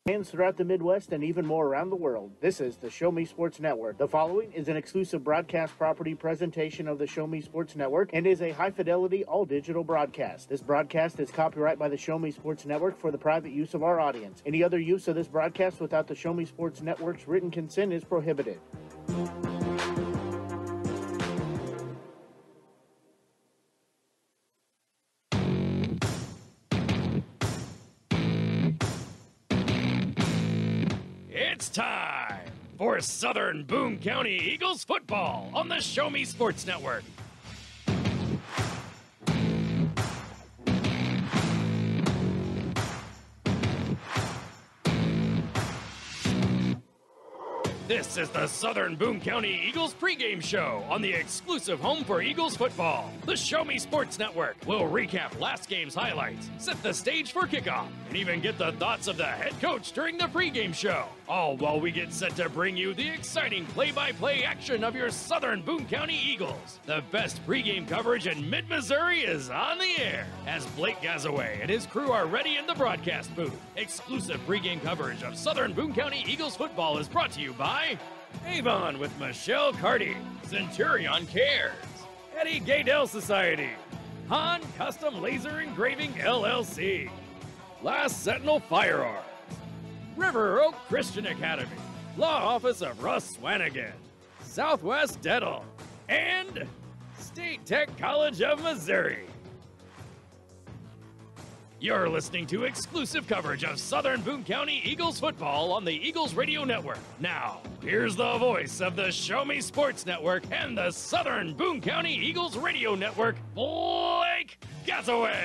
Fans throughout the Midwest and even more around the world, this is the Show Me Sports Network. The following is an exclusive broadcast property presentation of the Show Me Sports Network and is a high-fidelity, all-digital broadcast. This broadcast is copyright by the Show Me Sports Network for the private use of our audience. Any other use of this broadcast without the Show Me Sports Network's written consent is prohibited. It's time for Southern Boone County Eagles football on the Show Me Sports Network. This is the Southern Boone County Eagles pregame show on the exclusive home for Eagles football, the Show Me Sports Network. We'll recap last game's highlights, set the stage for kickoff, and even get the thoughts of the head coach during the pregame show. All while we get set to bring you the exciting play-by-play action of your Southern Boone County Eagles. The best pregame coverage in mid-Missouri is on the air as Blake Gazaway and his crew are ready in the broadcast booth. Exclusive pregame coverage of Southern Boone County Eagles football is brought to you by Avon with Michelle Carty, Centurion Cares, Eddie Gaydell Society, Han Custom Laser Engraving LLC, Last Sentinel Firearms, River Oak Christian Academy, Law Office of Russ Swanigan, Southwest Dental, and State Tech College of Missouri. You're listening to exclusive coverage of Southern Boone County Eagles football on the Eagles Radio Network. Now, here's the voice of the Show Me Sports Network and the Southern Boone County Eagles Radio Network, Blake Gazaway.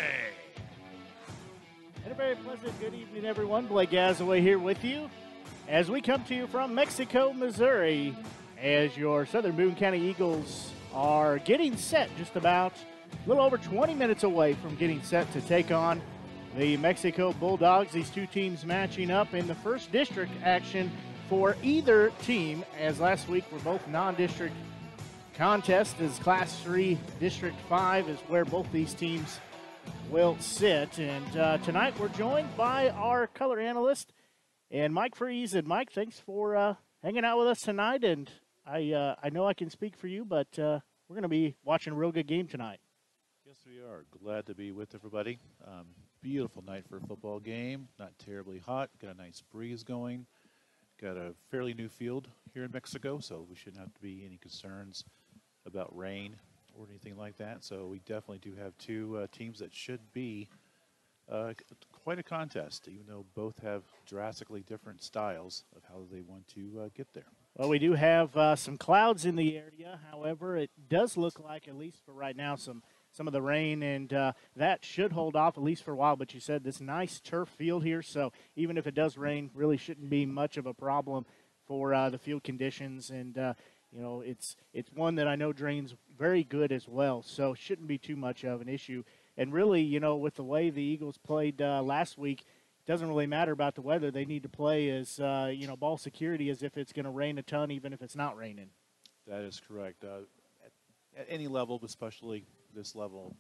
And a very pleasant good evening, everyone. Blake Gazaway here with you as we come to you from Mexico, Missouri, as your Southern Boone County Eagles are getting set just about a little over 20 minutes away from getting set to take on the Mexico Bulldogs. These two teams matching up in the first district action for either team, as last week were both non-district contests, as Class 3 District 5 is where both these teams will sit. And tonight we're joined by our color analyst and Mike Freeze. And Mike, thanks for hanging out with us tonight. And I know I can speak for you, but we're going to be watching a real good game tonight. Yes, we are. Glad to be with everybody. Beautiful night for a football game. Not terribly hot. Got a nice breeze going. Got a fairly new field here in Mexico, so we shouldn't have to be any concerns about rain or anything like that. So we definitely do have two teams that should be quite a contest, even though both have drastically different styles of how they want to get there. Well, we do have some clouds in the area. However, it does look like, at least for right now, some of the rain, and that should hold off at least for a while. But you said this nice turf field here, so even if it does rain, really shouldn't be much of a problem for the field conditions. And you know, it's one that I know drains very good as well, so shouldn't be too much of an issue. And really, you know, with the way the Eagles played last week, it doesn't really matter about the weather. They need to play as you know, ball security, as if it's going to rain a ton, even if it's not raining. That is correct. At any level, but especially this level,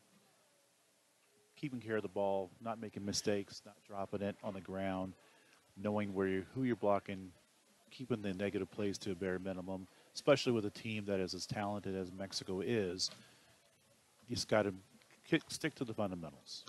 keeping care of the ball, not making mistakes, not dropping it on the ground, knowing who you're blocking, keeping the negative plays to a bare minimum, especially with a team that is as talented as Mexico is. You just got to stick to the fundamentals.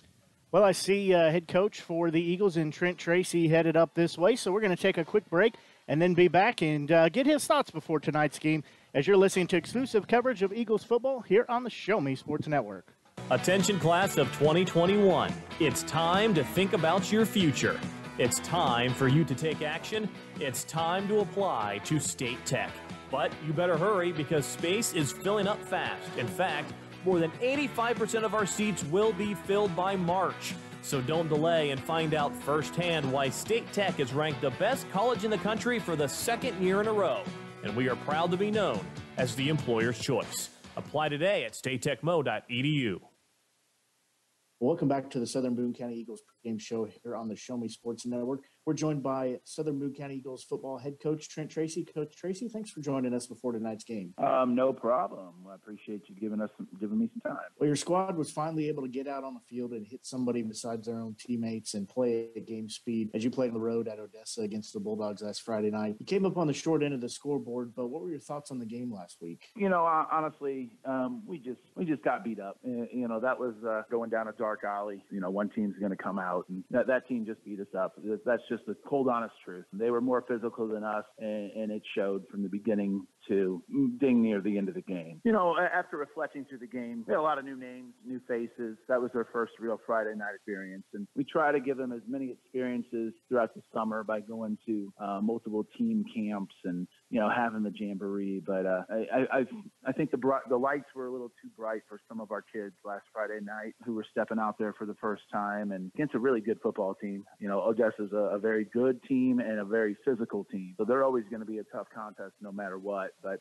Well, I see head coach for the Eagles in Trent Tracy headed up this way, so we're going to take a quick break and then be back and get his thoughts before tonight's game, as you're listening to exclusive coverage of Eagles football here on the Show Me Sports Network. Attention class of 2021. It's time to think about your future. It's time for you to take action. It's time to apply to State Tech. But you better hurry, because space is filling up fast. In fact, more than 85% of our seats will be filled by March. So don't delay and find out firsthand why State Tech is ranked the best college in the country for the second year in a row. And we are proud to be known as the employer's choice. Apply today at statetechmo.edu. Welcome back to the Southern Boone County Eagles pregame show here on the Show Me Sports Network. We're joined by Southern Boone County Eagles football head coach Trent Tracy. Coach Tracy, thanks for joining us before tonight's game. No problem. I appreciate you giving me some time. Well, your squad was finally able to get out on the field and hit somebody besides their own teammates and play at game speed as you played on the road at Odessa against the Bulldogs last Friday night. You came up on the short end of the scoreboard, but what were your thoughts on the game last week? Honestly, we just got beat up. That was going down a dark alley. One team's going to come out, and that team just beat us up. That's just the cold, honest truth. They were more physical than us, and it showed from the beginning to dang near the end of the game. After reflecting through the game, we had a lot of new names, new faces. That was their first real Friday night experience, and we try to give them as many experiences throughout the summer by going to multiple team camps and having the jamboree. But I think the lights were a little too bright for some of our kids last Friday night who were stepping out there for the first time and against a really good football team. Odessa's a very good team and a very physical team, so they're always going to be a tough contest no matter what. But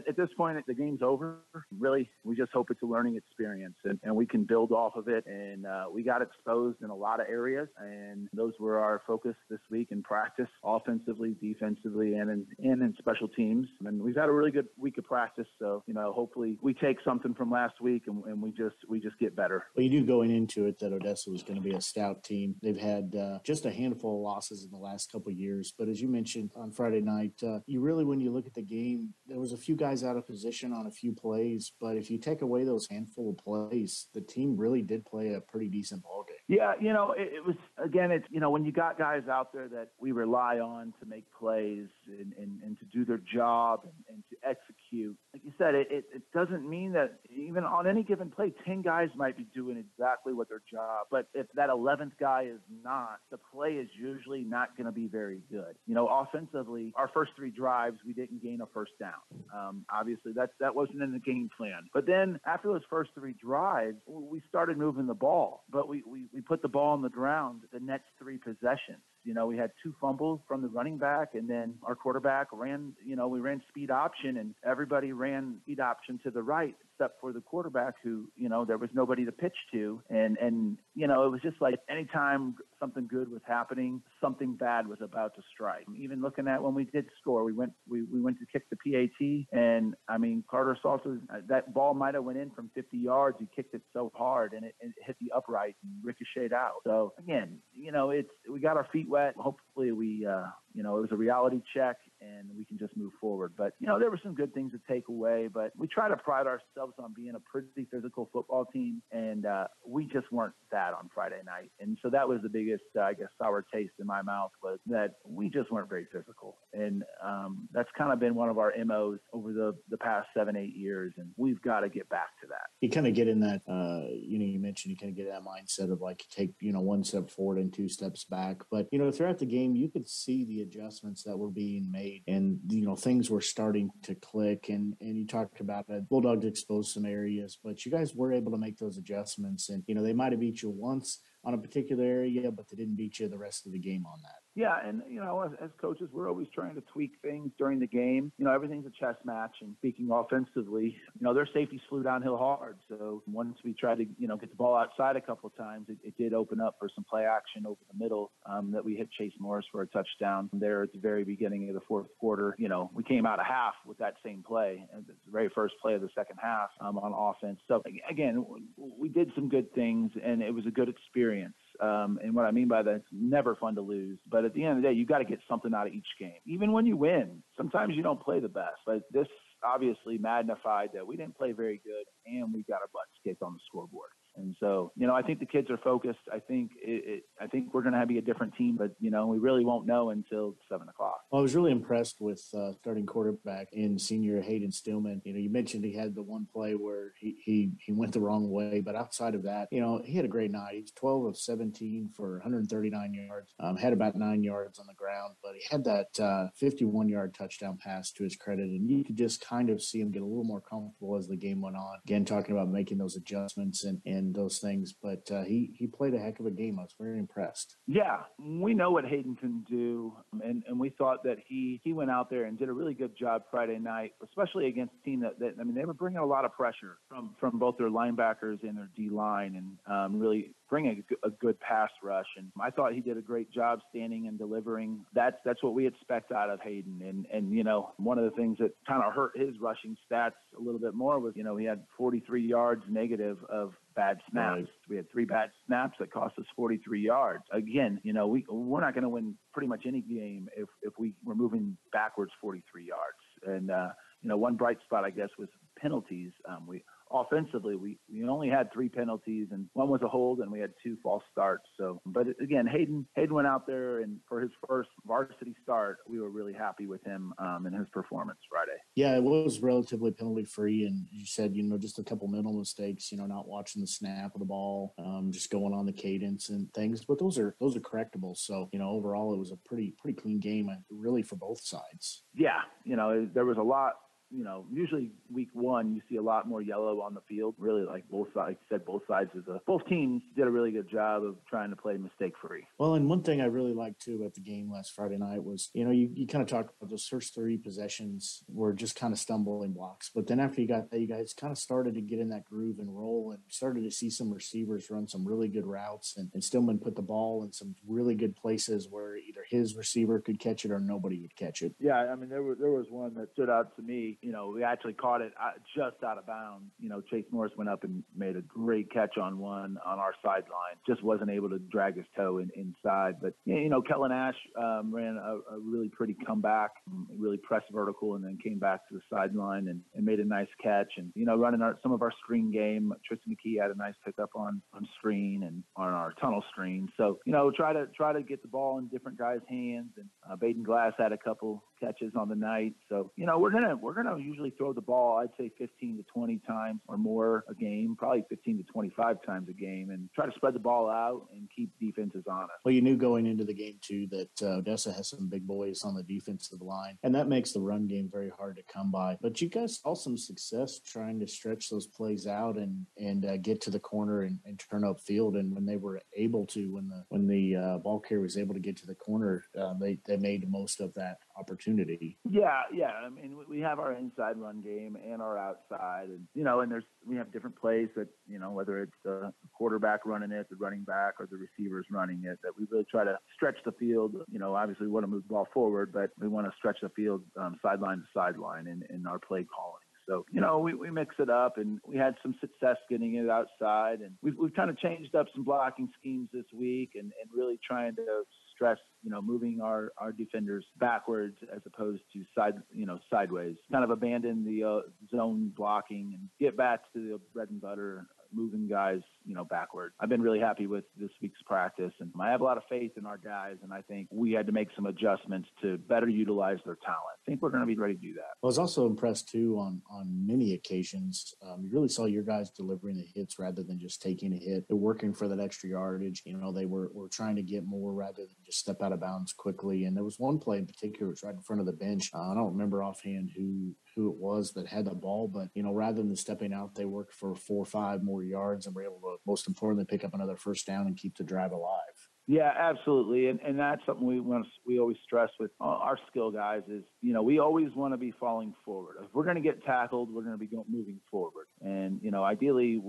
at this point, the game's over. Really, we just hope it's a learning experience, and we can build off of it. And we got exposed in a lot of areas, and those were our focus this week in practice, offensively, defensively, and in special teams. And we've had a really good week of practice, so hopefully we take something from last week and we just get better. Well, you knew going into it that Odessa was going to be a stout team. They've had just a handful of losses in the last couple of years, but as you mentioned on Friday night, you really, when you look at the game, there was a few guys out of position on a few plays, but if you take away those handful of plays, the team really did play a pretty decent ball game. Yeah, it was, again, it's, when you got guys out there that we rely on to make plays and to do their job and to execute, like you said, it doesn't mean that even on any given play, 10 guys might be doing exactly what their job, but if that 11th guy is not, the play is usually not going to be very good. Offensively, our first 3 drives, we didn't gain a first down. Obviously, that wasn't in the game plan. But then after those first 3 drives, we started moving the ball, but we put the ball on the ground the next 3 possessions. We had 2 fumbles from the running back, and then our quarterback ran, we ran speed option, and everybody ran speed option to the right except for the quarterback who, there was nobody to pitch to. And it was just like anytime something good was happening, something bad was about to strike. Even looking at when we did score, we went to kick the PAT, and Carter Salsa, that ball might have went in from 50 yards. He kicked it so hard, and it hit the upright and ricocheted out. So again, we got our feet wet. Hopefully it was a reality check and we can just move forward. But, there were some good things to take away, but we try to pride ourselves on being a pretty physical football team, and we just weren't that on Friday night. And so that was the biggest, sour taste in my mouth, was that we just weren't very physical. And that's kind of been one of our MOs over the past 7-8 years, and we've got to get back to that. You kind of get in that, you mentioned you kind of get in that mindset of like take, 1 step forward and 2 steps back. But, throughout the game, you could see the adjustments that were being made, and, things were starting to click. And you talked about that Bulldogs exposed some areas, but you guys were able to make those adjustments. And, they might have beat you once on a particular area, but they didn't beat you the rest of the game on that. Yeah, and, as coaches, we're always trying to tweak things during the game. Everything's a chess match, and speaking offensively, their safeties flew downhill hard. So once we tried to, get the ball outside a couple of times, it did open up for some play action over the middle that we hit Chase Morris for a touchdown there at the very beginning of the fourth quarter. We came out of half with that same play, and it's the very first play of the second half on offense. So, again, we did some good things, and it was a good experience. And what I mean by that, it's never fun to lose. But at the end of the day, you got to get something out of each game. Even when you win, sometimes you don't play the best. But this obviously magnified that we didn't play very good, and we got our butts kicked on the scoreboard. And so, I think the kids are focused. I think we're going to be a different team, but, we really won't know until 7 o'clock. Well, I was really impressed with starting quarterback in senior Hayden Stillman. You mentioned he had the one play where he went the wrong way, but outside of that, he had a great night. He was 12 of 17 for 139 yards, had about 9 yards on the ground, but he had that 51-yard touchdown pass to his credit, and you could just kind of see him get a little more comfortable as the game went on. Again, talking about making those adjustments and those things, but he played a heck of a game. I was very impressed. Yeah, we know what Hayden can do, and we thought that he went out there and did a really good job Friday night, especially against a team that they were bringing a lot of pressure from both their linebackers and their D-line, and really bring a good pass rush. And I thought he did a great job standing and delivering. That's what we expect out of Hayden. And one of the things that kind of hurt his rushing stats a little bit more was, he had 43 yards negative of bad snaps. Right. We had 3 bad snaps that cost us 43 yards. Again, we're not going to win pretty much any game if we were moving backwards 43 yards. And, one bright spot, I guess, was penalties. Offensively, we only had 3 penalties, and 1 was a hold, and we had 2 false starts. So, but again, Hayden went out there, and for his first varsity start, we were really happy with him and his performance Friday. Yeah, it was relatively penalty free, and you said just a couple mental mistakes, not watching the snap of the ball, just going on the cadence and things. But those are correctable. So overall, it was a pretty clean game, really, for both sides. Yeah, there was a lot. Usually week 1, you see a lot more yellow on the field. Really, like both sides, both teams did a really good job of trying to play mistake free. Well, and one thing I really liked too about the game last Friday night was, you kind of talked about those first 3 possessions were just kind of stumbling blocks. But then after you got that, you guys kind of started to get in that groove and roll, and started to see some receivers run some really good routes, and Stillman put the ball in some really good places where either his receiver could catch it or nobody would catch it. Yeah, I mean, there was one that stood out to me. We actually caught it just out of bounds. Chase Morris went up and made a great catch on one on our sideline. Just wasn't able to drag his toe inside. But, Kellen Ash ran a really pretty comeback, really pressed vertical, and then came back to the sideline and made a nice catch. And, running some of our screen game, Tristan McKee had a nice pickup on screen and on our tunnel screen. So, try to get the ball in different guys' hands. And Baden Glass had a couple catches on the night. So, we're gonna usually throw the ball, I'd say 15 to 20 times or more a game, probably 15 to 25 times a game, and try to spread the ball out and keep defenses honest. Well, you knew going into the game too that Odessa has some big boys on the defensive line, and that makes the run game very hard to come by. But you guys saw some success trying to stretch those plays out and get to the corner and turn up field. And when they were able to, when the ball carrier was able to get to the corner, they made the most of that opportunity. Yeah. I mean, we have our inside run game and our outside, and and we have different plays that whether it's the quarterback running it, the running back, or the receivers running it, that we really try to stretch the field. Obviously we want to move the ball forward, but we want to stretch the field sideline to sideline in our play calling. So, we mix it up, and we had some success getting it outside, and we've kind of changed up some blocking schemes this week and really trying to stress, moving our defenders backwards as opposed to sideways. Kind of abandon the zone blocking and get back to the bread and butter, moving guys, backward. I've been really happy with this week's practice, and I have a lot of faith in our guys, and I think we had to make some adjustments to better utilize their talent. I think we're going to be ready to do that. I was also impressed, too, on many occasions. You really saw your guys delivering the hits rather than just taking a hit. They're working for that extra yardage. They were trying to get more rather than just step out of bounds quickly. And there was one play in particular, it was right in front of the bench. I don't remember offhand who it was that had the ball, but, rather than stepping out, they worked for 4 or 5 more yards and were able to, most importantly, pick up another first down and keep the drive alive. Yeah, absolutely. And that's something we always stress with our skill guys is, we always want to be falling forward. If we're going to get tackled, we're going to be moving forward. And, ideally,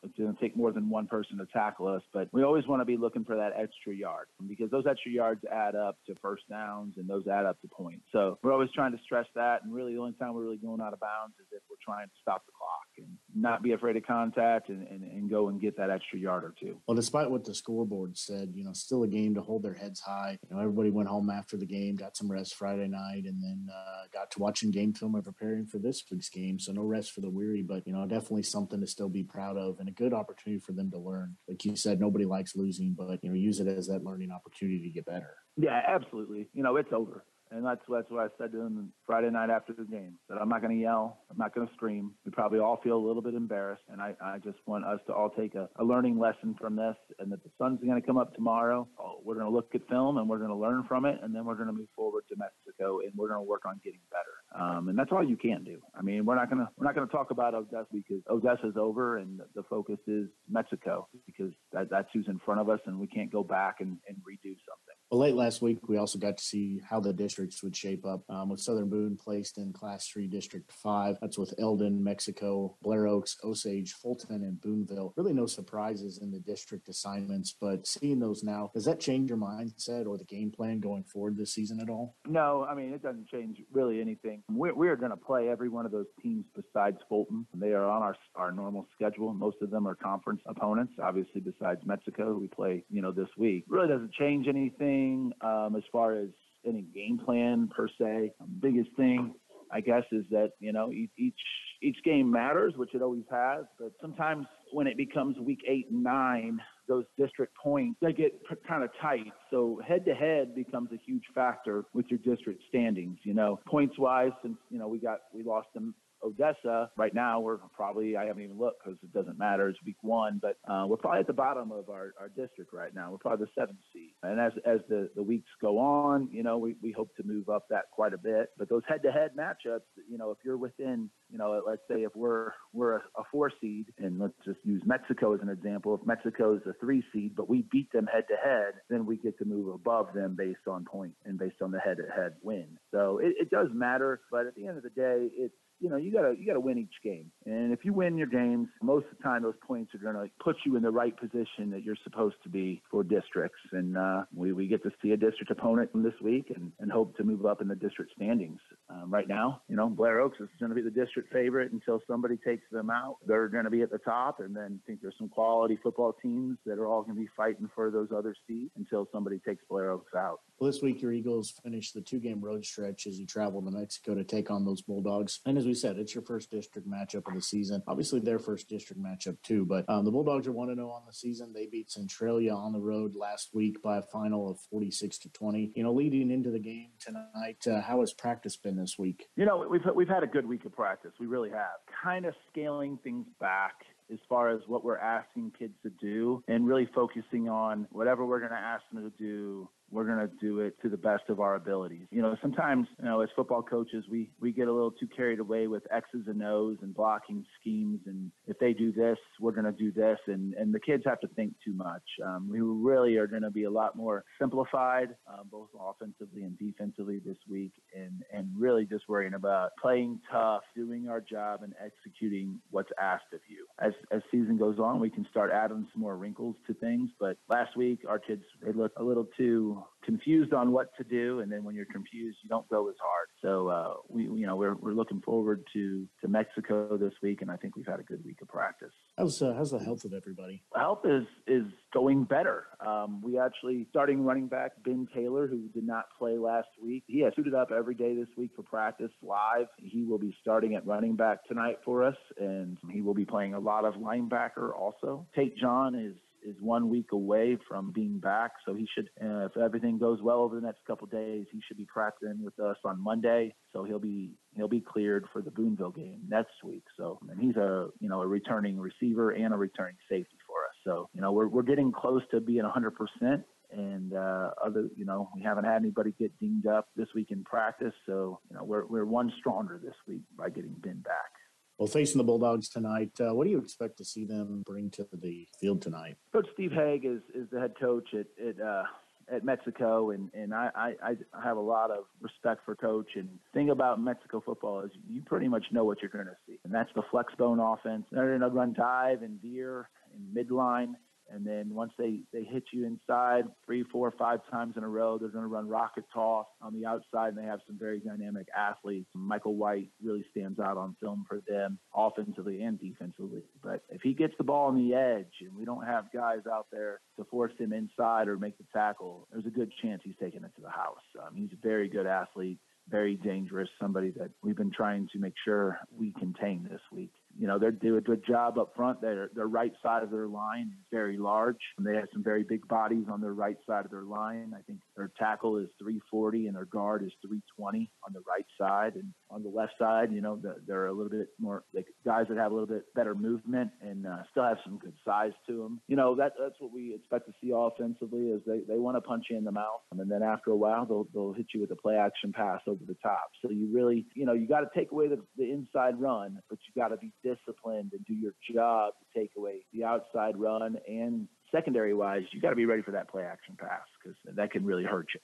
it's going to take more than one person to tackle us, but we always want to be looking for that extra yard because those extra yards add up to first downs and those add up to points. So we're always trying to stress that. And really the only time we're really going out of bounds is if we're trying to stop the clock and not be afraid of contact and go and get that extra yard or two. Well, despite what the scoreboard said, still a game to hold their heads high. Everybody went home after the game, got some rest Friday night, and then got to watching game film and preparing for this week's game. So no rest for the weary, but, definitely something to still be proud of and a good opportunity for them to learn. Like you said, nobody likes losing, but, use it as that learning opportunity to get better. Yeah, absolutely. It's over. And that's what I said to him Friday night after the game, that I'm not going to yell. I'm not going to scream. We probably all feel a little bit embarrassed. And I just want us to all take a learning lesson from this, and that the sun's going to come up tomorrow. We're going to look at film and we're going to learn from it. And then we're going to move forward to Mexico and we're going to work on getting better. And that's all you can do. I mean, we're not going to talk about Odessa because Odessa's over and the focus is Mexico because that's who's in front of us and we can't go back and redo something. Well, late last week, we also got to see how the districts would shape up with Southern Boone placed in Class 3 District 5. That's with Eldon, Mexico, Blair Oaks, Osage, Fulton, and Booneville. Really no surprises in the district assignments, but seeing those now, does that change your mindset or the game plan going forward this season at all? No, I mean, it doesn't change really anything. We're going to play every one of those teams besides Fulton. They are on our normal schedule. Most of them are conference opponents, obviously, besides Mexico, who we play, this week. Really doesn't change anything as far as any game plan per se. Biggest thing, I guess, is that each game matters, which it always has. But sometimes when it becomes week 8 and 9, those district points, they get kind of tight. So head-to-head becomes a huge factor with your district standings. Points-wise, since we lost them. Odessa, right now, we're probably, I haven't even looked because it doesn't matter, it's week 1, but we're probably at the bottom of our district right now. We're probably the 7th seed. And as the weeks go on, we hope to move up that quite a bit. But those head-to-head matchups, if you're within, let's say if we're a 4 seed, and let's just use Mexico as an example. If Mexico is a 3 seed, but we beat them head-to-head, then we get to move above them based on point and based on the head-to-head win. So it does matter, but at the end of the day, it's, you gotta win each game. And if you win your games, most of the time those points are gonna put you in the right position that you're supposed to be for districts. And we get to see a district opponent this week and hope to move up in the district standings. Right now, Blair Oaks is going to be the district favorite until somebody takes them out. They're going to be at the top, and then I think there's some quality football teams that are all going to be fighting for those other seeds until somebody takes Blair Oaks out. Well, this week your Eagles finished the 2-game road stretch as you travel to Mexico to take on those Bulldogs. And as we said, it's your first district matchup of the season. Obviously, their first district matchup too. But the Bulldogs are 1-0 on the season. They beat Centralia on the road last week by a final of 46-20. Leading into the game tonight, how has practice been this week? We've had a good week of practice. We really have. Kind of scaling things back as far as what we're asking kids to do and really focusing on whatever we're going to ask them to do. We're going to do it to the best of our abilities. Sometimes, as football coaches, we get a little too carried away with X's and O's and blocking schemes. And if they do this, we're going to do this. And the kids have to think too much. We really are going to be a lot more simplified, both offensively and defensively this week, and really just worrying about playing tough, doing our job, and executing what's asked of you. As season goes on, we can start adding some more wrinkles to things. But last week, our kids, they looked a little too confused on what to do, and then when you're confused, you don't go as hard. So we're looking forward to Mexico this week, and I think we've had a good week of practice. How's the health of everybody? Health is going better. We actually starting running back Ben Taylor, who did not play last week. He has suited up every day this week for practice live. He will be starting at running back tonight for us, and he will be playing a lot of linebacker also. Tate John is 1 week away from being back. So he should, if everything goes well over the next couple of days, he should be practicing with us on Monday. So he'll be cleared for the Booneville game next week. So, and he's a returning receiver and a returning safety for us. So, we're getting close to being 100%. And we haven't had anybody get dinged up this week in practice. So, we're one stronger this week by getting Ben back. Well, facing the Bulldogs tonight, what do you expect to see them bring to the field tonight? Coach Steve Haig is the head coach at Mexico, and I have a lot of respect for Coach. And the thing about Mexico football is you pretty much know what you're going to see, and that's the flex bone offense. They're going to run dive and veer and midline. And then once they hit you inside 3, 4, 5 times in a row, they're going to run rocket toss on the outside, and they have some very dynamic athletes. Michael White really stands out on film for them offensively and defensively. But if he gets the ball on the edge and we don't have guys out there to force him inside or make the tackle, there's a good chance he's taking it to the house. He's a very good athlete, very dangerous, somebody that we've been trying to make sure we contain this week. They do a good job up front. Their right side of their line is very large. They have some very big bodies on their right side of their line. I think their tackle is 340 and their guard is 320 on the right side. And on the left side, they're a little bit more like guys that have a little bit better movement and still have some good size to them. That's what we expect to see offensively is they want to punch you in the mouth. And then after a while, they'll hit you with a play action pass over the top. So you really, you got to take away the inside run, but you got to be disciplined and do your job to take away the outside run. And secondary wise, you got to be ready for that play action pass because that can really hurt you.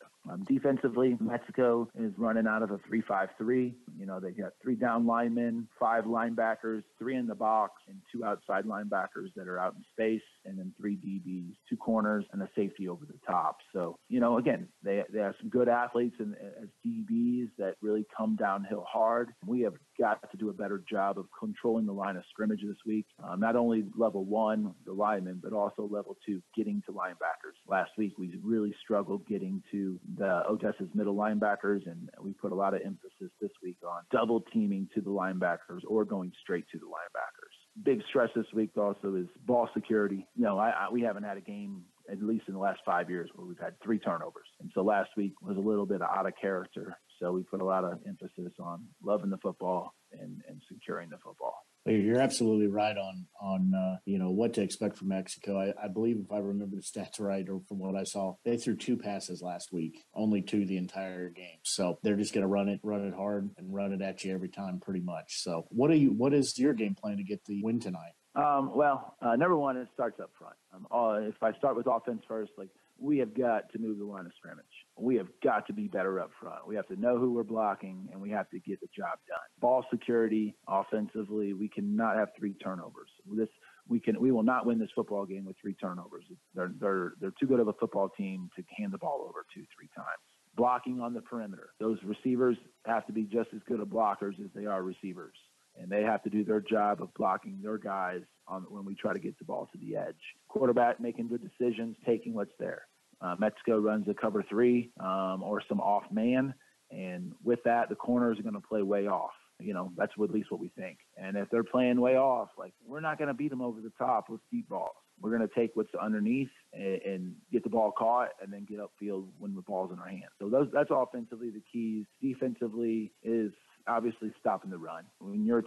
Defensively, Mexico is running out of a 3-5-3. They got 3 down linemen, 5 linebackers, 3 in the box, and 2 outside linebackers that are out in space, and then 3 DBs, 2 corners, and a safety over the top. So, again, they have some good athletes and as DBs that really come downhill hard. We have got to do a better job of controlling the line of scrimmage this week. Not only level 1, the linemen, but also level 2, getting to linebackers. Last week, we really struggled getting to the Odessa's middle linebackers, and we put a lot of emphasis this week on double teaming to the linebackers or going straight to the linebackers. Big stress this week also is ball security. We haven't had a game, at least in the last 5 years, where we've had 3 turnovers. And so last week was a little bit out of character. So we put a lot of emphasis on loving the football and securing the football. You're absolutely right on what to expect from Mexico. I believe, if I remember the stats right, or from what I saw, they threw 2 passes last week, only 2 the entire game. So they're just going to run it hard and run it at you every time, pretty much. So what is your game plan to get the win tonight? Number one, it starts up front. If I start with offense first, we have got to move the line of scrimmage. We have got to be better up front. We have to know who we're blocking, and we have to get the job done. Ball security, offensively, we cannot have 3 turnovers. We will not win this football game with 3 turnovers. They're too good of a football team to hand the ball over 2-3 times. Blocking on the perimeter. Those receivers have to be just as good of blockers as they are receivers. And they have to do their job of blocking their guys when we try to get the ball to the edge. Quarterback making good decisions, taking what's there. Mexico runs a cover 3 or some off man, and with that, the corners are going to play way off. That's at least what we think. And if they're playing way off, we're not going to beat them over the top with deep balls. We're going to take what's underneath and get the ball caught and then get upfield when the ball's in our hands. So that's offensively the keys. Defensively is obviously stopping the run. When you're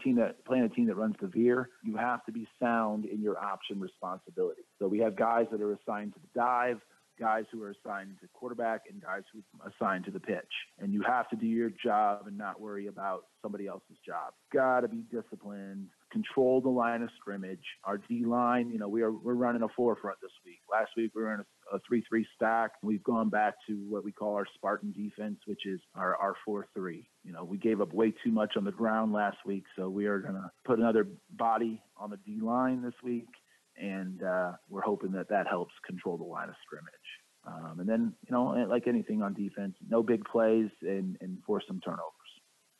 playing a team that runs the veer, you have to be sound in your option responsibility. So we have guys that are assigned to the dive, guys who are assigned to quarterback, and guys who are assigned to the pitch. And you have to do your job and not worry about somebody else's job. Got to be disciplined, control the line of scrimmage. Our D-line, we're running a 4 front this week. Last week we were in a 3-3 stack. We've gone back to what we call our Spartan defense, which is our 4-3. We gave up way too much on the ground last week, so we are going to put another body on the D-line this week. And we're hoping that helps control the line of scrimmage. And then, like anything on defense, no big plays and force some turnovers.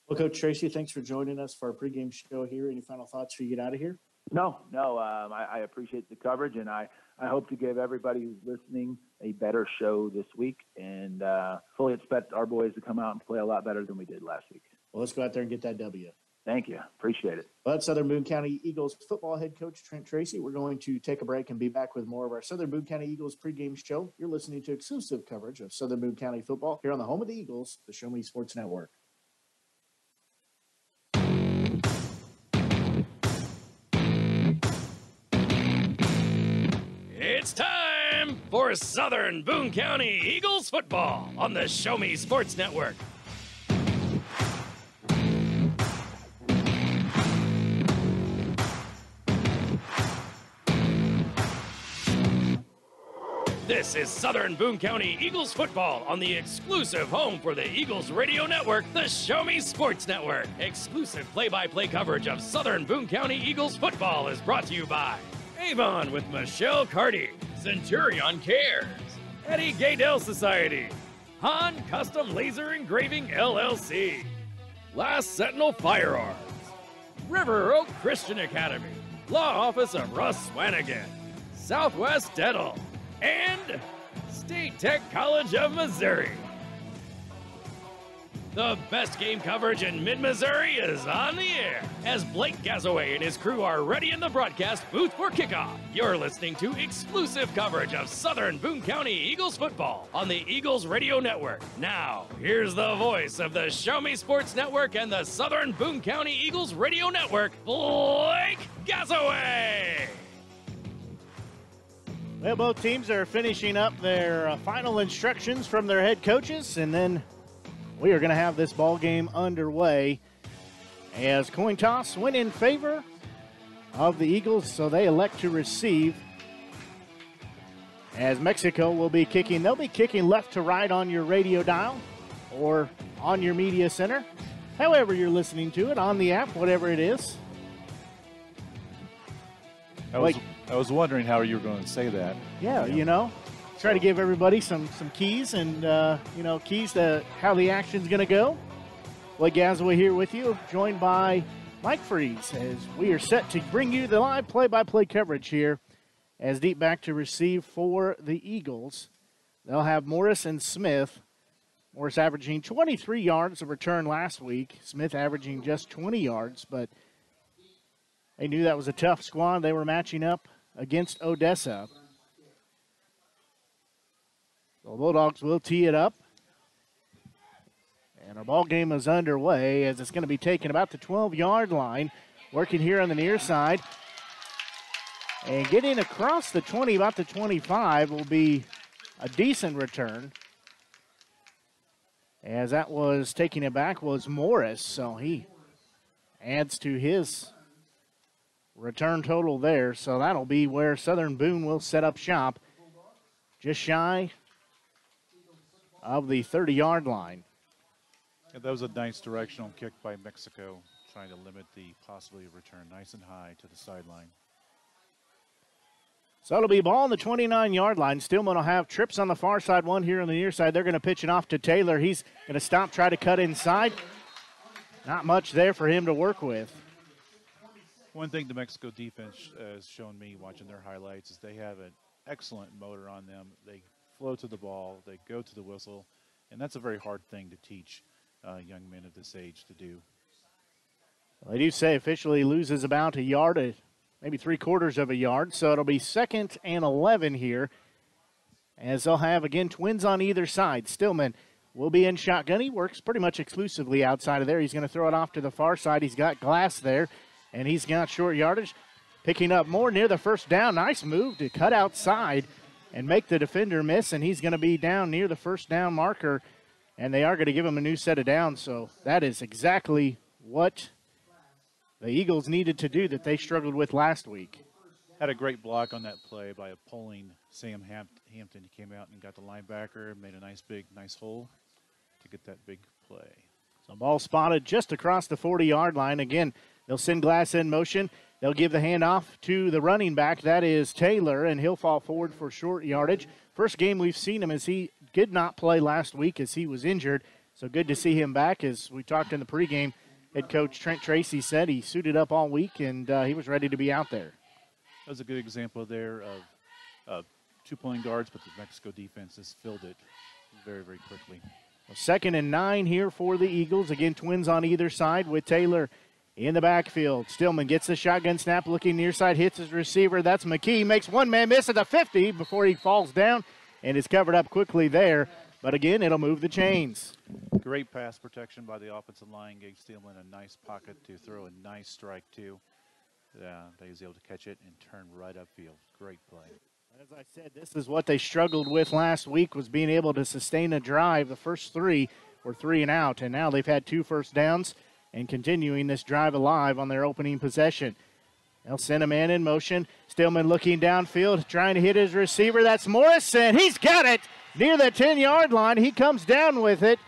Well, Coach Tracy, thanks for joining us for our pregame show here. Any final thoughts before you get out of here? No. I appreciate the coverage, and I hope to give everybody who's listening a better show this week, and fully expect our boys to come out and play a lot better than we did last week. Well, let's go out there and get that W. Thank you. Appreciate it. Well, that's Southern Boone County Eagles football head coach Trent Tracy. We're going to take a break and be back with more of our Southern Boone County Eagles pregame show. You're listening to exclusive coverage of Southern Boone County football here on the home of the Eagles, the Show Me Sports Network. It's time for Southern Boone County Eagles football on the Show Me Sports Network. This is Southern Boone County Eagles football on the exclusive home for the Eagles radio network, the Show Me Sports Network. Exclusive play-by-play coverage of Southern Boone County Eagles football is brought to you by Avon with Michelle Carty, Centurion Cares, Eddie Gaydell Society, Han Custom Laser Engraving LLC, Last Sentinel Firearms, River Oak Christian Academy, Law Office of Russ Swanigan, Southwest Dental, and State Tech College of Missouri. The best game coverage in mid-Missouri is on the air as Blake Gazaway and his crew are ready in the broadcast booth for kickoff. You're listening to exclusive coverage of Southern Boone County Eagles football on the Eagles Radio Network. Now, here's the voice of the Show Me Sports Network and the Southern Boone County Eagles Radio Network, Blake Gazaway. Well, both teams are finishing up their final instructions from their head coaches, and then we are going to have this ball game underway as coin toss went in favor of the Eagles, so they elect to receive. as Mexico will be kicking. They'll be kicking left to right on your radio dial or on your media center. However you're listening to it, on the app, whatever it is. I was wondering how you were going to say that. Yeah, you know, try to give everybody some keys and, keys to how the action's going to go. Blake Gazaway here with you, joined by Mike Freeze, as we are set to bring you the live play-by-play coverage here as deep back to receive for the Eagles. They'll have Morris and Smith. Morris averaging 23 yards of return last week. Smith averaging just 20 yards, but they knew that was a tough squad. They were matching up against Odessa. The Bulldogs will tee it up. And our ball game is underway as it's going to be taken about the 12-yard line. Working here on the near side. And getting across the 20, about the 25, will be a decent return. As that was taking it back was Morris, so he adds to his return total there. So that'll be where Southern Boone will set up shop, just shy of the 30-yard line. Yeah, that was a nice directional kick by Mexico, trying to limit the possibility of return nice and high to the sideline. So it'll be ball on the 29-yard line. Stillman will have trips on the far side, one here on the near side. They're going to pitch it off to Taylor. He's going to stop, try to cut inside. Not much there for him to work with. One thing the Mexico defense has shown me watching their highlights is they have an excellent motor on them. They flow to the ball. They go to the whistle. And that's a very hard thing to teach young men of this age to do. Well, they do say officially loses about a yard, maybe 3/4 of a yard. So it'll be 2nd and 11 here, as they'll have, again, twins on either side. Stillman will be in shotgun. He works pretty much exclusively outside of there. He's going to throw it off to the far side. He's got Glass there, and he's got short yardage. Picking up more near the first down. Nice move to cut outside and make the defender miss, and he's going to be down near the first down marker, and they are going to give him a new set of downs. So that is exactly what the Eagles needed to do that they struggled with last week. Had a great block on that play by a pulling Sam Hampton. He came out and got the linebacker, made a nice hole to get that big play. So ball spotted just across the 40-yard line. Again, they'll send Glass in motion. They'll give the handoff to the running back. That is Taylor, and he'll fall forward for short yardage. First game we've seen him as he did not play last week as he was injured. So good to see him back. As we talked in the pregame, head coach Trent Tracy said he suited up all week, and he was ready to be out there. That was a good example there of 2 pulling guards, but the Mexico defense has filled it very, very quickly. Well, 2nd and 9 here for the Eagles. Again, twins on either side with Taylor in the backfield. Stillman gets the shotgun snap, looking near side, hits his receiver. That's McKee. Makes one man miss at the 50 before he falls down and is covered up quickly there. But again, it'll move the chains. Great pass protection by the offensive line. Gave Stillman a nice pocket to throw a nice strike to. He was able to catch it and turn right upfield. Great play. As I said, this is what they struggled with last week, was being able to sustain a drive. The first 3 were 3 and out, and now they've had 2 first downs and continuing this drive alive on their opening possession. They'll send a man in motion. Stillman looking downfield, trying to hit his receiver. That's Morrison. He's got it near the 10-yard line. He comes down with it.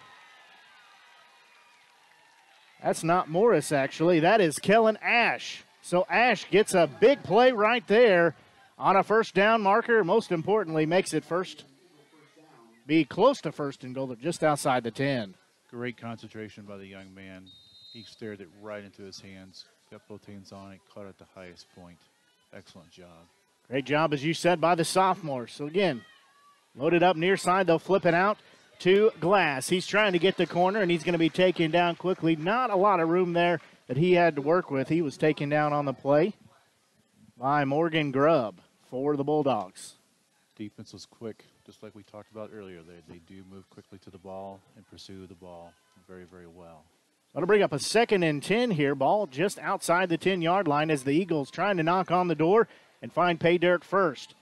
That's not Morris, actually. That is Kellen Ash. So Ash gets a big play right there on a first down marker. Most importantly, makes it be close to first and goal, just outside the 10. Great concentration by the young man. He stared it right into his hands, got both hands on it, caught it at the highest point. Excellent job. Great job, as you said, by the sophomore. So again, loaded up near side. They'll flip it out to Glass. He's trying to get the corner, and he's going to be taken down quickly. Not a lot of room there that he had to work with. He was taken down on the play by Morgan Grubb for the Bulldogs. Defense was quick, just like we talked about earlier. They do move quickly to the ball and pursue the ball very, very well. That'll bring up a 2nd and 10 here. Ball just outside the 10-yard line as the Eagles trying to knock on the door and find pay dirt first.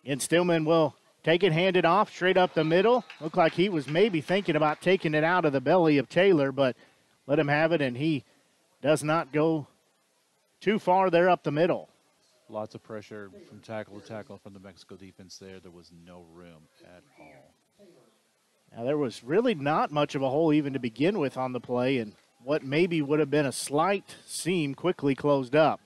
And Stillman will take it, hand it off straight up the middle. Looked like he was maybe thinking about taking it out of the belly of Taylor, but let him have it, and he does not go too far there up the middle. Lots of pressure from tackle to tackle from the Mexico defense there. There was no room at all. Now, there was really not much of a hole even to begin with on the play, and what maybe would have been a slight seam quickly closed up.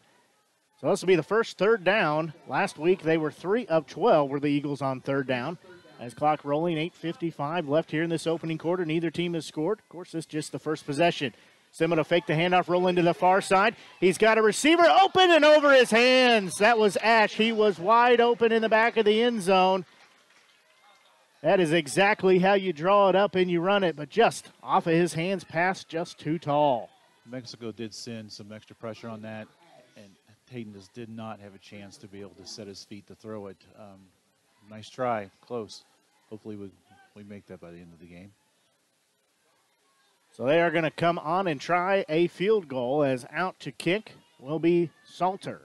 So this will be the first third down. Last week they were 3 of 12 were the Eagles on third down. As clock rolling, 8:55 left here in this opening quarter. Neither team has scored. Of course, this is just the first possession. Simon to fake the handoff, rolling to the far side. He's got a receiver open and over his hands. That was Ash. He was wide open in the back of the end zone. That is exactly how you draw it up and you run it, but just off of his hands, pass just too tall. Mexico did send some extra pressure on that, and Hayden just did not have a chance to be able to set his feet to throw it. Nice try, close. Hopefully we make that by the end of the game. So they are going to come on and try a field goal, as out to kick will be Salter.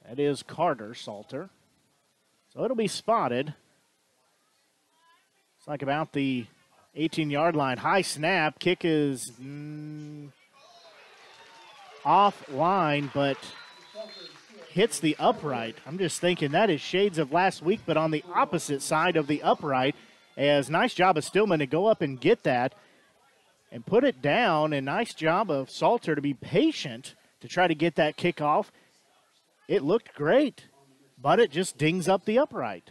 That is Carter Salter. So it'll be spotted. It's like about the 18-yard line. High snap. Kick is offline, but hits the upright. I'm just thinking that is shades of last week, but on the opposite side of the upright. As nice job of Stillman to go up and get that and put it down, and nice job of Salter to be patient to try to get that kick off. It looked great, but it just dings up the upright.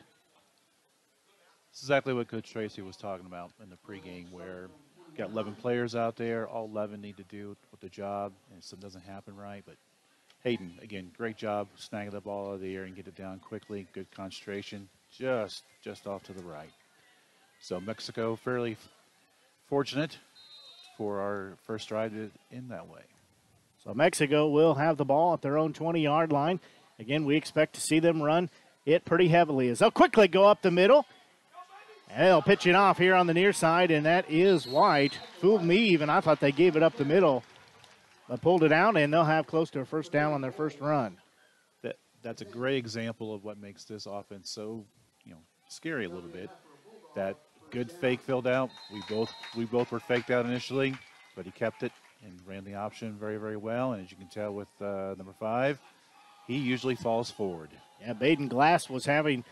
This is exactly what Coach Tracy was talking about in the pregame, where you got 11 players out there, all 11 need to do with the job, and something doesn't happen right. But Hayden, again, great job snagging the ball out of the air and get it down quickly. Good concentration, just off to the right. So Mexico fairly fortunate for our first drive to end that way. So Mexico will have the ball at their own 20-yard line. Again, we expect to see them run it pretty heavily as they'll quickly go up the middle. And they'll pitch it off here on the near side, and that is White. Fooled me even. I thought they gave it up the middle, but pulled it out, and they'll have close to a first down on their first run. That's a great example of what makes this offense so, scary a little bit. That good fake filled out. We both were faked out initially, but he kept it and ran the option very, very well. And as you can tell with number 5, he usually falls forward. Yeah, Baden Glass was having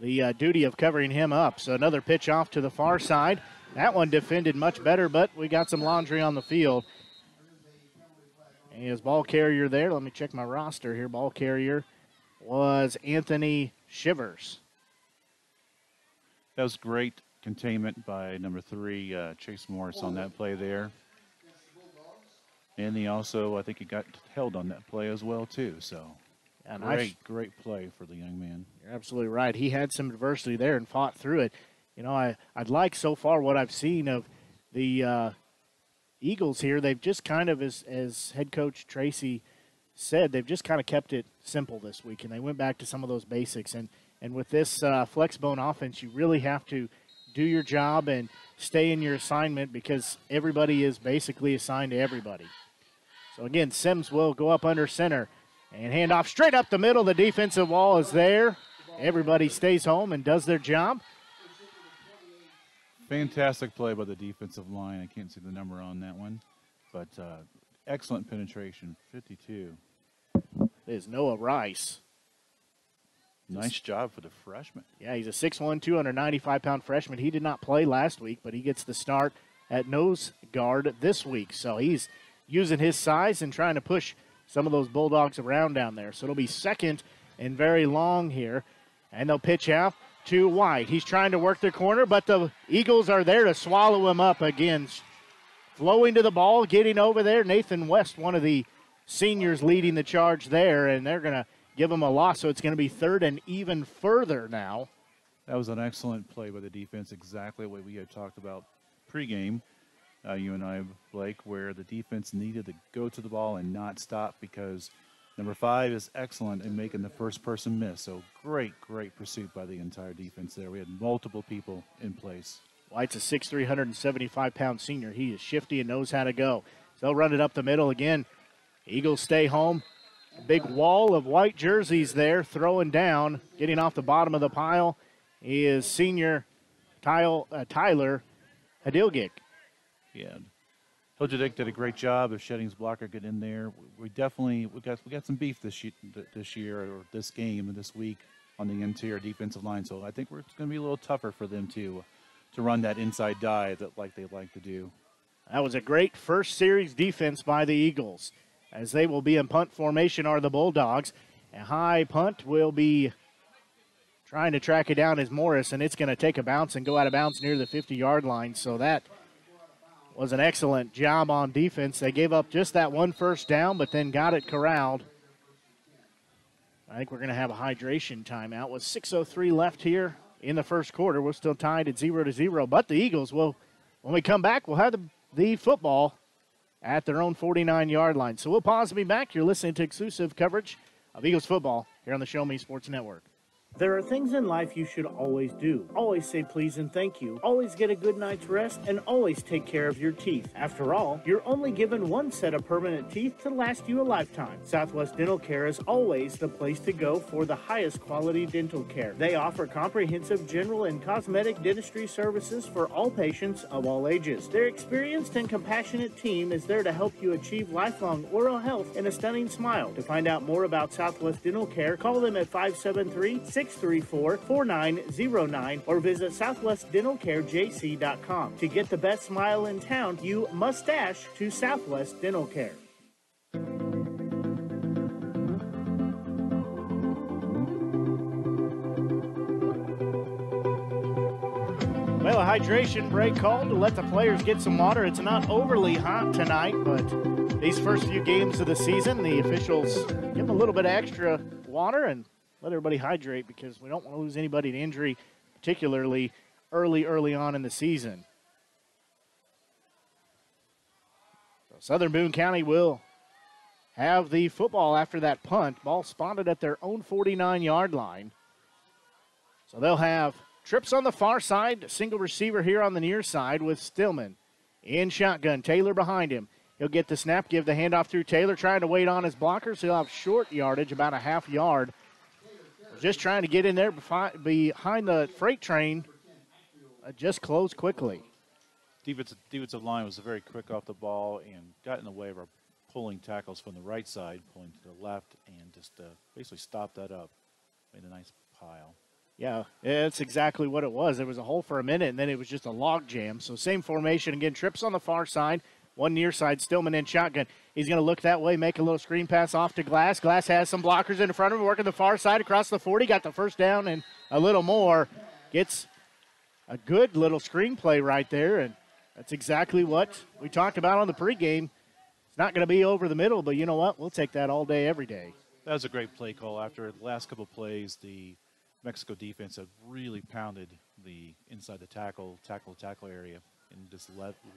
the duty of covering him up. So another pitch off to the far side. That one defended much better, but we got some laundry on the field. And his ball carrier there, let me check my roster here. Ball carrier was Anthony Shivers. That was great containment by number 3, Chase Morris, on that play there. And he also, I think he got held on that play as well, too. So great play for the young man. You're absolutely right. He had some adversity there and fought through it. I'd like so far what I've seen of the Eagles here. They've just kind of, as head coach Tracy said, they've just kind of kept it simple this week, and they went back to some of those basics. And with this flex bone offense, you really have to do your job and stay in your assignment because everybody is basically assigned to everybody. So, again, Sims will go up under center and hand off straight up the middle. The defensive wall is there. Everybody stays home and does their job. Fantastic play by the defensive line. I can't see the number on that one, but excellent penetration, 52. There's Noah Rice. Nice job for the freshman. Yeah, he's a 6'1", 295-pound freshman. He did not play last week, but he gets the start at nose guard this week. So he's using his size and trying to push some of those Bulldogs around down there. So it'll be second and very long here. And they'll pitch out to White. He's trying to work their corner, but the Eagles are there to swallow him up again. Flowing to the ball, getting over there. Nathan West, one of the seniors, leading the charge there, and they're going to give him a loss, so it's going to be third and even further now. That was an excellent play by the defense, exactly what we had talked about pregame, you and I, Blake, where the defense needed to go to the ball and not stop because number 5 is excellent in making the first person miss. So great pursuit by the entire defense there. We had multiple people in place. White's a 6'3", 175-pound senior. He is shifty and knows how to go. So they'll run it up the middle again. Eagles stay home. A big wall of white jerseys there, throwing down. Getting off the bottom of the pile is senior Tyler Hadilgic. Yeah, Hilgerdick did a great job of shedding his blocker, get in there. We got some beef this year or this game and this week on the interior defensive line. So I think it's going to be a little tougher for them to run that inside dive like they like to do. That was a great first series defense by the Eagles, as they will be in punt formation are the Bulldogs. A high punt will be trying to track it down as Morris, and it's going to take a bounce and go out of bounds near the 50-yard line. So that was an excellent job on defense. They gave up just that one first down, but then got it corralled. I think we're going to have a hydration timeout with 6:03 left here in the first quarter. We're still tied at 0-0, but the Eagles will, when we come back, we'll have the football at their own 49-yard line. So we'll pause and be back. You're listening to exclusive coverage of Eagles football here on the Show Me Sports Network. There are things in life you should always do. Always say please and thank you. Always get a good night's rest, and always take care of your teeth. After all, you're only given one set of permanent teeth to last you a lifetime. Southwest Dental Care is always the place to go for the highest quality dental care. They offer comprehensive general and cosmetic dentistry services for all patients of all ages. Their experienced and compassionate team is there to help you achieve lifelong oral health and a stunning smile. To find out more about Southwest Dental Care, call them at 573-634-4909 or visit southwestdentalcarejc.com. To get the best smile in town, you must dash to Southwest Dental Care. Well, a hydration break called to let the players get some water. It's not overly hot tonight, but these first few games of the season, the officials give them a little bit of extra water and let everybody hydrate because we don't want to lose anybody to injury, particularly early on in the season. So Southern Boone County will have the football after that punt. Ball spotted at their own 49-yard line. So they'll have trips on the far side, single receiver here on the near side with Stillman in shotgun. Taylor behind him. He'll get the snap, give the handoff through Taylor, trying to wait on his blockers. He'll have short yardage, about a half yard. Just trying to get in there behind the freight train. Just closed quickly. Defensive line was very quick off the ball and got in the way of our pulling tackles from the right side, pulling to the left, and just basically stopped that up. Made a nice pile. Yeah, that's exactly what it was. There was a hole for a minute, and then it was just a log jam. So same formation. Again, trips on the far side. One near side, Stillman in shotgun. He's going to look that way, make a little screen pass off to Glass. Glass has some blockers in front of him, working the far side across the 40. Got the first down and a little more. Gets a good little screenplay right there, and that's exactly what we talked about on the pregame. It's not going to be over the middle, but you know what? We'll take that all day, every day. That was a great play call. After the last couple of plays, the Mexico defense had really pounded the inside the tackle area and just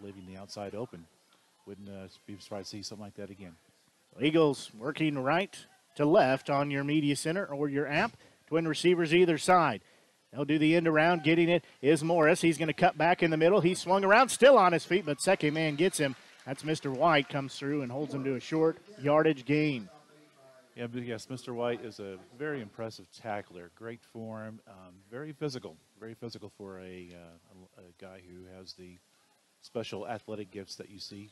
leaving the outside open. Wouldn't be surprised to see something like that again. Eagles working right to left on your media center or your app. Twin receivers either side. They'll do the end around. Getting it is Morris. He's going to cut back in the middle. He swung around, still on his feet, but second man gets him. That's Mr. White, comes through and holds him to a short yardage gain. Yeah, but yes, Mr. White is a very impressive tackler. Great form, very physical for a guy who has the special athletic gifts that you see.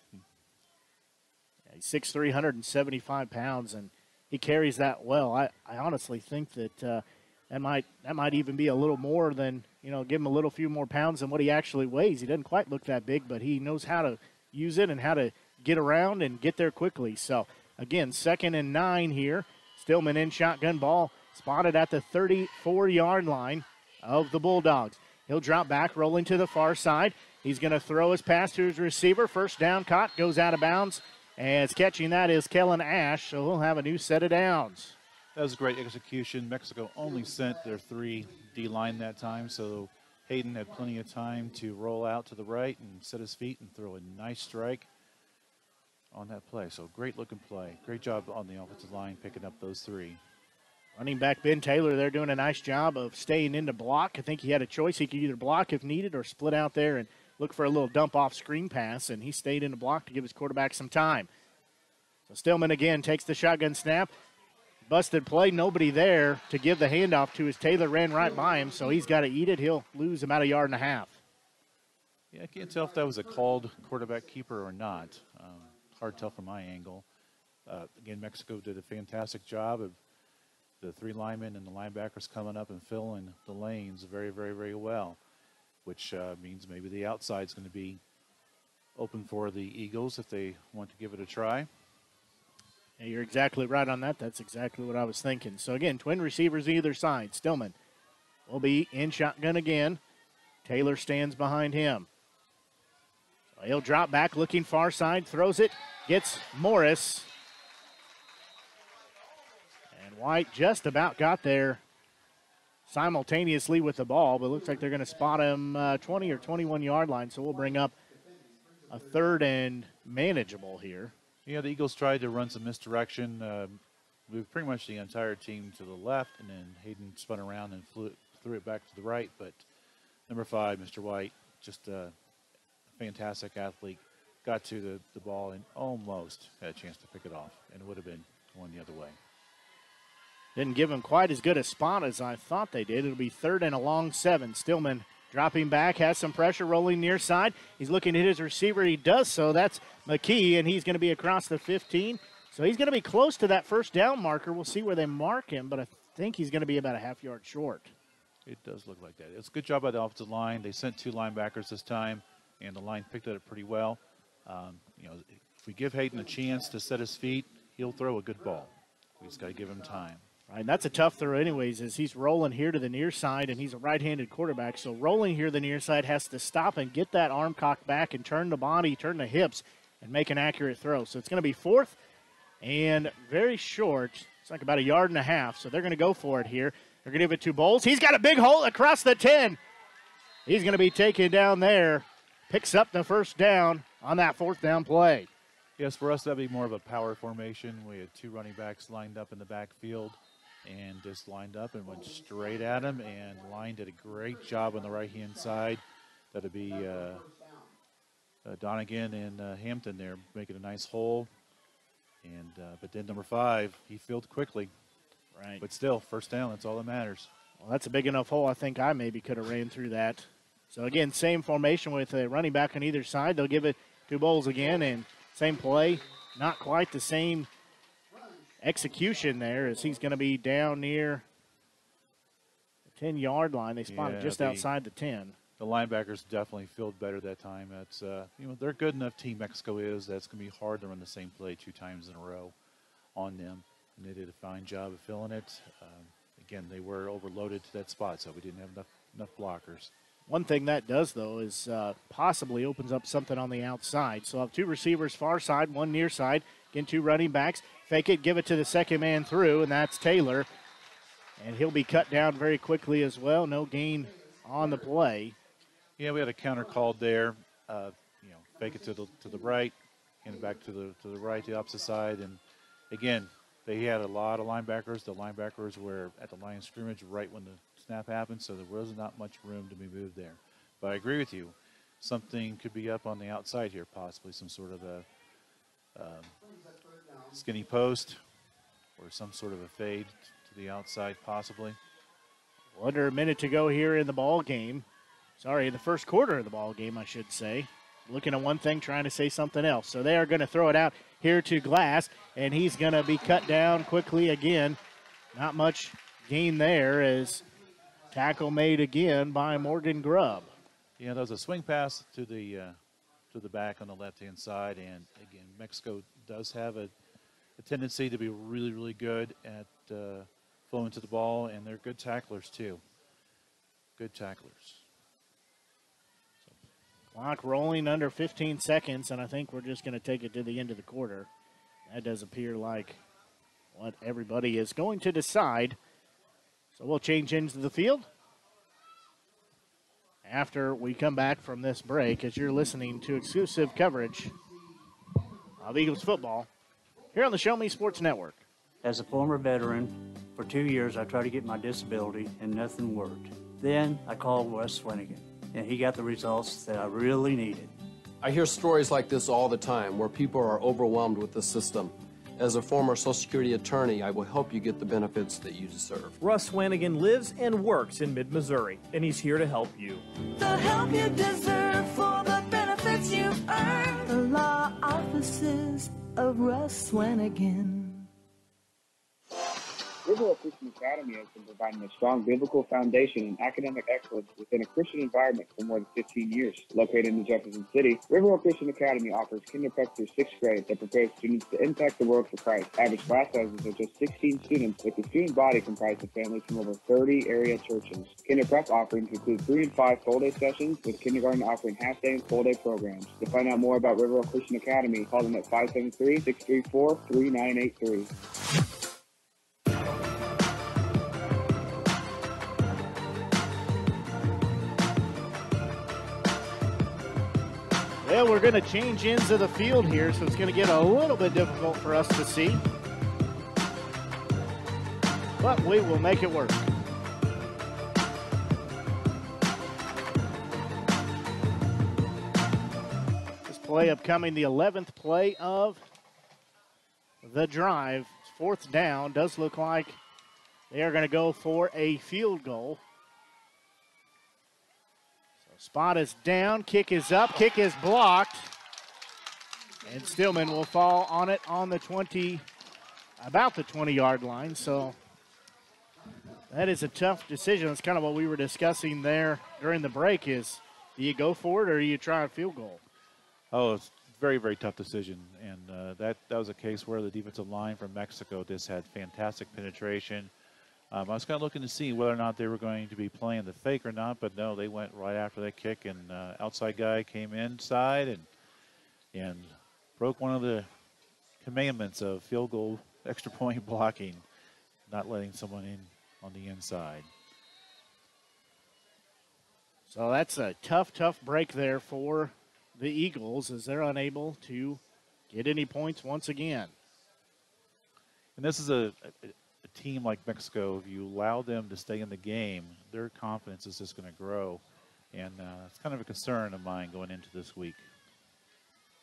Yeah, he's 6'3", 175 pounds, and he carries that well. I honestly think that that might even be a little more than, give him a little few more pounds than what he actually weighs. He doesn't quite look that big, but he knows how to use it and how to get around and get there quickly. So, again, 2nd and 9 here. Stillman in shotgun, ball spotted at the 34-yard line of the Bulldogs. He'll drop back, rolling to the far side. He's going to throw his pass to his receiver. First down caught, goes out of bounds. As catching that is Kellen Ash, so he'll have a new set of downs. That was a great execution. Mexico only sent their 3 D-line that time, so Hayden had plenty of time to roll out to the right and set his feet and throw a nice strike on that play. So great-looking play. Great job on the offensive line picking up those 3. Running back Ben Taylor, they're doing a nice job of staying in the block. I think he had a choice. He could either block if needed or split out there and look for a little dump-off screen pass, and he stayed in the block to give his quarterback some time. So Stillman again takes the shotgun snap. Busted play, nobody there to give the handoff to his Taylor, ran right by him, so he's got to eat it. He'll lose about a yard and a half. Yeah, I can't tell if that was a called quarterback keeper or not. Hard to tell from my angle. Again, Mexico did a fantastic job of the 3 linemen and the linebackers coming up and filling the lanes very, very, very well, which means maybe the outside's going to be open for the Eagles if they want to give it a try. Yeah, you're exactly right on that. That's exactly what I was thinking. So, again, twin receivers either side. Stillman will be in shotgun again. Taylor stands behind him. So he'll drop back, looking far side, throws it, gets Morris. And White just about got there simultaneously with the ball, but looks like they're going to spot him 20 or 21-yard line, so we'll bring up a 3rd and manageable here. Yeah, the Eagles tried to run some misdirection, moved pretty much the entire team to the left, and then Hayden spun around and threw it back to the right. But number 5, Mr. White, just a fantastic athlete, got to the ball and almost had a chance to pick it off, and it would have been going the other way. Didn't give him quite as good a spot as I thought they did. It'll be 3rd and a long 7. Stillman dropping back, has some pressure, rolling near side. He's looking at his receiver. He does so. That's McKee, and he's going to be across the 15. So he's going to be close to that first down marker. We'll see where they mark him, but I think he's going to be about a half-yard short. It does look like that. It's a good job by the offensive line. They sent 2 linebackers this time, and the line picked it up pretty well. If we give Hayden a chance to set his feet, he'll throw a good ball. We just got to give him time. Right, and that's a tough throw anyways, as he's rolling here to the near side, and he's a right-handed quarterback. So rolling here to the near side has to stop and get that arm cocked back and turn the body, turn the hips, and make an accurate throw. So it's going to be 4th and very short. It's like about 1.5 yards. So they're going to go for it here. They're going to give it to Bowles. He's got a big hole across the 10. He's going to be taken down there. Picks up the first down on that 4th down play. Yes, for us, that'd be more of a power formation. We had 2 running backs lined up in the backfield and just lined up and went straight at him, and line did a great job on the right-hand side. That'd be Donegan and Hampton there making a nice hole. And but then number 5, he filled quickly. Right. But still, first down, that's all that matters. Well, that's a big enough hole. I think I maybe could have ran through that. So, again, same formation with a running back on either side. They'll give it to Bowles again, and same play. Not quite the same execution there, as he's going to be down near the 10-yard line. They spotted just outside the 10. The linebackers definitely filled better that time. That's they're a good enough team, Mexico is. That's going to be hard to run the same play 2 times in a row on them. And they did a fine job of filling it. Again, they were overloaded to that spot, so we didn't have enough blockers. One thing that does, though, is possibly opens up something on the outside. So I'll have 2 receivers far side, 1 near side. Again, 2 running backs. Fake it, give it to the second man through, and that's Taylor. And he'll be cut down very quickly as well. No gain on the play. Yeah, we had a counter called there. Fake it to the right, hand it back to the right, the opposite side. And, again, they had a lot of linebackers. The linebackers were at the line of scrimmage right when the snap happened, so there was not much room to be moved there. But I agree with you. Something could be up on the outside here, possibly some sort of a skinny post or some sort of a fade to the outside, possibly. Under a minute to go here in the ball game. Sorry, in the first quarter of the ball game, I should say. Looking at one thing, trying to say something else. So they are going to throw it out here to Glass, and he's going to be cut down quickly again. Not much gain there, as tackle made again by Morgan Grubb. Yeah, that was a swing pass to the back on the left-hand side, and again, Mexico does have a tendency to be really, really good at flowing to the ball, and they're good tacklers too. Good tacklers. Clock rolling under 15 seconds, and I think we're just going to take it to the end of the quarter. That does appear like what everybody is going to decide. So we'll change into the field after we come back from this break, as you're listening to exclusive coverage of Eagles football here on the Show Me Sports Network. As a former veteran, for 2 years I tried to get my disability and nothing worked. Then I called Wes Swanigan, and he got the results that I really needed. I hear stories like this all the time where people are overwhelmed with the system. As a former Social Security attorney, I will help you get the benefits that you deserve. Russ Swanigan lives and works in mid-Missouri, and he's here to help you. The help you deserve for the that you've earned. The law offices of Russ Swanigan. Riverwalk Christian Academy has been providing a strong biblical foundation and academic excellence within a Christian environment for more than 15 years. Located in Jefferson City, Riverwalk Christian Academy offers kindergarten through 6th grade that prepares students to impact the world for Christ. Average class sizes are just 16 students, with the student body comprised of families from over 30 area churches. Kinder Prep offerings include 3 and 5 full-day sessions, with kindergarten offering half-day and full-day programs. To find out more about Riverwalk Christian Academy, call them at 573-634-3983. Well, we're going to change ends of the field here, so it's going to get a little bit difficult for us to see. But we will make it work. This play upcoming, the 11th play of the drive. It's 4th down. Does look like they are going to go for a field goal. Spot is down, kick is up, kick is blocked. And Stillman will fall on it on the 20, about the 20-yard line. So that is a tough decision. That's kind of what we were discussing there during the break is, do you go for it or do you try a field goal? Oh, it's a very, very tough decision. And that was a case where the defensive line from Mexico just had fantastic penetration. I was kind of looking to see whether or not they were going to be playing the fake or not, but no, they went right after that kick, and outside guy came inside and broke one of the commandments of field goal extra point blocking, not letting someone in on the inside. So that's a tough, tough break there for the Eagles as they're unable to get any points once again. And this is a team like Mexico. If you allow them to stay in the game, their confidence is just going to grow. And it's kind of a concern of mine going into this week.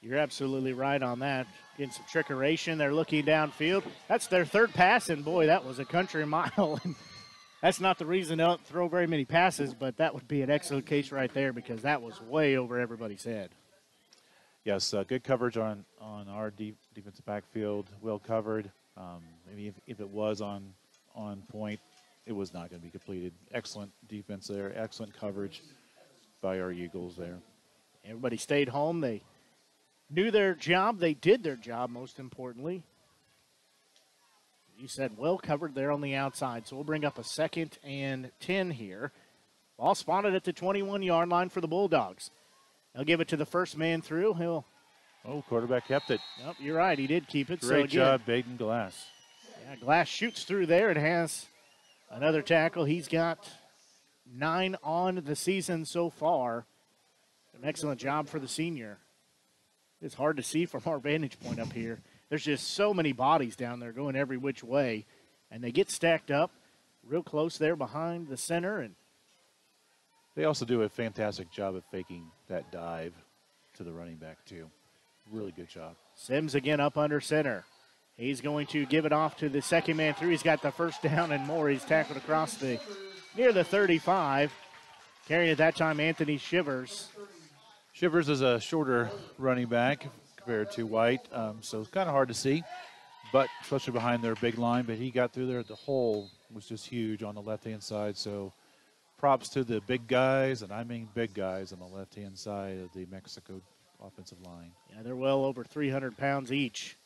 You're absolutely right on that. Getting some trickeration. They're looking downfield. That's their 3rd pass, and boy, that was a country mile. That's not the reason they don't throw very many passes, but that would be an excellent case right there because that was way over everybody's head. Yes, good coverage on our defensive backfield, well covered. Maybe if it was on point, it was not going to be completed. Excellent defense there, excellent coverage by our Eagles there. Everybody stayed home. They knew their job. They did their job, most importantly. You said well covered there on the outside, so we'll bring up a 2nd and 10 here. Ball spotted at the 21-yard line for the Bulldogs. They'll give it to the first man through. Quarterback kept it. Yep, you're right. He did keep it. Great job, Baden Glass. Yeah, Glass shoots through there and has another tackle. He's got 9 on the season so far. An excellent job for the senior. It's hard to see from our vantage point up here. There's just so many bodies down there going every which way, and they get stacked up real close there behind the center. And they also do a fantastic job of faking that dive to the running back, too. Really good job. Sims again up under center. He's going to give it off to the second man through. He's got the first down and more. He's tackled across near the 35. Carrying at that time, Anthony Shivers. Shivers is a shorter running back compared to White, so it's kind of hard to see, but especially behind their big line. But he got through there. The hole was just huge on the left-hand side, so props to the big guys, and I mean big guys on the left-hand side of the Mexico offensive line. Yeah, they're well over 300 pounds each.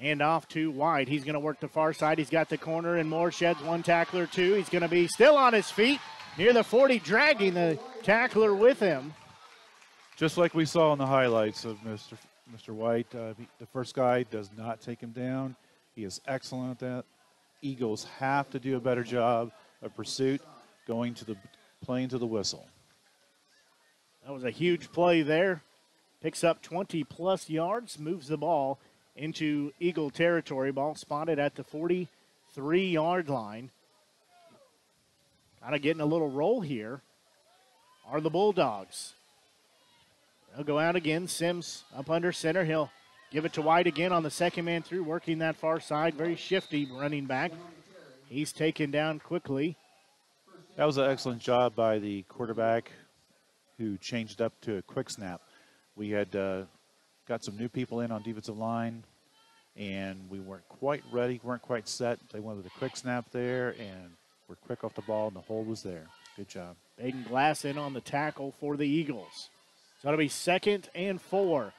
Hand off to White. He's going to work the far side. He's got the corner, and Moore sheds one tackler, two. He's going to be still on his feet near the 40, dragging the tackler with him. Just like we saw in the highlights of Mr. White, the first guy does not take him down. He is excellent at that. Eagles have to do a better job of pursuit, playing to the whistle. That was a huge play there. Picks up 20-plus yards, moves the ball into Eagle territory. Ball spotted at the 43-yard line. Kind of getting a little roll here are the Bulldogs. They'll go out again. Sims up under center. He'll give it to White again on the second man through, working that far side. Very shifty running back. He's taken down quickly. That was an excellent job by the quarterback who changed up to a quick snap. We had got some new people in on defensive line, and we weren't quite ready, weren't quite set. They wanted a quick snap there, and we're quick off the ball, and the hold was there. Good job. Baden Glass in on the tackle for the Eagles. So it'll be 2nd and 4.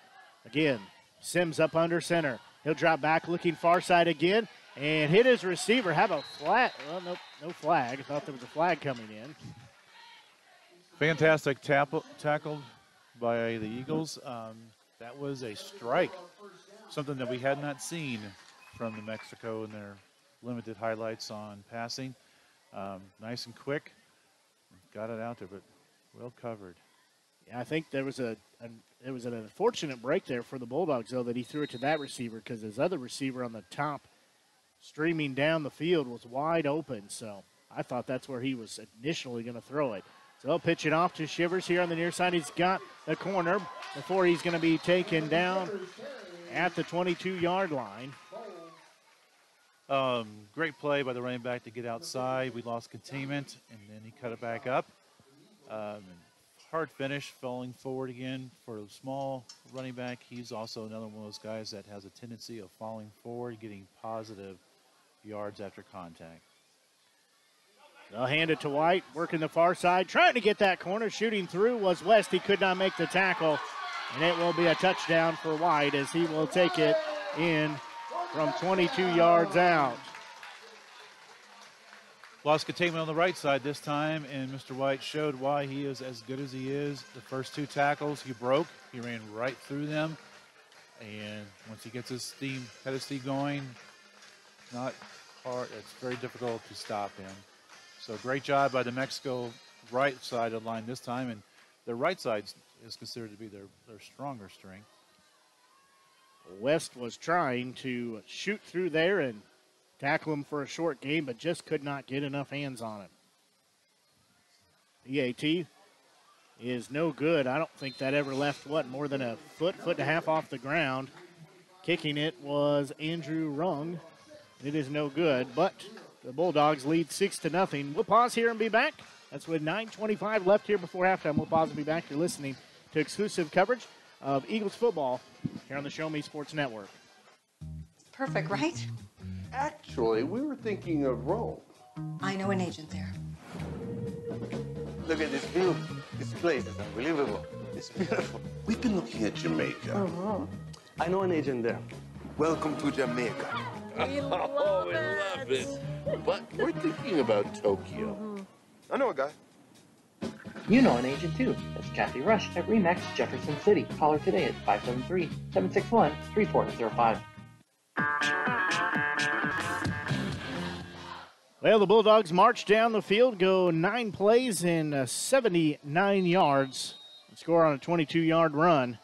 Again, Sims up under center. He'll drop back looking far side again and hit his receiver. Have a flag. Well, no flag. I thought there was a flag coming in. Fantastic tackle by the Eagles. That was a strike, something that we had not seen from New Mexico in their limited highlights on passing. Nice and quick. Got it out there, but well covered. Yeah, I think there was an unfortunate break there for the Bulldogs, though, that he threw it to that receiver because his other receiver on the top streaming down the field was wide open. So I thought that's where he was initially going to throw it. So he'll pitch it off to Shivers here on the near side. He's got the corner before he's going to be taken down at the 22-yard line. Great play by the running back to get outside. We lost containment, and then he cut it back up. Hard finish, falling forward again for a small running back. He's also another one of those guys that has a tendency of falling forward, getting positive yards after contact. They'll hand it to White, working the far side, trying to get that corner. Shooting through was West. He could not make the tackle, and it will be a touchdown for White as he will take it in from 22 yards out. Lost containment on the right side this time, and Mr. White showed why he is as good as he is. The first 2 tackles he broke. He ran right through them, and once he gets his head of steam going, not hard. It's very difficult to stop him. So great job by the Mexico right side of the line this time, and their right side is considered to be their stronger strength. West was trying to shoot through there and tackle him for a short game, but just could not get enough hands on him. PAT is no good. I don't think that ever left, more than a foot and a half off the ground. Kicking it was Andrew Rung. It is no good, but the Bulldogs lead 6-0. We'll pause here and be back. That's with 9:25 left here before halftime. We'll pause and be back. You're listening to exclusive coverage of Eagles football here on the Show Me Sports Network. Perfect, right? Actually, we were thinking of Rome. I know an agent there. Look at this view. This place is unbelievable. It's beautiful. We've been looking at Jamaica. I know an agent there. Welcome to Jamaica. We love it. But we're thinking about Tokyo. I know a guy. You know an agent too. That's Kathy Rush at RE/MAX Jefferson City. Call her today at 573-761-3405. Well, the Bulldogs march down the field, go 9 plays in 79 yards, and score on a 22-yard run.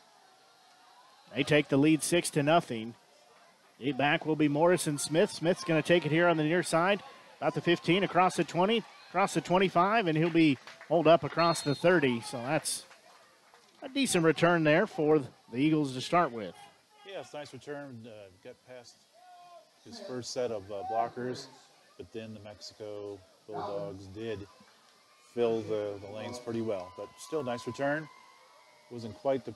They take the lead 6-0. The back will be Morrison Smith. Smith's going to take it here on the near side, about the 15, across the 20, across the 25, and he'll be holed up across the 30. So that's a decent return there for the Eagles to start with. Yeah, it's a nice return. Got past his first set of blockers, but then the Mexico Bulldogs did fill the lanes pretty well. But still a nice return. Wasn't quite the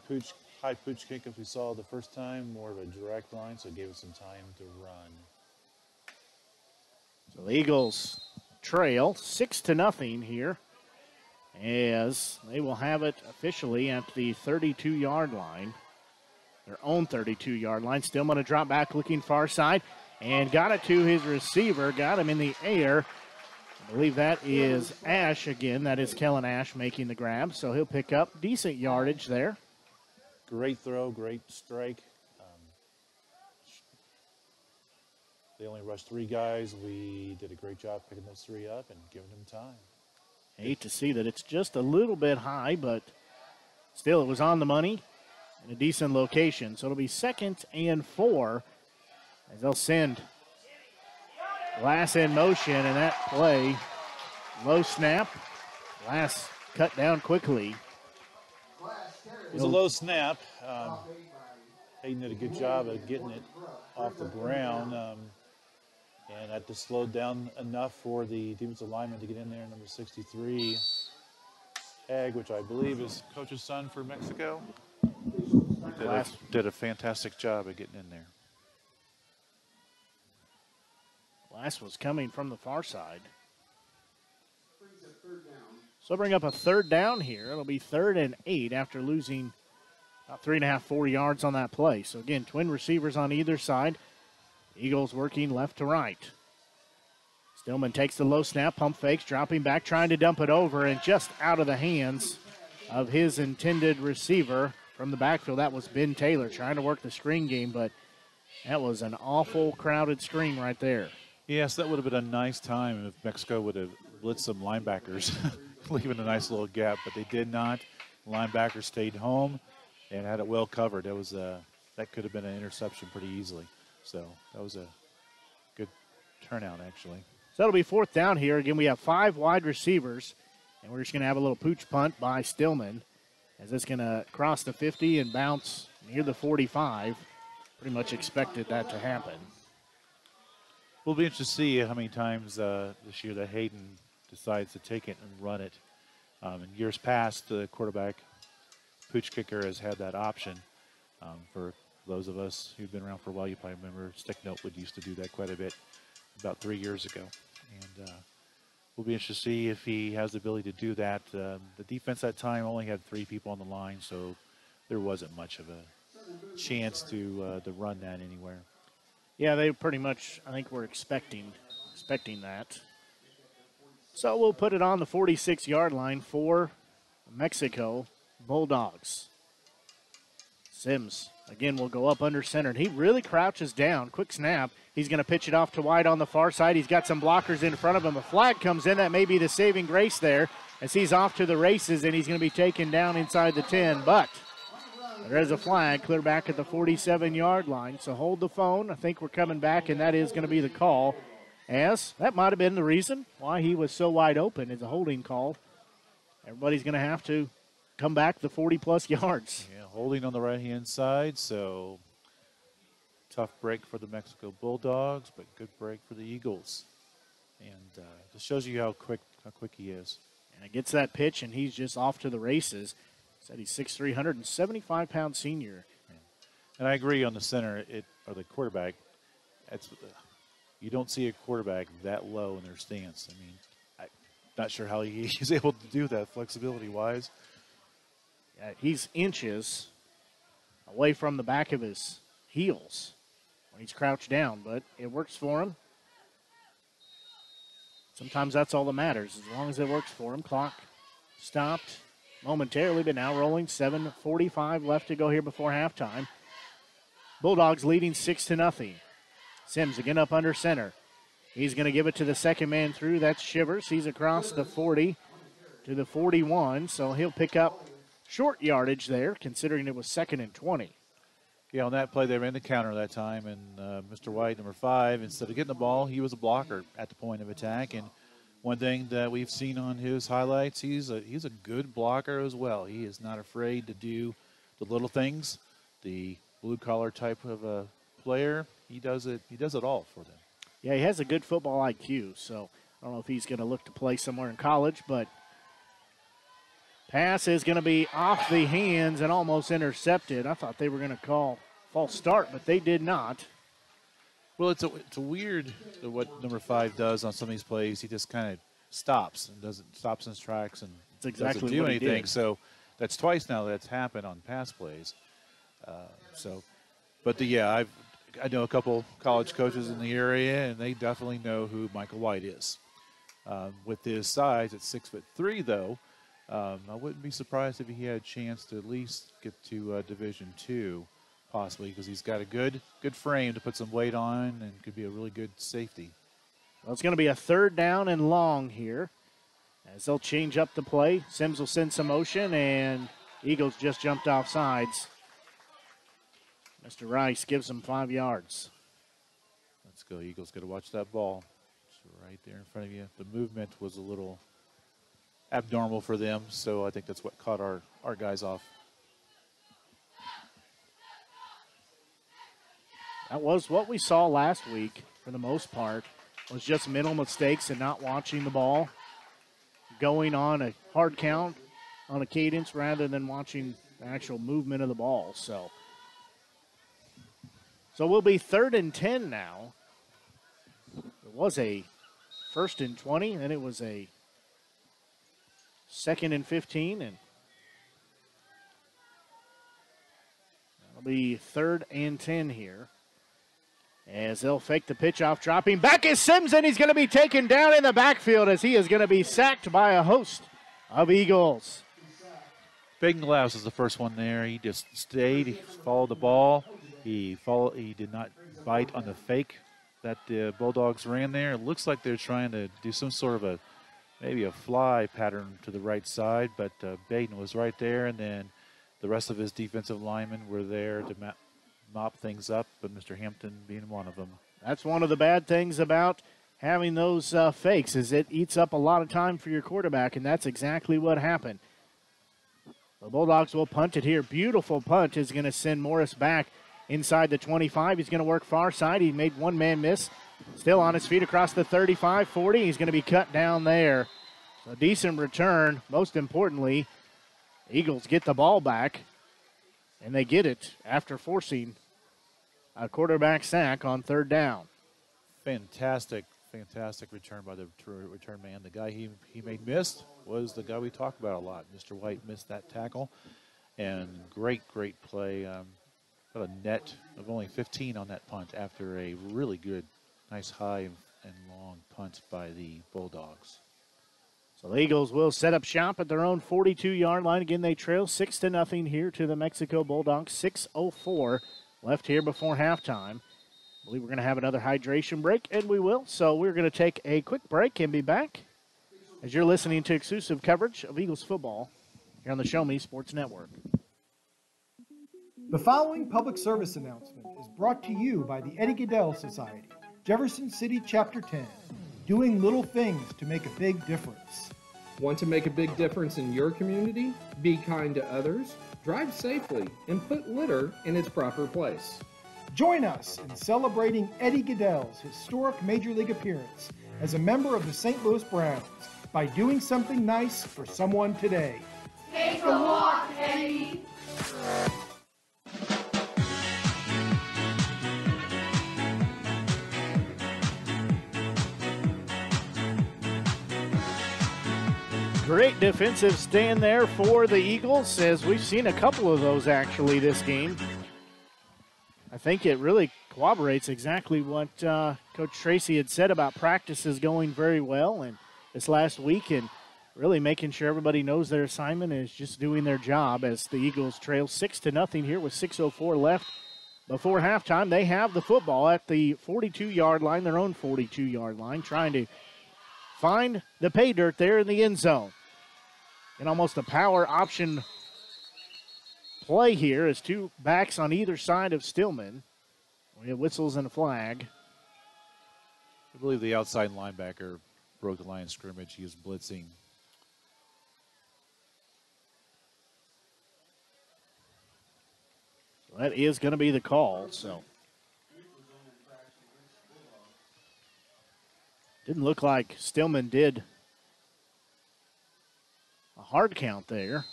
high pooch kick as we saw the first time, more of a direct line, so it gave us some time to run. So the Eagles trail 6-0 here as they will have it officially at the 32-yard line, their own 32-yard line. Still going to drop back looking far side and got it to his receiver, got him in the air. I believe that is Ash again. That is Kellen Ash making the grab, so he'll pick up decent yardage there. Great throw, great strike. They only rushed 3 guys. We did a great job picking those 3 up and giving them time. Hate to see that it's just a little bit high, but still it was on the money in a decent location. So it'll be 2nd and 4 as they'll send Glass in motion, and that play, low snap. Glass cut down quickly. It was a low snap. Hayden did a good job of getting it off the ground. And that just slowed down enough for the defensive lineman to get in there, number 63, Egg, which I believe is coach's son for Mexico. Did a fantastic job of getting in there. Glass was coming from the far side. So bring up a third down here. It'll be 3rd and 8 after losing about 3.5, 4 yards on that play. So again, twin receivers on either side. Eagles working left to right. Stillman takes the low snap, pump fakes, dropping back, trying to dump it over, and just out of the hands of his intended receiver from the backfield. That was Ben Taylor trying to work the screen game, but that was an awful crowded screen right there. Yes, that would have been a nice time if Mexico would have blitzed some linebackers, leaving a nice little gap, but they did not. Linebackers stayed home and had it well covered. That could have been an interception pretty easily. So that was a good turnout, actually. So that'll be 4th down here. Again, we have 5 wide receivers, and we're just going to have a little pooch punt by Stillman as it's going to cross the 50 and bounce near the 45. Pretty much expected that to happen. We'll be interested to see how many times this year that Hayden decides to take it and run it. In years past, the quarterback pooch kicker has had that option. For those of us who've been around for a while, you probably remember Stick Notewood used to do that quite a bit about 3 years ago. And we'll be interested to see if he has the ability to do that. The defense that time only had 3 people on the line, so there wasn't much of a chance to run that anywhere. Yeah, they pretty much, I think, were expecting that. So we'll put it on the 46-yard line for Mexico Bulldogs. Sims, again, will go up under center. And he really crouches down. Quick snap. He's going to pitch it off to wide on the far side. He's got some blockers in front of him. A flag comes in. That may be the saving grace there as he's off to the races, and he's going to be taken down inside the 10. But there is a flag clear back at the 47-yard line. So hold the phone. I think we're coming back, and that is going to be the call. As that might have been the reason why he was so wide open is a holding call. Everybody's going to have to come back the 40-plus yards. Yeah, holding on the right-hand side, so tough break for the Mexico Bulldogs, but good break for the Eagles. And just shows you how quick he is. And it gets that pitch, and he's just off to the races. Said he's 6'3", 175-pound senior. Yeah. And I agree on the center, or the quarterback. You don't see a quarterback that low in their stance. I mean, I'm not sure how he's able to do that flexibility-wise. Yeah, he's inches away from the back of his heels when he's crouched down, but it works for him. Sometimes that's all that matters, as long as it works for him. Clock stopped momentarily, but now rolling. 7:45 left to go here before halftime. Bulldogs leading 6-0. Sims again up under center. He's going to give it to the second man through. That's Shivers. He's across the 40 to the 41, so he'll pick up short yardage there, considering it was 2nd and 20. Yeah, on that play, they ran the counter that time, and Mr. White, number 5, instead of getting the ball, he was a blocker at the point of attack. And one thing that we've seen on his highlights, he's a good blocker as well. He is not afraid to do the little things, the blue-collar type of a player. He does it all for them. Yeah, he has a good football IQ, so I don't know if he's going to look to play somewhere in college, but pass is going to be off the hands and almost intercepted. I thought they were going to call false start, but they did not. Well, it's a weird what number 5 does on some of these plays. He just kind of stops in his tracks and that's exactly doesn't do what anything. He did. So that's twice now that's happened on pass plays. I know a couple college coaches in the area, and they definitely know who Michael White is. With his size at 6'3", though, I wouldn't be surprised if he had a chance to at least get to Division II, possibly, because he's got a good frame to put some weight on and could be a really good safety. Well, it's going to be a 3rd down and long here as they'll change up the play. Sims will send some motion, and Eagles just jumped off sides. Mr. Rice gives them 5 yards. Let's go, Eagles. Got to watch that ball. It's right there in front of you. The movement was a little abnormal for them, so I think that's what caught our guys off. That was what we saw last week for the most part, was just mental mistakes and not watching the ball, going on a hard count on a cadence rather than watching the actual movement of the ball. So So we'll be 3rd and 10 now. It was a 1st and 20, and it was a 2nd and 15, and it'll be 3rd and 10 here. As they'll fake the pitch off, dropping back is Simpson. He's going to be taken down in the backfield as he is going to be sacked by a host of Eagles. Bagenglass was the first one there. He just stayed, he followed the ball. He did not bite on the fake that the Bulldogs ran there. It looks like they're trying to do some sort of maybe a fly pattern to the right side, but Baden was right there, and then the rest of his defensive linemen were there to mop things up, but Mr. Hampton being one of them. That's one of the bad things about having those fakes is it eats up a lot of time for your quarterback, and that's exactly what happened. The Bulldogs will punt it here. Beautiful punt is going to send Morris back inside the 25. He's going to work far side. He made one man miss. Still on his feet across the 35, 40. He's going to be cut down there. So a decent return. Most importantly, Eagles get the ball back, and they get it after forcing a quarterback sack on 3rd down. Fantastic return by the return man. The guy he made missed was the guy we talk about a lot. Mr. White missed that tackle, and great play. Got a net of only 15 on that punt after a really good, nice high and long punt by the Bulldogs. So the Eagles will set up shop at their own 42-yard line. Again, they trail 6-0 here to the Mexico Bulldogs. 6:04 left here before halftime. I believe we're going to have another hydration break, and we will. So we're going to take a quick break and be back as you're listening to exclusive coverage of Eagles football here on the Show Me Sports Network. The following public service announcement is brought to you by the Eddie Gaedel Society, Jefferson City Chapter 10, doing little things to make a big difference. Want to make a big difference in your community? Be kind to others, drive safely, and put litter in its proper place. Join us in celebrating Eddie Gaedel's historic Major League appearance as a member of the St. Louis Browns by doing something nice for someone today. Take a walk, Eddie. Great defensive stand there for the Eagles, as we've seen a couple of those actually this game. I think it really corroborates exactly what Coach Tracy had said about practices going very well and this last week, and really making sure everybody knows their assignment is just doing their job as the Eagles trail 6-0 here with 6:04 left before halftime. They have the football at the 42-yard line, their own 42-yard line, trying to find the pay dirt there in the end zone. And almost a power option play here as two backs on either side of Stillman. We have whistles and a flag. I believe the outside linebacker broke the line of scrimmage. He was blitzing. So that is going to be the call. So didn't look like Stillman did a hard count there.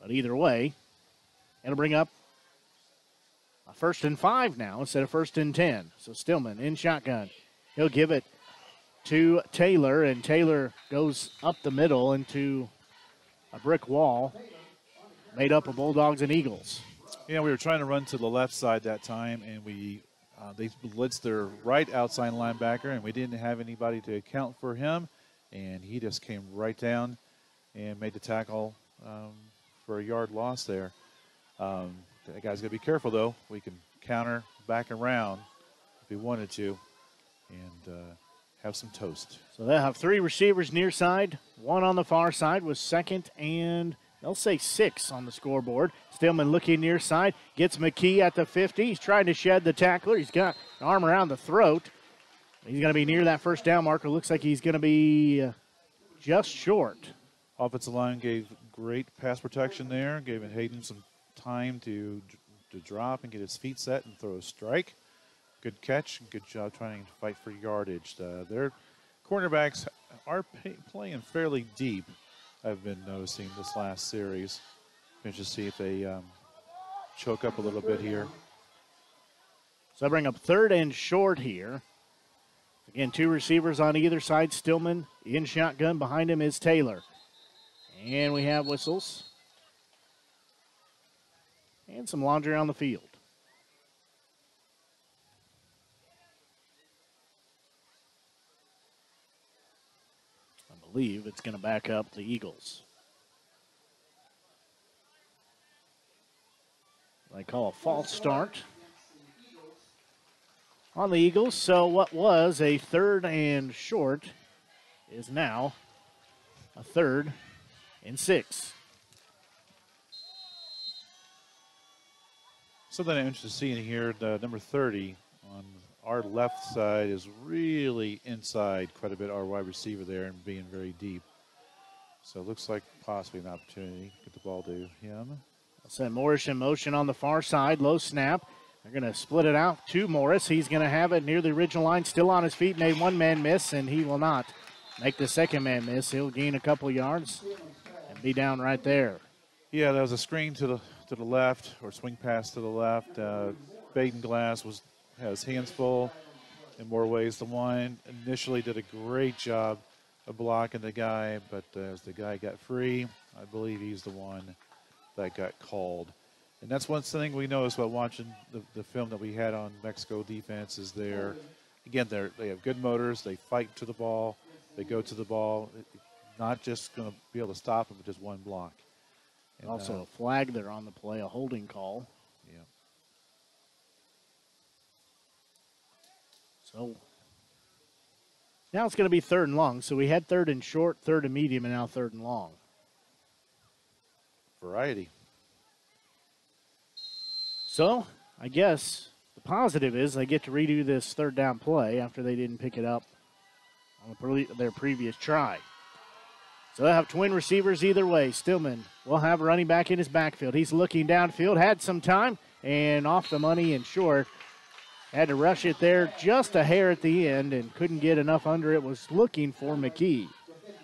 But either way, it'll bring up a 1st and 5 now instead of 1st and 10. So Stillman in shotgun. He'll give it to Taylor, and Taylor goes up the middle into a brick wall made up of Bulldogs and Eagles. Yeah, we were trying to run to the left side that time, and they blitzed their right outside linebacker, and we didn't have anybody to account for him, and he just came right down and made the tackle for a yard loss there. That guy's got to be careful, though. We can counter back around if we wanted to and have some toast. So they'll have 3 receivers near side, 1 on the far side with 2nd and they'll say 6 on the scoreboard. Stillman looking near side, gets McKee at the 50. He's trying to shed the tackler. He's got an arm around the throat. He's going to be near that 1st down marker. Looks like he's going to be just short. Offensive line gave great pass protection there, gave Hayden some time to drop and get his feet set and throw a strike. Good catch, good job trying to fight for yardage. Their cornerbacks are playing fairly deep, I've been noticing this last series. Let's just see if they choke up a little bit here. So I bring up 3rd and short here. Again, 2 receivers on either side. Stillman in shotgun. Behind him is Taylor. And we have whistles. And some laundry on the field. I believe it's going to back up the Eagles. What I call a false start on the Eagles. So what was a 3rd and short is now a 3rd and 6. Something I'm interested in seeing here, the number 30 on our left side is really inside quite a bit, our wide receiver there, and being very deep. So it looks like possibly an opportunity to get the ball to him. I'll send Morris in motion on the far side. Low snap. They're going to split it out to Morris. He's going to have it near the original line, still on his feet, made 1-man miss, and he will not make the 2nd-man miss. He'll gain a couple yards and be down right there. Yeah, that was a screen to the left, or swing pass to the left. Baden Glass had his hands full in more ways than one. Initially did a great job of blocking the guy, but as the guy got free, I believe he's the one that got called. And that's one thing we noticed about watching the film that we had on Mexico defense is they have good motors, they fight to the ball, they go to the ball, not just going to be able to stop them with just one block. And also a flag there on the play, a holding call. Yeah. So now it's going to be 3rd and long. So we had 3rd and short, 3rd and medium, and now 3rd and long. Variety. So I guess the positive is they get to redo this 3rd down play after they didn't pick it up on their previous try. So they'll have twin receivers either way. Stillman will have a running back in his backfield. He's looking downfield, had some time, and off the money and short. Had to rush it there just a hair at the end and couldn't get enough under it. Was looking for McKee.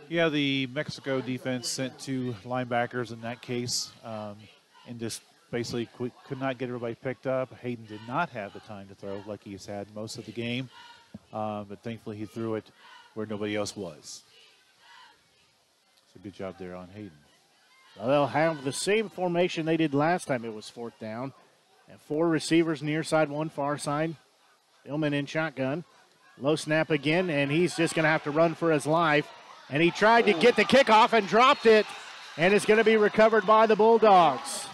Yeah, the Mexico defense sent 2 linebackers in that case and just basically could not get everybody picked up. Hayden did not have the time to throw like he's had most of the game, but thankfully he threw it where nobody else was. So good job there on Hayden. So they'll have the same formation they did last time it was 4th down. And 4 receivers near side, 1 far side. Billman in shotgun. Low snap again, and he's just going to have to run for his life. And he tried to get the kickoff and dropped it, and it's going to be recovered by the Bulldogs.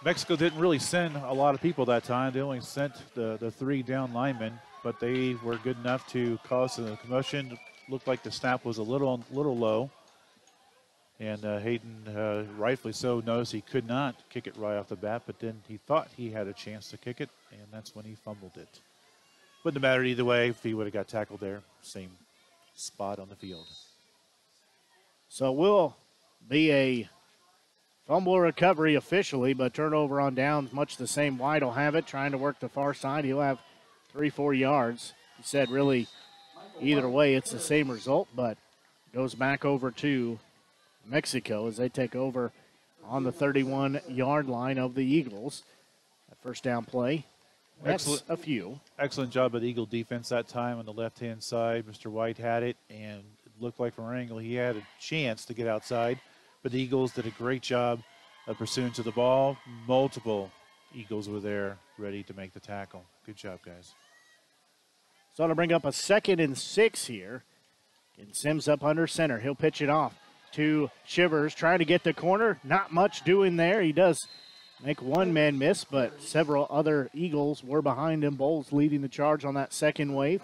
Mexico didn't really send a lot of people that time. They only sent the 3 down linemen, but they were good enough to cause a commotion. Looked like the snap was a little low. And Hayden, rightfully so, noticed he could not kick it right off the bat, but then he thought he had a chance to kick it, and that's when he fumbled it. Wouldn't have mattered either way if he would have got tackled there. Same spot on the field. So it will be a fumble recovery officially, but turnover on downs, much the same. White will have it, trying to work the far side. He'll have 3-4 yards. He said really either way it's the same result, but goes back over to Mexico as they take over on the 31-yard line of the Eagles. That first down play. That's a few. Excellent job by the Eagle defense that time on the left-hand side. Mr. White had it, and it looked like from our angle he had a chance to get outside. But the Eagles did a great job of pursuing to the ball. Multiple Eagles were there ready to make the tackle. Good job, guys. So to bring up a 2nd and 6 here. And Sims up under center. He'll pitch it off to Shivers, trying to get the corner. Not much doing there. He does make 1-man miss, but several other Eagles were behind him. Bowles leading the charge on that second wave.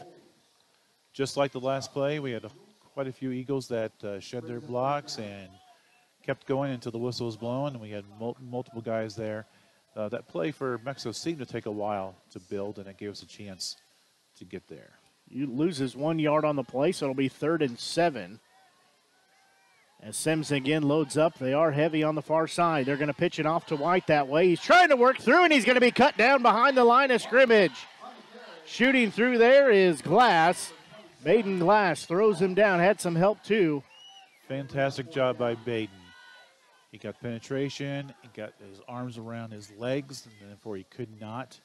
Just like the last play, we had quite a few Eagles that shed their blocks and kept going until the whistle was blown, and we had multiple guys there. That play for Mexico seemed to take a while to build, and it gave us a chance to get there. He loses 1 yard on the play, so it'll be 3rd and 7. As Sims again loads up, they are heavy on the far side. They're going to pitch it off to White that way. He's trying to work through, and he's going to be cut down behind the line of scrimmage. Shooting through there is Glass. Baden Glass throws him down, had some help too. Fantastic job by Baden. He got penetration. He got his arms around his legs, and therefore he could not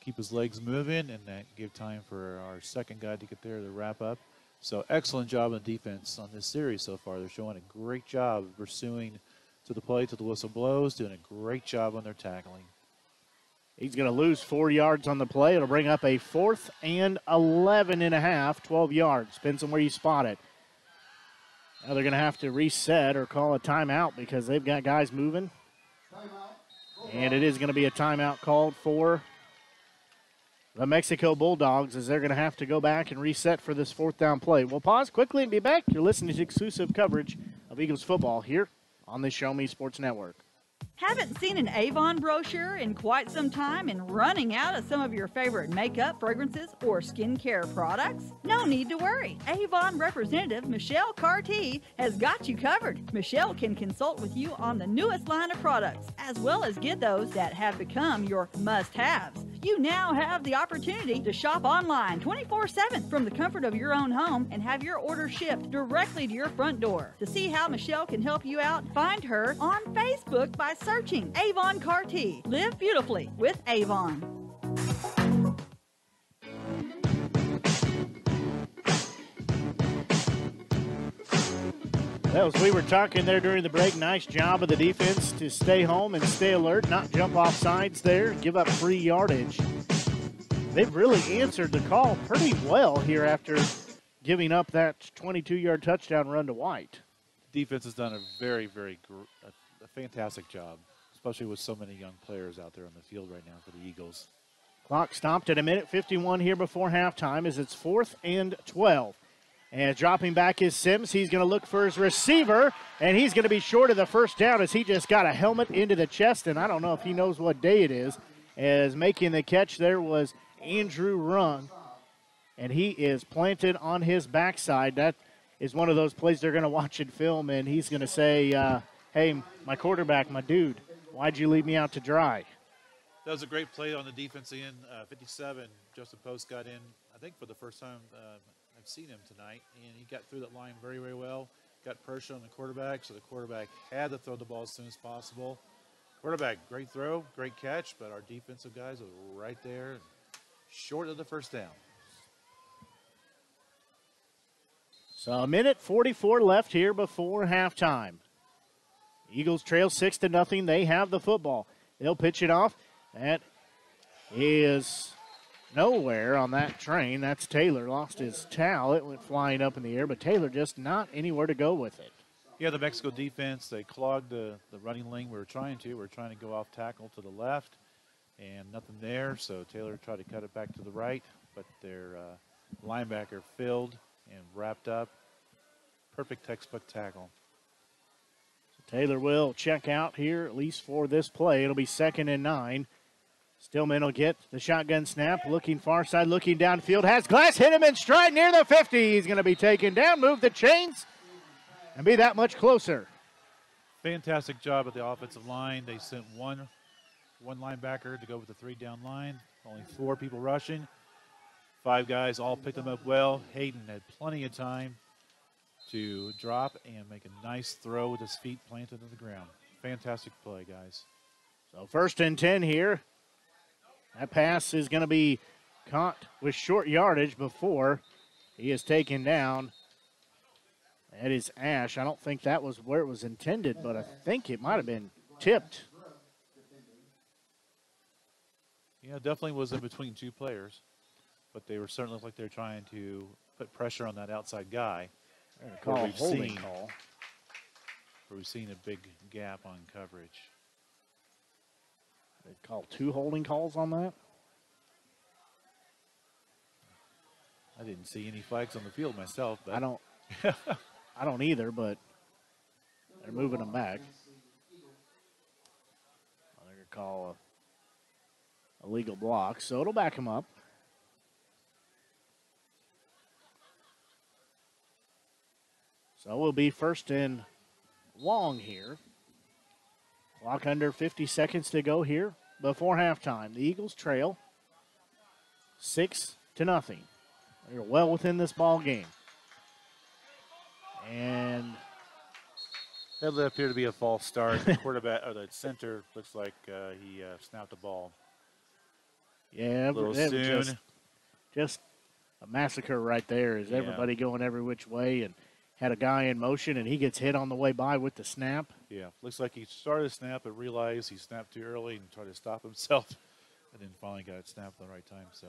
keep his legs moving, and that gave time for our second guy to get there to wrap up. So excellent job on defense on this series so far. They're showing a great job of pursuing to the play till the whistle blows, doing a great job on their tackling. He's going to lose 4 yards on the play. It'll bring up a 4th and 11 and a half, 12 yards. Depends on where you spot it. Now they're going to have to reset or call a timeout because they've got guys moving. And it is going to be a timeout called for the Mexico Bulldogs as they're going to have to go back and reset for this 4th down play. We'll pause quickly and be back. You're listening to exclusive coverage of Eagles football here on the Show Me Sports Network. Haven't seen an Avon brochure in quite some time and running out of some of your favorite makeup, fragrances, or skincare products? No need to worry. Avon representative Michelle Carty has got you covered. Michelle can consult with you on the newest line of products, as well as get those that have become your must-haves. You now have the opportunity to shop online 24/7 from the comfort of your own home and have your order shipped directly to your front door. To see how Michelle can help you out, find her on Facebook by searching Avon Carty. Live beautifully with Avon. Well, as we were talking there during the break, nice job of the defense to stay home and stay alert, not jump off sides there, give up free yardage. They've really answered the call pretty well here after giving up that 22-yard touchdown run to White. Defense has done a very, a fantastic job, especially with so many young players out there on the field right now for the Eagles. Clock stopped at 1:51 here before halftime as it's 4th and 12. And dropping back is Sims. He's going to look for his receiver, and he's going to be short of the first down as he just got a helmet into the chest, and I don't know if he knows what day it is. As making the catch there was Andrew Rung, and he is planted on his backside. That is one of those plays they're going to watch in film, and he's going to say, hey, my quarterback, my dude, why'd you leave me out to dry? That was a great play on the defense end. 57, Justin Post got in, I think, for the first time I've seen him tonight, and he got through that line very, very well. Got pressure on the quarterback, so the quarterback had to throw the ball as soon as possible. Quarterback, great throw, great catch, but our defensive guys are right there, short of the first down. So 1:44 left here before halftime. Eagles trail 6-0. They have the football. They'll pitch it off. That is nowhere on that train. That's Taylor. Lost his towel. It went flying up in the air, but Taylor just not anywhere to go with it. Yeah, the Mexico defense, they clogged the running lane we were trying to. We were trying to go off tackle to the left, and nothing there, so Taylor tried to cut it back to the right, but their linebacker filled and wrapped up. Perfect textbook tackle. So Taylor will check out here, at least for this play. It'll be 2nd and 9. Stillman will get the shotgun snap, looking far side, looking downfield. Has Glass hit him in stride near the 50. He's going to be taken down, move the chains, and be that much closer. Fantastic job at the offensive line. They sent one linebacker to go with the 3-down line. Only 4 people rushing. 5 guys all picked them up well. Hayden had plenty of time to drop and make a nice throw with his feet planted to the ground. Fantastic play, guys. So 1st and 10 here. That pass is going to be caught with short yardage before he is taken down. That is Ash. I don't think that was where it was intended, but I think it might have been tipped. Yeah, definitely was in between 2 players, but they were certainly like they're trying to put pressure on that outside guy. Call a holding call. Where we've seen a big gap on coverage. They call 2 holding calls on that. I didn't see any flags on the field myself, but I don't either, but they're moving them back. They're going to call a illegal block, so it'll back him up. So we'll be 1st and long here. Clock under 50 seconds to go here before halftime. The Eagles trail 6-0. They're well within this ball game. And That would appear to be a false start. The quarterback or the center looks like he snapped the ball. Yeah, a little it soon. was just a massacre right there. Is everybody going every which way and had a guy in motion and he gets hit on the way by with the snap. Yeah, looks like he started to snap and realized he snapped too early and tried to stop himself, and then finally got it snapped at the right time. So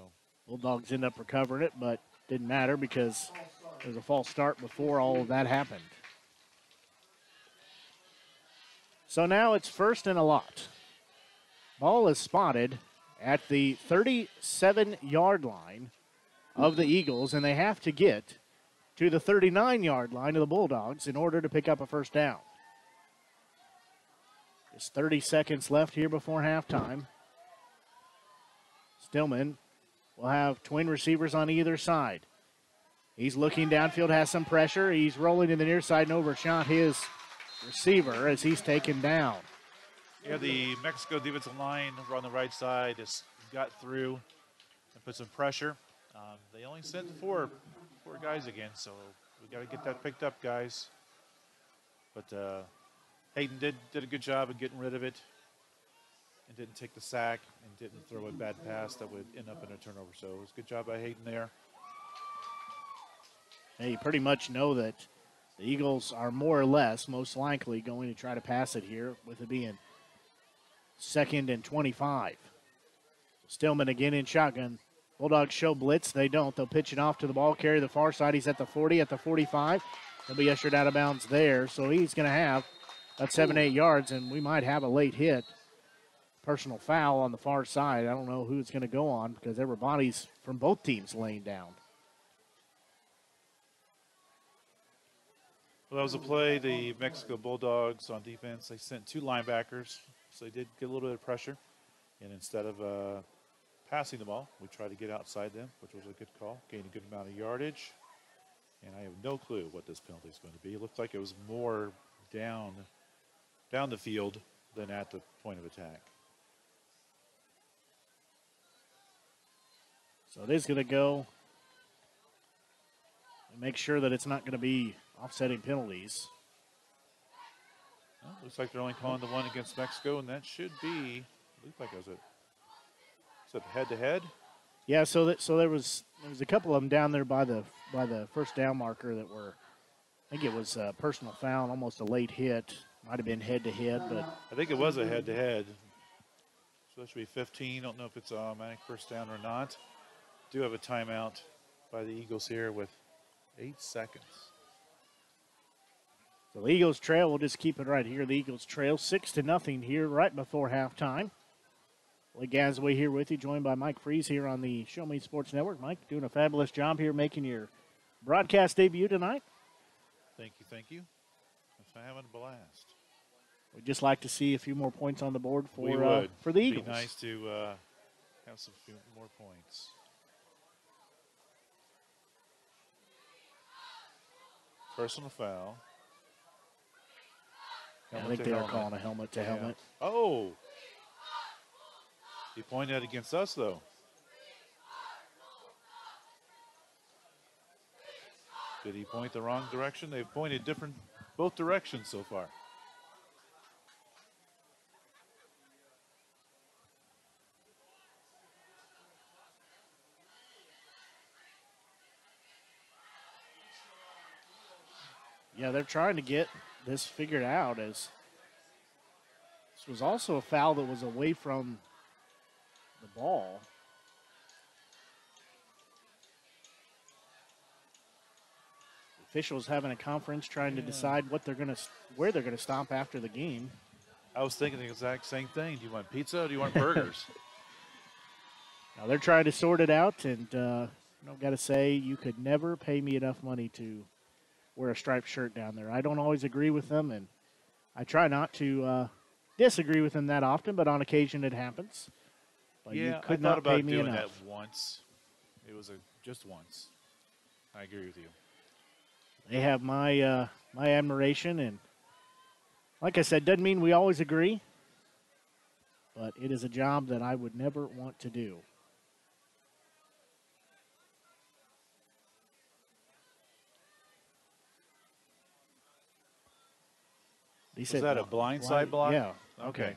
Bulldogs end up recovering it, but didn't matter because there was a false start before all of that happened. So now it's 1st and a lot. Ball is spotted at the 37-yard line of the Eagles, and they have to get to the 39-yard line of the Bulldogs in order to pick up a first down. There's 30 seconds left here before halftime. Stillman will have twin receivers on either side. He's looking downfield, has some pressure. He's rolling to the near side and overshot his receiver as he's taken down. yeah, the Mexico defensive line over on the right side just got through and put some pressure. They only sent four guys again, so we got to get that picked up, guys. But Hayden did a good job of getting rid of it and didn't take the sack and didn't throw a bad pass that would end up in a turnover. So it was a good job by Hayden there. Hey, you pretty much know that the Eagles are more or less most likely going to try to pass it here with it being 2nd and 25. Stillman again in shotgun. Bulldogs show blitz. They don't. They'll pitch it off to the ball carrier. The far side. He's at the 40, at the 45. He'll be ushered out of bounds there. So he's going to have about 7-8 yards, and we might have a late hit. Personal foul on the far side. I don't know who it's going to go on because there were bodies from both teams laying down. Well, that was a play. The Mexico Bulldogs on defense, they sent 2 linebackers, so they did get a little bit of pressure. And instead of passing the ball, we tried to get outside them, which was a good call. Gained a good amount of yardage. And I have no clue what this penalty is going to be. It looked like it was more down the field than at the point of attack. So it is going to go and make sure that it's not going to be offsetting penalties. Well, looks like they're only calling the one against Mexico, and that should be, looks like it was head-to-head. Yeah, so there was a couple of them down there by the first down marker that were, I think it was a personal foul, almost a late hit. Might have been head-to-head, but I think it was a head-to-head. So that should be 15. Don't know if it's an automatic first down or not. Do have a timeout by the Eagles here with 8 seconds. So the Eagles trail, we'll just keep it right here. The Eagles trail 6-0 here right before halftime. Lee Gasaway here with you, joined by Mike Freeze here on the Show Me Sports Network. Mike, doing a fabulous job here making your broadcast debut tonight. Thank you. I'm having a blast. We'd just like to see a few more points on the board for the Eagles. It'd be nice to have some few more points. Personal foul. I think they are calling a helmet to helmet. Oh! He pointed that against us, though. Did he point the wrong direction? They've pointed both directions so far. Yeah, they're trying to get this figured out, as this was also a foul that was away from the ball. The officials having a conference trying to decide where they're gonna stop after the game. I was thinking the exact same thing. Do you want pizza or do you want burgers? Now they're trying to sort it out, and got to say, you could never pay me enough money to wear a striped shirt down there. I don't always agree with them, and I try not to disagree with them that often, but on occasion it happens. But yeah, you could I not thought about pay me doing enough. that once. It was just once. I agree with you. They have my admiration, and like I said, doesn't mean we always agree, but it is a job that I would never want to do. He Is said that a blindside block? Yeah. Okay.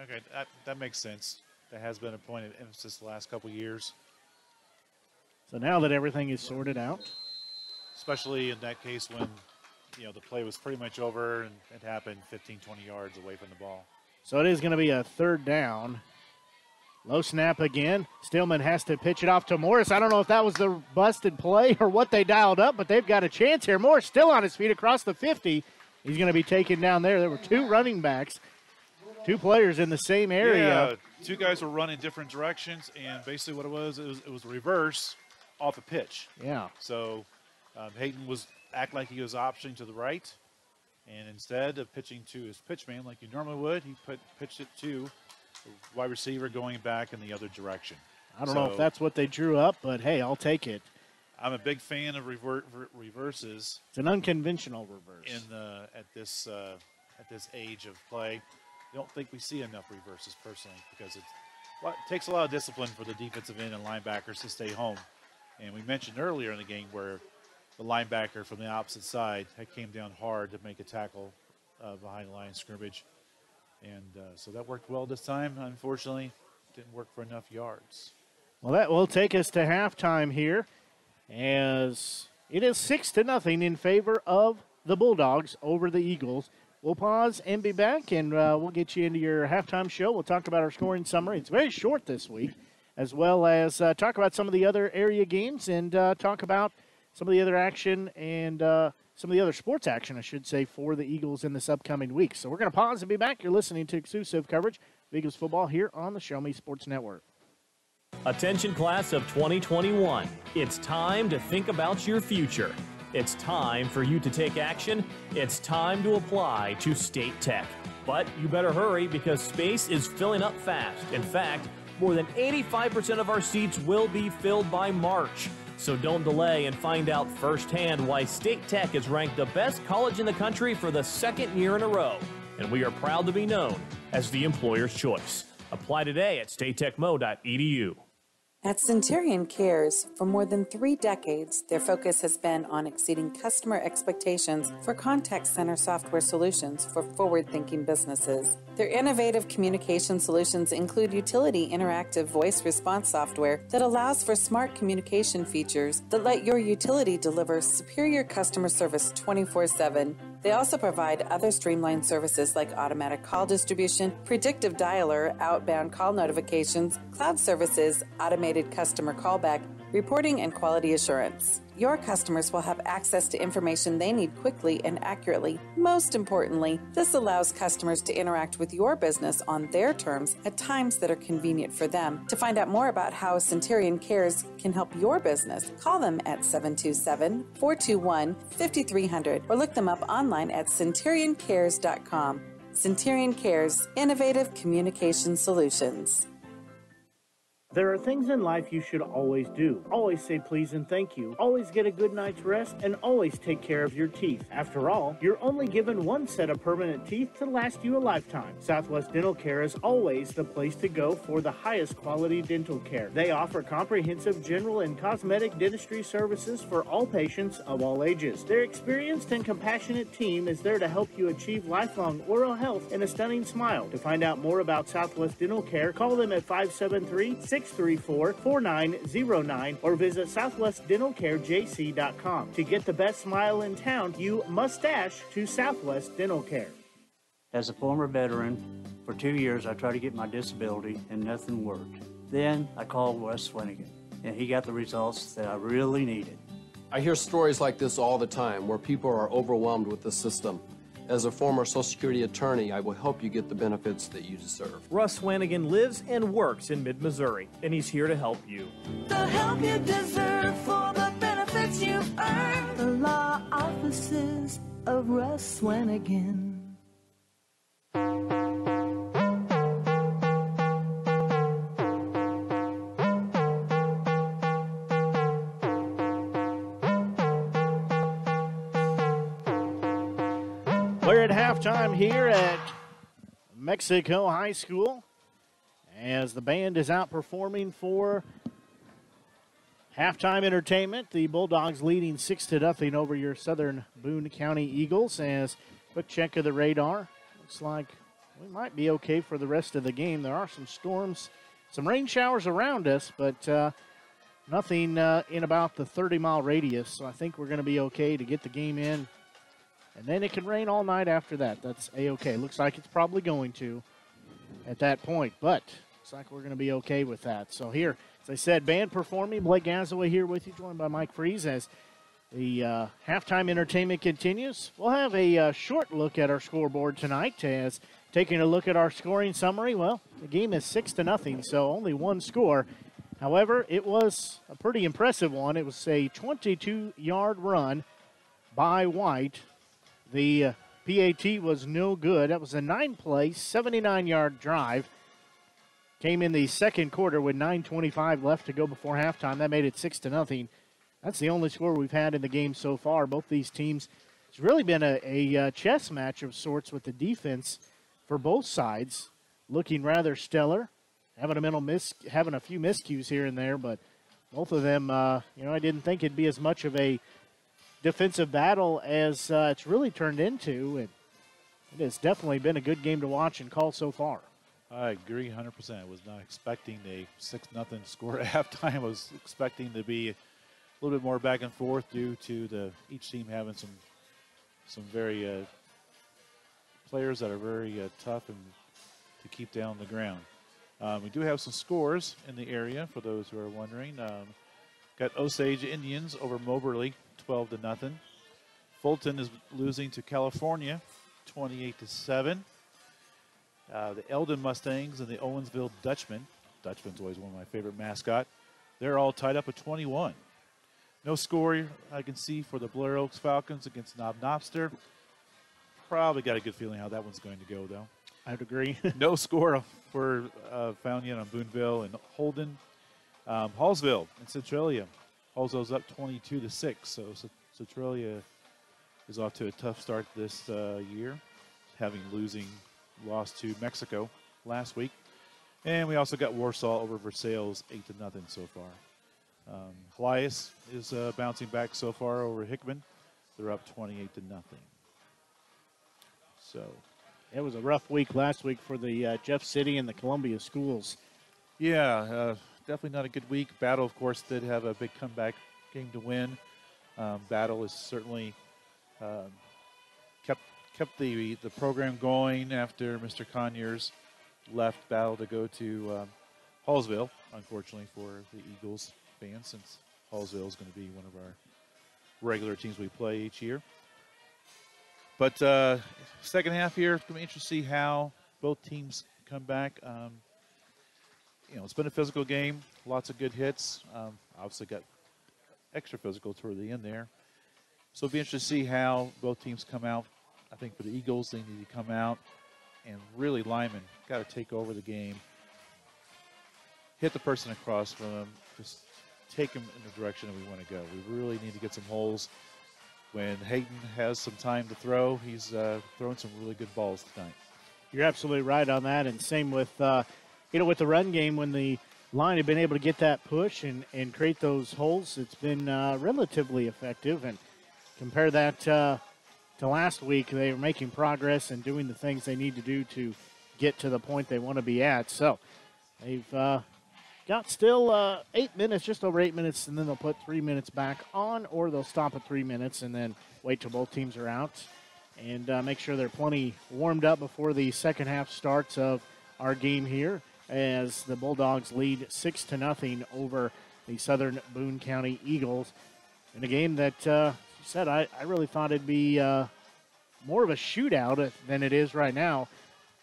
Okay, that makes sense. That has been a point of emphasis the last couple years. So now that everything is sorted out, especially in that case when, the play was pretty much over and it happened 15, 20 yards away from the ball. so it is going to be a 3rd down. Low snap again. Stillman has to pitch it off to Morris. I don't know if that was the busted play or what they dialed up, but they've got a chance here. Morris still on his feet across the 50. He's going to be taken down there. There were 2 running backs, 2 players in the same area. Yeah, 2 guys were running different directions, and basically what it was reverse off a pitch. Yeah. So Hayden was act like he was optioning to the right, and instead of pitching to his pitchman like you normally would, he pitched it to the wide receiver going back in the other direction. I don't know if that's what they drew up, but hey, I'll take it. I'm a big fan of reverses. It's an unconventional reverse. At this age of play, I don't think we see enough reverses personally because it takes a lot of discipline for the defensive end and linebackers to stay home. And we mentioned earlier in the game where the linebacker from the opposite side came down hard to make a tackle behind the line of scrimmage. And so that worked well this time. Unfortunately, didn't work for enough yards. Well, that will take us to halftime here as it is 6-0 in favor of the Bulldogs over the Eagles. We'll pause and be back, and we'll get you into your halftime show. We'll talk about our scoring summary. It's very short this week, as well as talk about some of the other area games and talk about some of the other action and some of the other sports action, I should say, for the Eagles in this upcoming week. So we're going to pause and be back. You're listening to exclusive coverage of Eagles football here on the Show Me Sports Network. Attention class of 2021. It's time to think about your future. It's time for you to take action. It's time to apply to State Tech. But you better hurry because space is filling up fast. In fact, more than 85% of our seats will be filled by March. So don't delay and find out firsthand why State Tech is ranked the best college in the country for the 2nd year in a row. And we are proud to be known as the employer's choice. Apply today at statetechmo.edu. At Centurion Cares, for more than 3 decades, their focus has been on exceeding customer expectations for contact center software solutions for forward-thinking businesses. Their innovative communication solutions include utility interactive voice response software that allows for smart communication features that let your utility deliver superior customer service 24/7. They also provide other streamlined services like automatic call distribution, predictive dialer, outbound call notifications, cloud services, automated customer callback, reporting, and quality assurance. Your customers will have access to information they need quickly and accurately. Most importantly, this allows customers to interact with your business on their terms at times that are convenient for them. To find out more about how Centurion Cares can help your business, call them at 727-421-5300 or look them up online at centurioncares.com. Centurion Cares, innovative communication solutions. There are things in life you should always do. Always say please and thank you. Always get a good night's rest, and always take care of your teeth. After all, you're only given one set of permanent teeth to last you a lifetime. Southwest Dental Care is always the place to go for the highest quality dental care. They offer comprehensive general and cosmetic dentistry services for all patients of all ages. Their experienced and compassionate team is there to help you achieve lifelong oral health and a stunning smile. To find out more about Southwest Dental Care, call them at 573-634-4909 or visit southwestdentalcarejc.com. To get the best smile in town, you must dash to Southwest Dental Care. As a former veteran, for 2 years I tried to get my disability and nothing worked. Then I called Wes Swinigan, and he got the results that I really needed. I hear stories like this all the time where people are overwhelmed with the system. As a former Social Security attorney, I will help you get the benefits that you deserve. Russ Swanigan lives and works in mid-Missouri, and he's here to help you. The help you deserve for the benefits you've earned. The law offices of Russ Swanigan. We're at halftime here at Mexico High School as the band is out performing for halftime entertainment. The Bulldogs leading 6-0 over your Southern Boone County Eagles as quick check of the radar. Looks like we might be okay for the rest of the game. There are some storms, some rain showers around us, but nothing in about the 30-mile radius. So I think we're going to be okay to get the game in. And then it can rain all night after that. That's A-okay. Looks like it's probably going to at that point, but looks like we're going to be okay with that. So here, as I said, band performing. Blake Gazaway here with you, joined by Mike Freeze as the halftime entertainment continues. We'll have a short look at our scoreboard tonight as taking a look at our scoring summary. Well, the game is 6-0, so only one score. However, it was a pretty impressive one. It was a 22-yard run by White. The PAT was no good. That was a 9-play, 79-yard drive. Came in the second quarter with 9:25 left to go before halftime. That made it 6-0. That's the only score we've had in the game so far. Both these teams, it's really been a chess match of sorts with the defense for both sides, looking rather stellar. Having a few miscues here and there, but both of them, I didn't think it'd be as much of a defensive battle as it's really turned into. And it has definitely been a good game to watch and call so far. I agree 100%. I was not expecting a 6-0 score at halftime. I was expecting to be a little bit more back and forth due to each team having some very players that are very tough and to keep down the ground. We do have some scores in the area for those who are wondering. Got Osage Indians over Moberly, 12-0. Fulton is losing to California, 28-7. The Eldon Mustangs and the Owensville Dutchmen. Dutchman's always one of my favorite mascot. They're all tied up at 21. No score I can see for the Blair Oaks Falcons against Knob Knobster. Probably got a good feeling how that one's going to go, though. I would agree. No score for found yet on Booneville and Holden. Hallsville and Centralia. Hallsville's up 22-6, so Centralia is off to a tough start this year, lost to Mexico last week. And we also got Warsaw over Versailles, 8-0 so far. Helias is bouncing back so far over Hickman. They're up 28-0. So it was a rough week last week for the Jeff City and the Columbia schools. Yeah, definitely not a good week. Battle, of course, did have a big comeback game to win. Battle has certainly kept the program going after Mr. Conyers left Battle to go to Hallsville, unfortunately for the Eagles fans, since Hallsville is going to be one of our regular teams we play each year. But second half here, it's going to be interesting to see how both teams come back. It's been a physical game, lots of good hits. Obviously got extra physical toward the end there. So it'll be interesting to see how both teams come out. I think for the Eagles, they need to come out and really Lyman got to take over the game, hit the person across from them, just take them in the direction that we want to go. We really need to get some holes. When Hayden has some time to throw, he's throwing some really good balls tonight. You're absolutely right on that, and same with with the run game. When the line had been able to get that push and create those holes, it's been relatively effective. And compare that to last week, they were making progress and doing the things they need to do to get to the point they want to be at. So they've got still 8 minutes, just over 8 minutes, and then they'll put 3 minutes back on, or they'll stop at 3 minutes and then wait till both teams are out and make sure they're plenty warmed up before the second half starts of our game here, as the Bulldogs lead 6-0 over the Southern Boone County Eagles in a game that, I really thought it'd be more of a shootout than it is right now.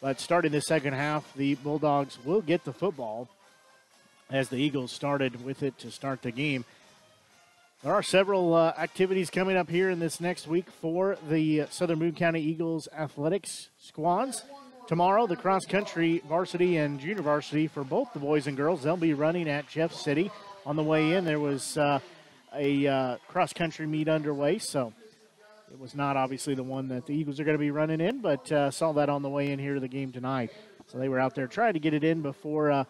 But starting the second half, the Bulldogs will get the football, as the Eagles started with it to start the game. There are several activities coming up here in this next week for the Southern Boone County Eagles athletics squads. Tomorrow, the cross-country varsity and junior varsity for both the boys and girls, they'll be running at Jeff City. On the way in, there was a cross-country meet underway, so it was not obviously the one that the Eagles are going to be running in, but saw that on the way in here to the game tonight. So they were out there trying to get it in before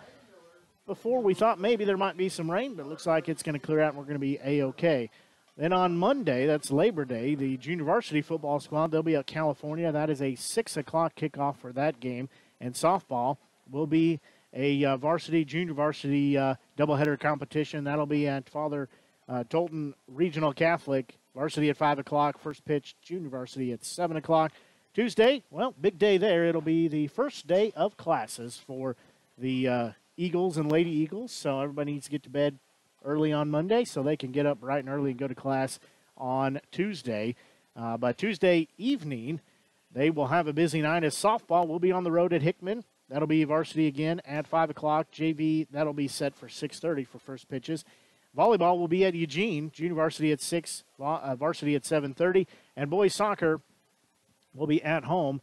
we thought maybe there might be some rain, but it looks like it's going to clear out and we're going to be A-okay. Then on Monday, that's Labor Day, the junior varsity football squad, they'll be at California. That is a 6 o'clock kickoff for that game. And softball will be a junior varsity doubleheader competition. That'll be at Father Tolton Regional Catholic. Varsity at 5 o'clock. First pitch, junior varsity at 7 o'clock. Tuesday, well, big day there. It'll be the first day of classes for the Eagles and Lady Eagles. So everybody needs to get to bed early on Monday so they can get up bright and early and go to class on Tuesday. But Tuesday evening, they will have a busy night as softball will be on the road at Hickman. That'll be varsity again at 5 o'clock. JV, that'll be set for 6:30 for first pitches. Volleyball will be at Eugene, junior varsity at 6, varsity at 7:30. And boys soccer will be at home.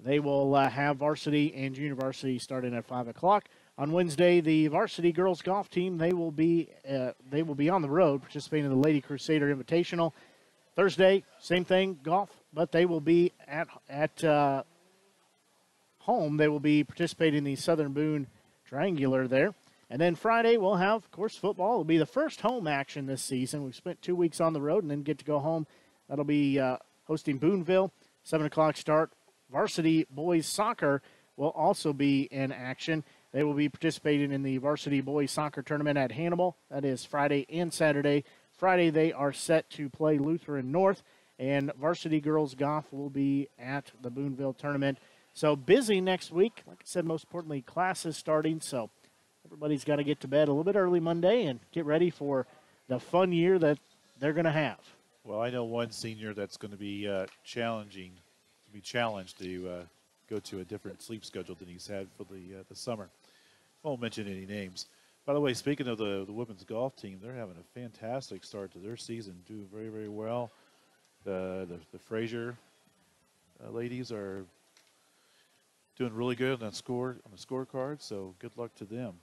They will have varsity and junior varsity starting at 5 o'clock. On Wednesday, the varsity girls golf team, they will be on the road participating in the Lady Crusader Invitational. Thursday, same thing, golf, but they will be at home. They will be participating in the Southern Boone Triangular there. And then Friday, we'll have, of course, football. It'll be the first home action this season. We've spent 2 weeks on the road and then get to go home. That'll be hosting Booneville, 7 o'clock start. Varsity boys soccer will also be in action. They will be participating in the varsity boys soccer tournament at Hannibal. That is Friday and Saturday. Friday, they are set to play Lutheran North, and varsity girls golf will be at the Booneville tournament. So busy next week. Like I said, most importantly, classes starting. So everybody's got to get to bed a little bit early Monday and get ready for the fun year that they're going to have. Well, I know one senior that's going to be challenged to go to a different sleep schedule than he's had for the summer. I won't mention any names. By the way, speaking of the women's golf team, they're having a fantastic start to their season, doing very, very well. The Fraser ladies are doing really good on the scorecard, so good luck to them.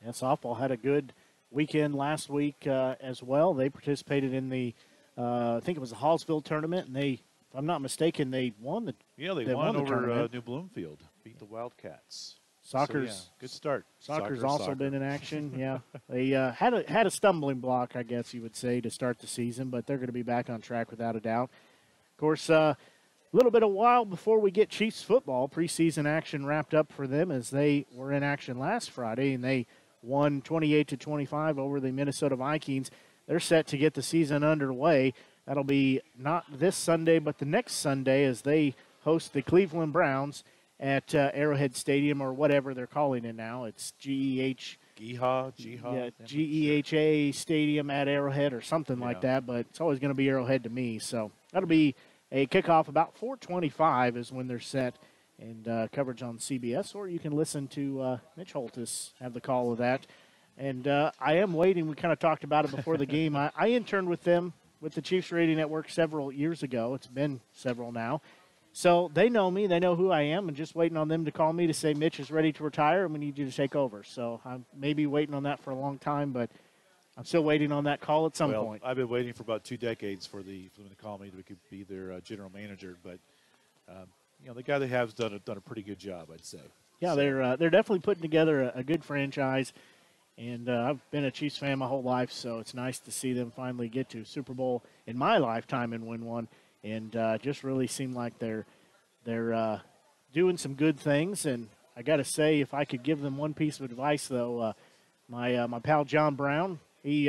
Yeah, softball had a good weekend last week as well. They participated in the, I think it was the Hallsville tournament, and they, if I'm not mistaken, they won the they won over New Bloomfield, beat the Wildcats. Soccer's so, good start. Soccer's also been in action. Yeah, they had a stumbling block, I guess you would say, to start the season, but they're going to be back on track without a doubt. Of course, a little bit of while before we get Chiefs football, preseason action wrapped up for them as they were in action last Friday and they won 28-25 over the Minnesota Vikings. They're set to get the season underway. That'll be not this Sunday, but the next Sunday as they host the Cleveland Browns at Arrowhead Stadium, or whatever they're calling it now. It's GEHA Stadium at Arrowhead or something like that, but it's always going to be Arrowhead to me. So that'll be a kickoff about 4:25 is when they're set, and coverage on CBS, or you can listen to Mitch Holtis have the call of that. And I am waiting. We kind of talked about it before the game. I interned with them with the Chiefs Radio Network several years ago. It's been several now. So they know me. They know who I am. And just waiting on them to call me to say, Mitch is ready to retire and we need you to take over. So I'm maybe waiting on that for a long time, but I'm still waiting on that call at some point. I've been waiting for about 2 decades for them to call me to be their general manager. But, the guy they have has done a pretty good job, I'd say. Yeah, so they're definitely putting together a good franchise. And I've been a Chiefs fan my whole life, so it's nice to see them finally get to Super Bowl in my lifetime and win one. And just really seem like they're doing some good things. And I got to say, if I could give them one piece of advice, though, my pal John Brown, he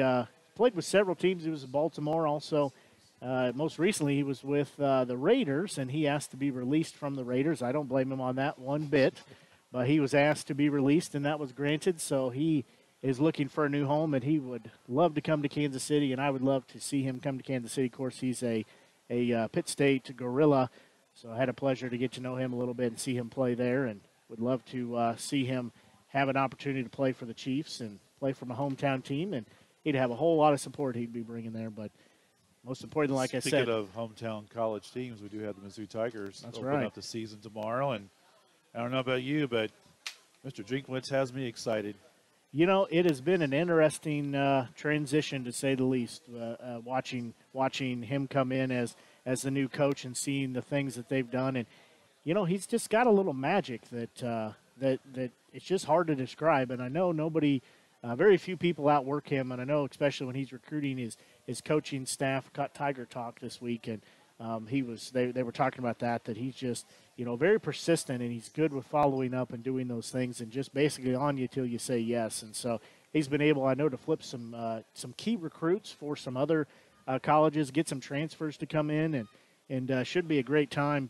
played with several teams. He was in Baltimore also. Most recently, he was with the Raiders, and he asked to be released from the Raiders. I don't blame him on that one bit. But he was asked to be released, and that was granted. So he is looking for a new home, and he would love to come to Kansas City, and I would love to see him come to Kansas City. Of course, he's a Pitt State Gorilla, so I had a pleasure to get to know him a little bit and see him play there, and would love to see him have an opportunity to play for the Chiefs and play for my hometown team, and he'd have a whole lot of support he'd be bringing there. But most importantly, like I said, speaking of hometown college teams, we do have the Mizzou Tigers open up the season tomorrow, and I don't know about you, but Mr. Drinkwitz has me excited. You know, it has been an interesting transition, to say the least, watching him come in as the new coach and seeing the things that they've done. And, he's just got a little magic that it's just hard to describe. And I know nobody very few people outwork him, and I know especially when he's recruiting his coaching staff. Caught Tiger Talk this week, and they were talking about that he's just very persistent, and he's good with following up and doing those things, and just basically on you till you say yes. And so he's been able, I know, to flip some key recruits for some other colleges, get some transfers to come in, and should be a great time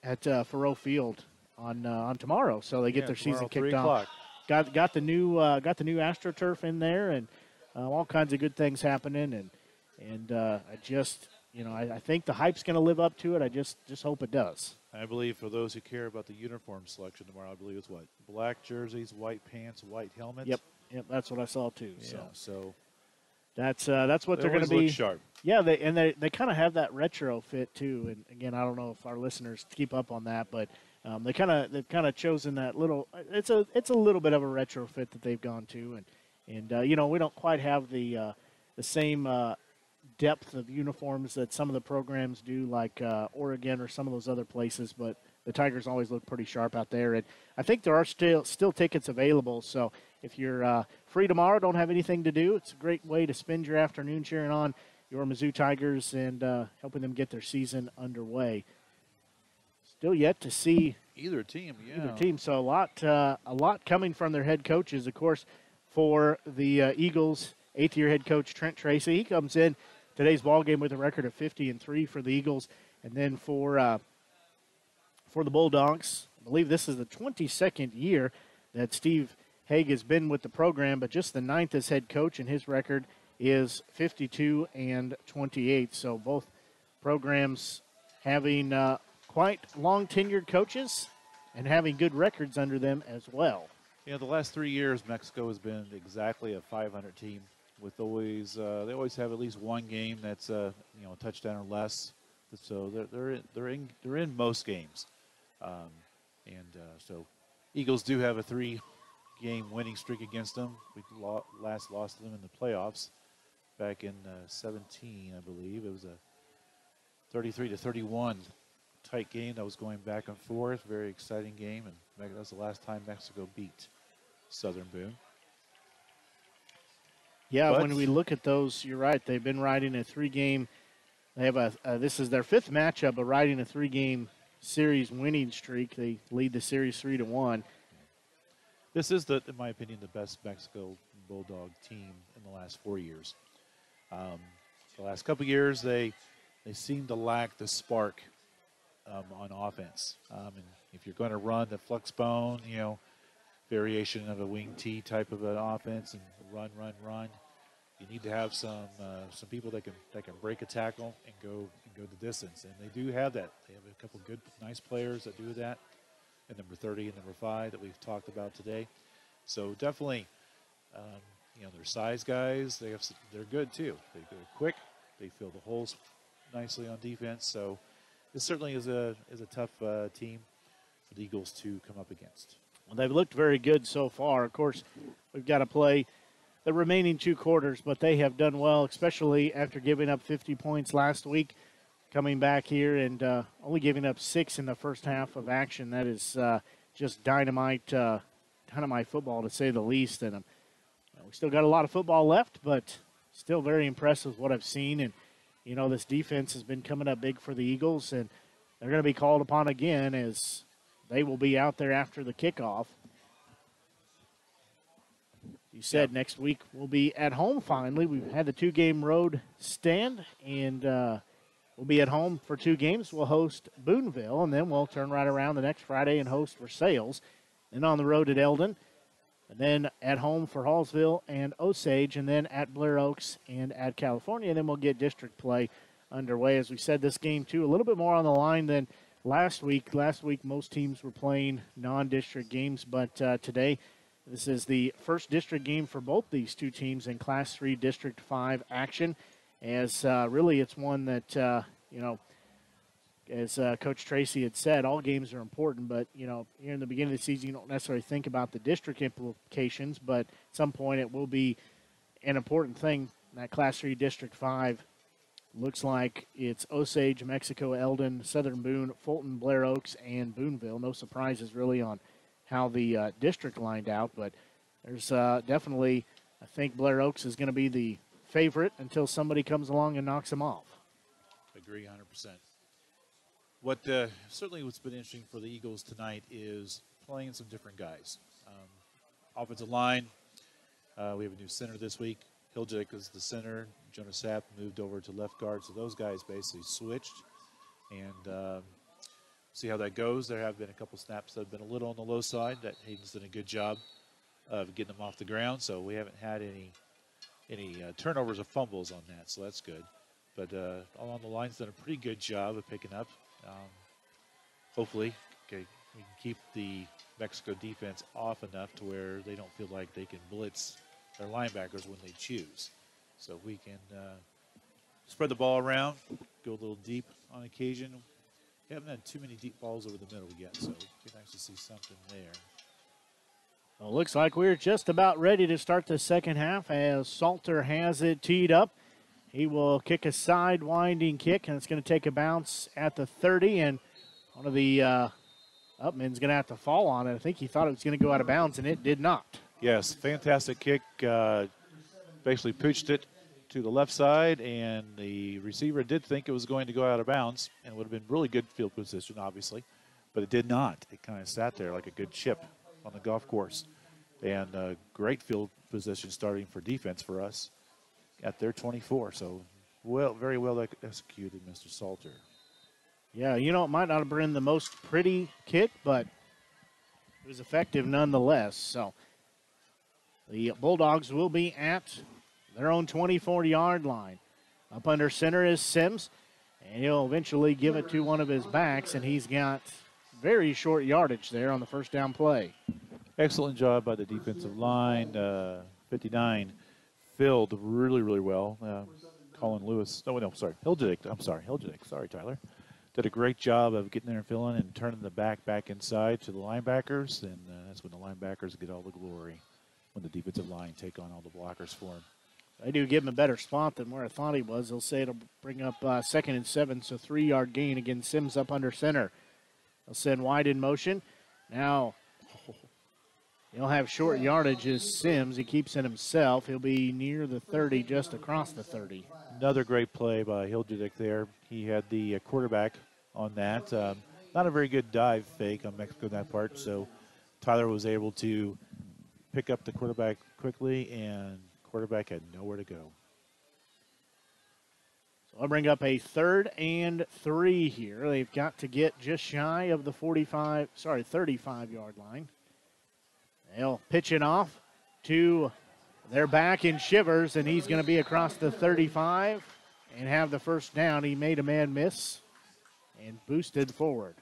at Faroe Field on tomorrow. So they get their season kicked off. Got the new AstroTurf in there, and all kinds of good things happening. And I just I think the hype's going to live up to it. I just hope it does. I believe for those who care about the uniform selection tomorrow, I believe it's what? Black jerseys, white pants, white helmets. Yep, that's what I saw too. Yeah, so that's what they're going to be. Look sharp. Yeah, they kind of have that retro fit too. And again, I don't know if our listeners keep up on that, but they've kind of chosen that little. It's a little bit of a retro fit that they've gone to, and we don't quite have the same depth of uniforms that some of the programs do, like Oregon or some of those other places, but the Tigers always look pretty sharp out there. And I think there are still tickets available, so if you're free tomorrow, don't have anything to do, it's a great way to spend your afternoon cheering on your Mizzou Tigers and helping them get their season underway. Still yet to see either team. So a lot coming from their head coaches. Of course, for the Eagles, 8th-year head coach Trent Tracy, he comes in today's ball game with a record of 50-3 for the Eagles, and then for the Bulldogs, I believe this is the 22nd year that Steve Haig has been with the program, but just the 9th as head coach, and his record is 52-28. So both programs having quite long tenured coaches and having good records under them as well. Yeah, the last 3 years, Mexico has been exactly a 500 team. With always, they always have at least one game that's a touchdown or less. So they're in most games, so Eagles do have a 3-game winning streak against them. We last lost to them in the playoffs back in 17, I believe. It was a 33-31 tight game that was going back and forth. Very exciting game, and that was the last time Mexico beat Southern Boone. Yeah, when we look at those, you're right. They've been riding a 3-game. They have this is their 5th matchup of riding a 3-game series winning streak. They lead the series 3-1. This is in my opinion, the best Mexico Bulldog team in the last 4 years. The last couple years, they seem to lack the spark on offense. And if you're going to run the flex bone, variation of a wing T type of an offense and run. You need to have some people that can break a tackle and go the distance, and they do have that. They have a couple good, nice players that do that, and number 30 and number 5 that we've talked about today. So definitely, their size guys. They're good too. They're quick. They fill the holes nicely on defense. So this certainly is a tough team for the Eagles to come up against. Well, they've looked very good so far. Of course, we've got to play the remaining 2 quarters, but they have done well, especially after giving up 50 points last week, coming back here and only giving up 6 in the first half of action. That is just dynamite football, to say the least. And we still got a lot of football left, but still very impressed with what I've seen. And, this defense has been coming up big for the Eagles, and they're going to be called upon again as they will be out there after the kickoff. You said next week we'll be at home finally. We've had the 2-game road stand, and we'll be at home for 2 games. We'll host Booneville, and then we'll turn right around the next Friday and host Versailles. Then on the road at Eldon, and then at home for Hallsville and Osage, and then at Blair Oaks and at California. And then we'll get district play underway. As we said, this game, too, a little bit more on the line than last week. Last week, most teams were playing non-district games, but today, this is the first district game for both these 2 teams in Class 3 District 5 action, as really it's one that, as Coach Tracy had said, all games are important, but, here in the beginning of the season, you don't necessarily think about the district implications, but at some point it will be an important thing. That Class 3 District 5 looks like it's Osage, Mexico, Eldon, Southern Boone, Fulton, Blair Oaks, and Booneville. No surprises really on how the district lined out, but There's definitely, I think Blair Oaks is going to be the favorite until somebody comes along and knocks them off. Agree 100%. What certainly what's been interesting for the Eagles tonight is playing some different guys. Offensive line, we have a new center this week. Hiljic is the center. Jonas Sapp moved over to left guard. So those guys basically switched. And see how that goes. There have been a couple snaps that have been a little on the low side. That Hayden's done a good job of getting them off the ground. So we haven't had any turnovers or fumbles on that. So that's good. But along the line's done a pretty good job of picking up. Hopefully, we can keep the Mexico defense off enough to where they don't feel like they can blitz their linebackers when they choose. So if we can spread the ball around, go a little deep on occasion. We haven't had too many deep balls over the middle yet, so it'd be nice to see something there. Well, looks like we're just about ready to start the second half as Salter has it teed up. He will kick a side-winding kick, and it's going to take a bounce at the 30, and one of the Upman's going to have to fall on it. I think he thought it was going to go out of bounds, and it did not. Yes, fantastic kick. Basically pooched it to the left side, and the receiver did think it was going to go out of bounds, and would have been really good field position, obviously, but it did not. It kind of sat there like a good chip on the golf course, and great field position starting for defense for us at their 24. So, very well executed, Mr. Salter. Yeah, you know, it might not have been the most pretty kick, but it was effective nonetheless. So the Bulldogs will be at their own 24-yard line. Up under center is Sims, and he'll eventually give it to one of his backs, and he's got very short yardage there on the first down play. Excellent job by the defensive line. 59 filled really, really well. Colin Lewis, Hiljic. Sorry, Tyler. Did a great job of getting there and filling and turning the back inside to the linebackers, and that's when the linebackers get all the glory, when the defensive line take on all the blockers for him. They do give him a better spot than where I thought he was. They'll say it'll bring up 2nd and 7, so 3-yard gain. Again, Sims up under center. They'll send wide in motion. Now he'll have short yardage as Sims. He keeps it himself. He'll be near the 30, just across the 30. Another great play by Hiljic there. He had the quarterback on that. Not a very good dive fake on Mexico in that part, so Tyler was able to pick up the quarterback quickly, and quarterback had nowhere to go. So I'll bring up a 3rd and 3 here. They've got to get just shy of the 35-yard line. They'll pitch it off to their back in Shivers, and he's going to be across the 35 and have the first down. He made a man miss and boosted forward.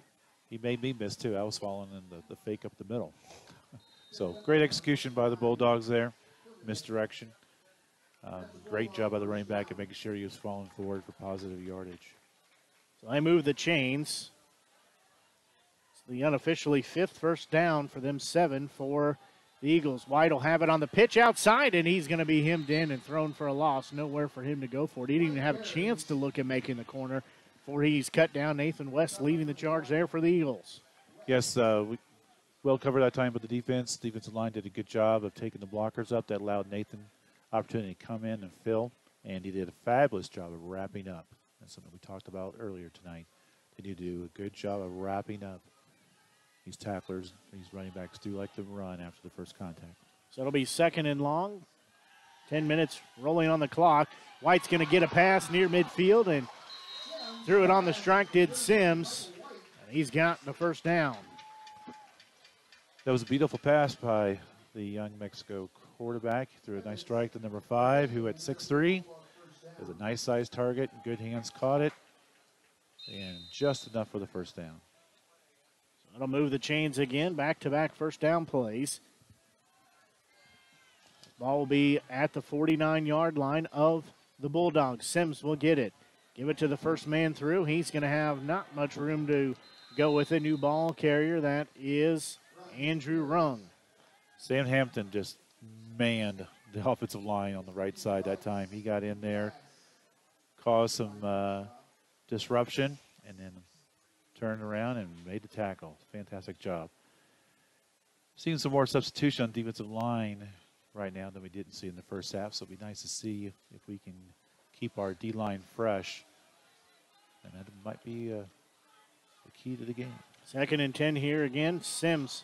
He made me miss, too. I was following in the fake up the middle. So great execution by the Bulldogs there. Misdirection. Great job by the running back of making sure he was falling forward for positive yardage. So they move the chains. It's the unofficially 5th first down for them, 7 for the Eagles. White will have it on the pitch outside, and he's going to be hemmed in and thrown for a loss. Nowhere for him to go for it. He didn't even have a chance to look at making the corner before he's cut down. Nathan West leading the charge there for the Eagles. Yes, we well covered that time with the defense. Defensive line did a good job of taking the blockers up. That allowed Nathan opportunity to come in and fill, and he did a fabulous job of wrapping up. That's something we talked about earlier tonight. They need to do a good job of wrapping up. These tacklers, these running backs do like to run after the first contact. So it'll be 2nd and long. 10 minutes rolling on the clock. White's going to get a pass near midfield, and threw it on the strike did Sims. And he's got the first down. That was a beautiful pass by the young Mexico quarterback. He threw a nice strike to number 5, who at 6'3". Is a nice-sized target. Good hands caught it. And just enough for the first down. So it'll move the chains again. Back-to-back first down plays. Ball will be at the 49-yard line of the Bulldogs. Sims will get it. Give it to the first man through. He's going to have not much room to go with a new ball carrier. That is Andrew Rung. Sam Hampton just manned the offensive line on the right side that time. He got in there, caused some disruption, and then turned around and made the tackle. Fantastic job. Seeing some more substitution on defensive line right now than we didn't see in the first half, so it'll be nice to see if we can keep our D-line fresh. And that might be the key to the game. 2nd and 10 here again. Sims.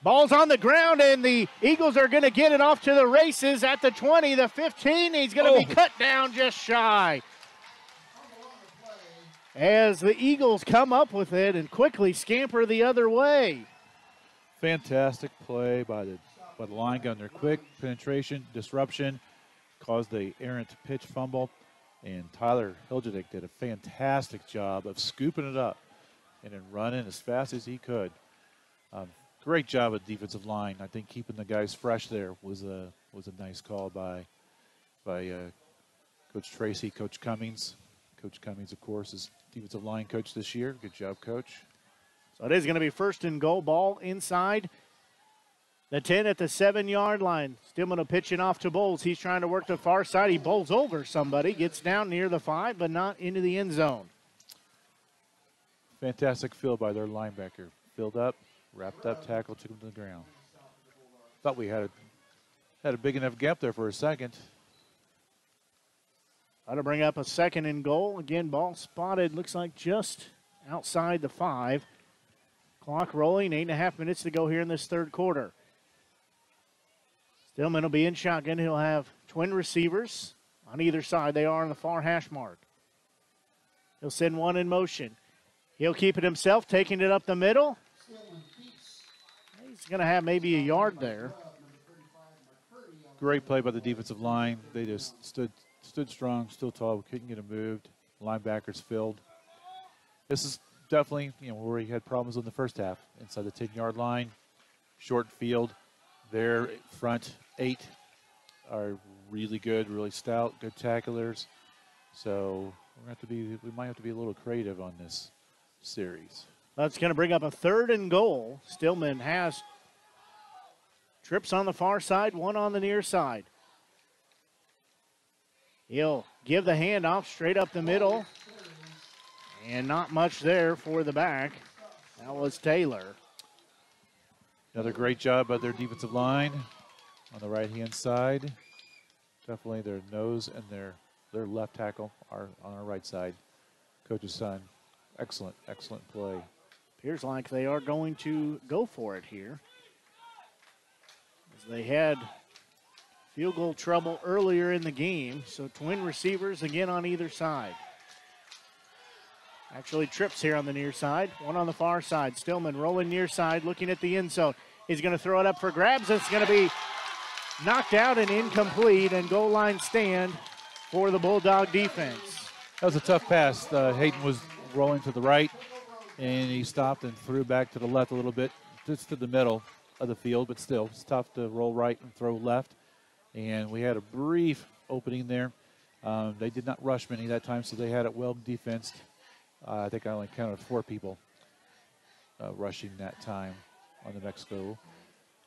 Ball's on the ground, and the Eagles are going to get it off to the races at the 20, the 15. He's going to be cut down just shy. As the Eagles come up with it and quickly scamper the other way. Fantastic play by the line gun. Their quick penetration, disruption, caused the errant pitch fumble. And Tyler Hilgendick did a fantastic job of scooping it up and then running as fast as he could. Great job at defensive line. I think keeping the guys fresh there was a nice call by Coach Tracy, Coach Cummings. Coach Cummings, of course, is defensive line coach this year. Good job, Coach. So it is going to be 1st and goal. Ball inside the 10 at the 7-yard line. Stillman will pitch it off to Bowles. He's trying to work the far side. He bowls over somebody, gets down near the 5, but not into the end zone. Fantastic field by their linebacker. Filled up, wrapped up, tackle, took him to the ground. Thought we had a big enough gap there for a second. Ought to bring up a 2nd and goal. Again, ball spotted, looks like just outside the 5. Clock rolling, 8.5 minutes to go here in this 3rd quarter. Stillman will be in shotgun. He'll have twin receivers on either side. They are on the far hash mark. He'll send one in motion. He'll keep it himself, taking it up the middle. He's going to have maybe a yard there. Great play by the defensive line. They just stood strong, still tall. We couldn't get him moved. Linebackers filled. This is definitely, where he had problems in the first half. Inside the 10-yard line, short field. Their front 8 are really good, really stout, good tacklers. So we might have to be a little creative on this series. That's going to bring up a 3rd and goal. Stillman has trips on the far side, one on the near side. He'll give the handoff straight up the middle. And not much there for the back. That was Taylor. Another great job by their defensive line on the right-hand side. Definitely their nose and their left tackle are on our right side. Coach's son, excellent play. Appears like they are going to go for it here. As they had field goal trouble earlier in the game, so twin receivers again on either side. Actually trips here on the near side, one on the far side. Stillman rolling near side, looking at the end zone. He's going to throw it up for grabs. It's going to be knocked out and incomplete, and goal line stand for the Bulldog defense. That was a tough pass. Hayden was rolling to the right, and he stopped and threw back to the left a little bit, just to the middle of the field, but still, it's tough to roll right and throw left. And we had a brief opening there. They did not rush many that time, so they had it well defensed. I think I only counted 4 people rushing that time on the Mexico.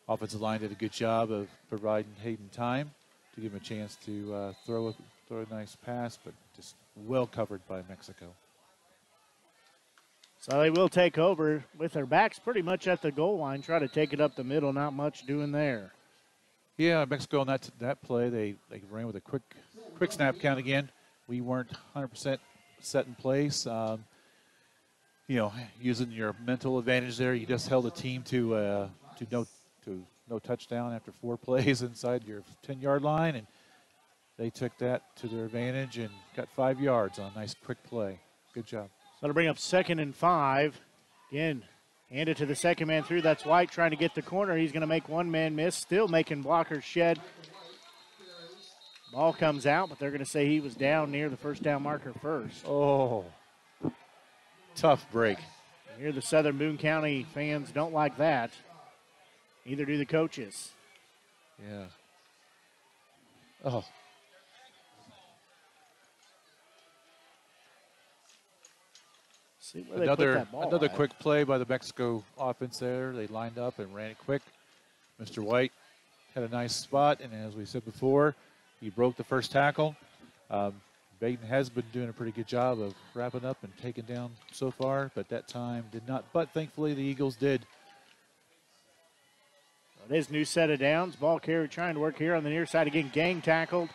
Offensive line did a good job of providing Hayden time to give him a chance to throw a nice pass, but just well covered by Mexico. So they will take over with their backs pretty much at the goal line, try to take it up the middle, not much doing there. Yeah, Mexico on that play, they ran with a quick snap count again. We weren't 100% set in place. Using your mental advantage there, you just held a team to no touchdown after 4 plays inside your 10-yard line, and they took that to their advantage and got 5 yards on a nice quick play. Good job. So to bring up 2nd and 5. Again, hand it to the second man through. That's White trying to get the corner. He's going to make one man miss, still making blockers shed. Ball comes out, but they're going to say he was down near the first down marker first. Oh, tough break. Here the Southern Boone County fans don't like that. Neither do the coaches. Yeah. Oh. See where they put that ball another at. quick play by the Mexico offense there. They lined up and ran it quick. Mr. White had a nice spot, and as we said before, he broke the first tackle. Baden has been doing a pretty good job of wrapping up and taking down so far, but that time did not. But thankfully the Eagles did. It is new set of downs. Ball carrier trying to work here on the near side again. Gang tackled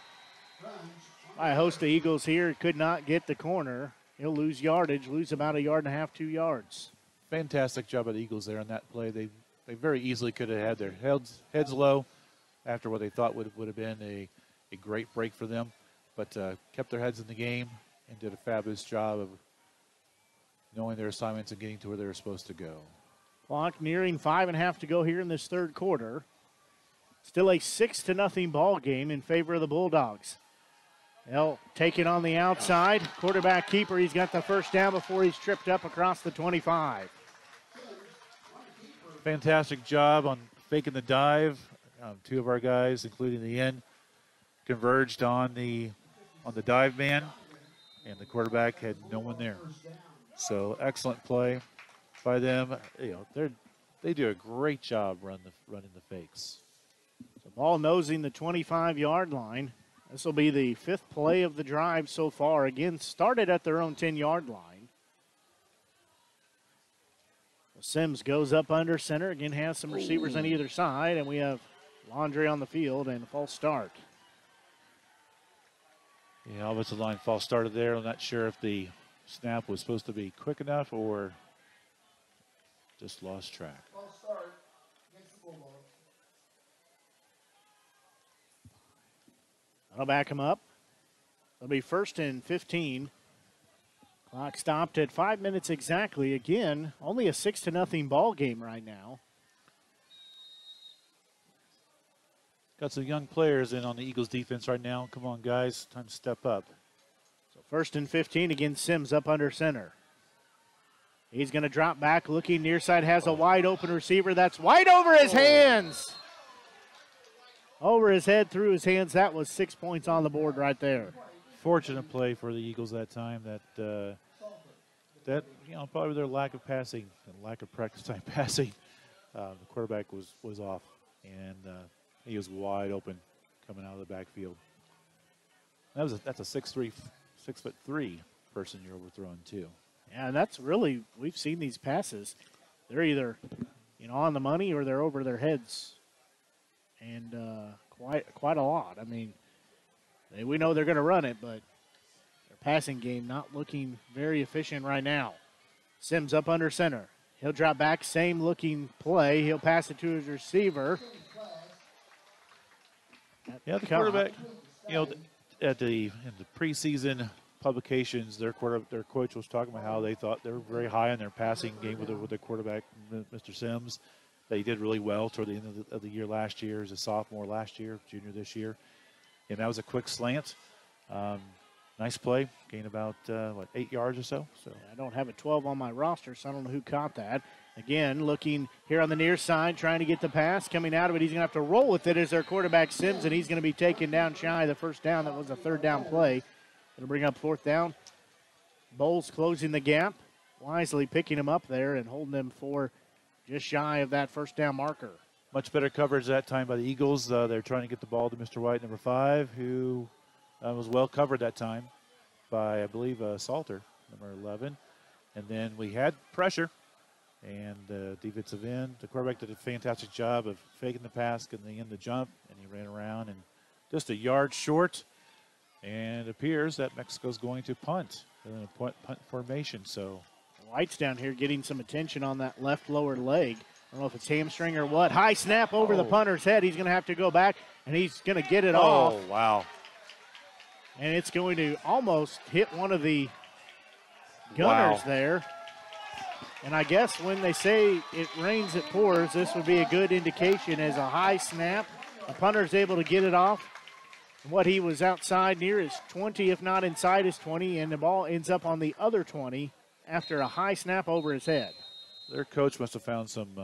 by a host of Eagles here. Could not get the corner. He'll lose yardage, lose about 1.5 yards, 2 yards. Fantastic job by the Eagles there on that play. They very easily could have had their heads low after what they thought would have been a great break for them, but kept their heads in the game and did a fabulous job of knowing their assignments and getting to where they were supposed to go. Clock nearing 5.5 to go here in this third quarter. Still a 6-0 ball game in favor of the Bulldogs. They'll take it on the outside. Quarterback keeper, he's got the first down before he's tripped up across the 25. Fantastic job on faking the dive. Two of our guys, including the end, converged on the dive man, and the quarterback had no one there. So excellent play by them. They do a great job running the fakes. So ball nosing the 25-yard line. This will be the 5th play of the drive so far. Again, started at their own 10-yard line. Sims goes up under center. Again, has some receivers on either side, and we have Laundry on the field and a false start. Yeah, offensive line false started there. I'm not sure if the snap was supposed to be quick enough or just lost track. False start against the Bulldogs. That'll back him up. It'll be 1st and 15. Clock stopped at 5 minutes exactly. Again, only a 6-0 ball game right now. Got some young players in on the Eagles defense right now. Come on, guys. Time to step up. So 1st and 15 again, Sims up under center. He's going to drop back, looking near side, has a wide open receiver. That's wide over his hands. Over his head, through his hands. That was 6 points on the board right there. Fortunate play for the Eagles that time. That probably their lack of passing and lack of practice time passing. The quarterback was off, and he was wide open coming out of the backfield. That's a 6'3", 6'3" person you're overthrowing too. Yeah, and that's really, we've seen these passes. They're either, on the money or they're over their heads, and quite a lot. I mean, we know they're going to run it, but their passing game not looking very efficient right now. Sims up under center. He'll drop back, same looking play. He'll pass it to his receiver. Yeah, the quarterback, in the preseason publications, their coach was talking about how they thought they were very high on their passing game with their quarterback, Mr. Sims. That he did really well toward the end of the year last year, as a sophomore last year, junior this year. And that was a quick slant. Nice play. Gained about, 8 yards or so. I don't have a 12 on my roster, so I don't know who caught that. Again, looking here on the near side, trying to get the pass. Coming out of it, he's going to have to roll with it as their quarterback, Sims, and he's going to be taken down shy of the first down. That was a 3rd down play. It'll bring up 4th down. Bowles closing the gap, wisely picking him up there and holding him for just shy of that 1st down marker. Much better coverage that time by the Eagles. They're trying to get the ball to Mr. White, number 5, who was well covered that time by, I believe, Salter, number 11. And then we had pressure, and the defensive end, the quarterback did a fantastic job of faking the pass, getting the jump, and he ran around and just a yard short. And it appears that Mexico's going to punt. They're in a punt formation, so. White's down here getting some attention on that left lower leg. I don't know if it's hamstring or what. High snap over the punter's head. He's going to have to go back, and he's going to get it off. Oh, wow. And it's going to almost hit one of the gunners there. And I guess when they say it rains, it pours, this would be a good indication as a high snap. The punter's able to get it off. What he was outside near his 20, if not inside his 20, and the ball ends up on the other 20 after a high snap over his head. Their coach must have found some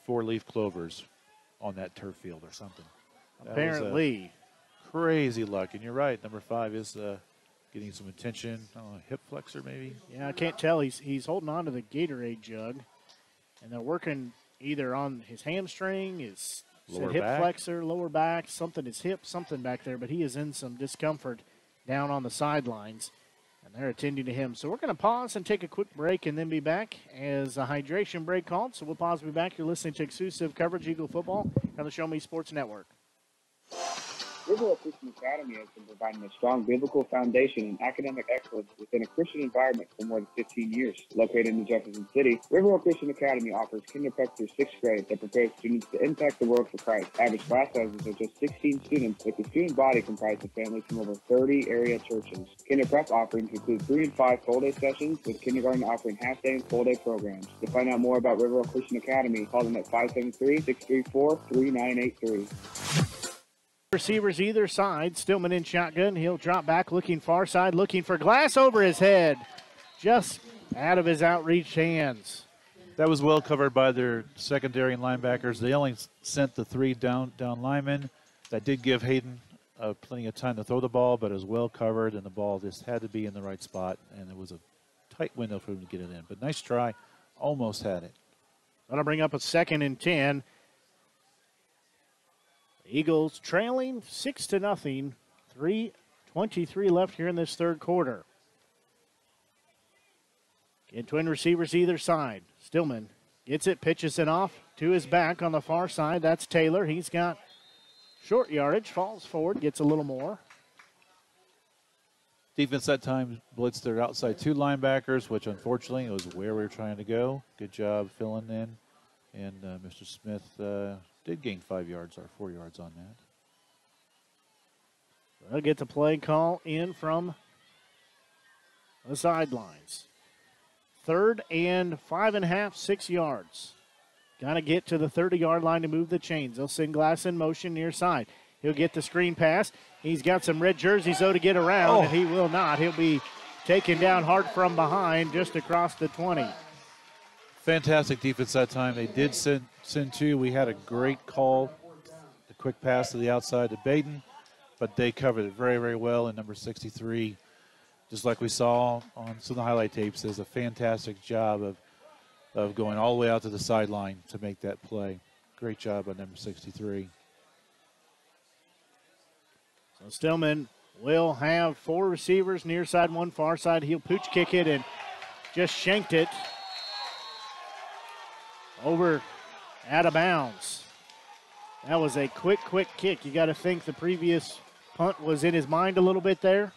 4-leaf clovers on that turf field or something. Apparently. Crazy luck. And you're right, number 5 is getting some attention. I don't know, hip flexor maybe? Yeah, I can't tell. He's holding on to the Gatorade jug. And they're working either on his hamstring, his hip flexor, lower back, something, his hip, something back there. But he is in some discomfort down on the sidelines. And they're attending to him. So we're going to pause and take a quick break and then be back as a hydration break called. So we'll pause and be back. You're listening to exclusive coverage Eagle football on the Show Me Sports Network. Riverwalk Christian Academy has been providing a strong biblical foundation and academic excellence within a Christian environment for more than 15 years. Located in Jefferson City, Riverwalk Christian Academy offers kindergarten through 6th grade that prepares students to impact the world for Christ. Average class sizes are just 16 students, with the student body comprised of families from over 30 area churches. Kinder prep offerings include 3 and 5 full-day sessions, with kindergarten offering half-day and full-day programs. To find out more about Riverwalk Christian Academy, call them at 573-634-3983. Receivers either side. Stillman in shotgun. He'll drop back, looking far side, looking for Glass over his head. Just out of his outreached hands. That was well covered by their secondary and linebackers. They only sent the 3 down linemen. That did give Hayden plenty of time to throw the ball, but it was well covered, and the ball just had to be in the right spot, and it was a tight window for him to get it in. But nice try. Almost had it. That'll bring up a 2nd and 10. Eagles trailing 6-0. 3:23 left here in this third quarter. Get twin receivers either side. Stillman gets it, pitches it off to his back on the far side. That's Taylor. He's got short yardage, falls forward, gets a little more. Defense that time blitzed their outside 2 linebackers, which unfortunately was where we were trying to go. Good job filling in. And Mr. Smith did gain 5 yards or 4 yards on that. They'll get the play call in from the sidelines. 3rd and 5.5, 6 yards. Got to get to the 30-yard line to move the chains. They'll send Glass in motion near side. He'll get the screen pass. He's got some red jerseys, though, to get around, and he will not. He'll be taken down hard from behind just across the 20. Fantastic defense that time. They did send 2. We had a great call, the quick pass to the outside to Baden, but they covered it very, very well. And number 63, just like we saw on some of the highlight tapes, does a fantastic job of going all the way out to the sideline to make that play. Great job by number 63. So Stillman will have 4 receivers, near side, 1 far side. He'll pooch kick it and just shanked it over out of bounds. That was a quick kick. You got to think the previous punt was in his mind a little bit there.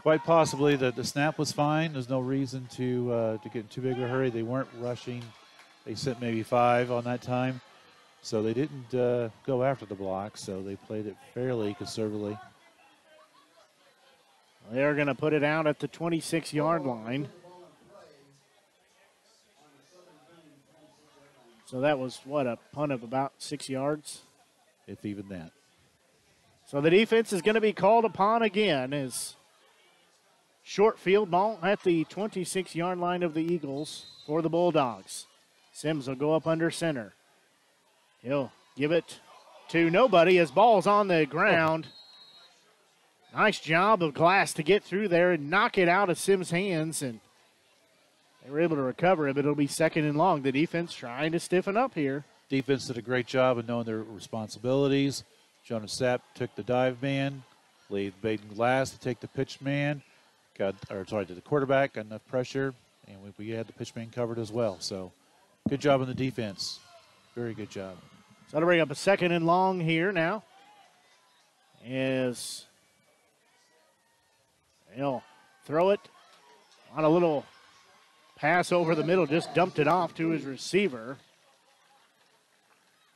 Quite possibly. The snap was fine. There's no reason to get in too big of a hurry. They weren't rushing. They sent maybe 5 on that time. So they didn't go after the block, so they played it fairly conservatively. They're going to put it out at the 26-yard line. So that was, a punt of about 6 yards? If even that. So the defense is going to be called upon again as short field ball at the 26-yard line of the Eagles for the Bulldogs. Sims will go up under center. He'll give it to nobody as ball's on the ground. Nice job of Glass to get through there and knock it out of Sims' hands, and they were able to recover it, but it'll be 2nd and long. The defense trying to stiffen up here. Defense did a great job of knowing their responsibilities. Jonas Sapp took the dive man, laid Baden Glass to take the pitch man. To the quarterback, got enough pressure, and we had the pitch man covered as well. So good job on the defense. Very good job. So that'll bring up a 2nd and long here now. As he'll throw it on a little pass over the middle, just dumped it off to his receiver.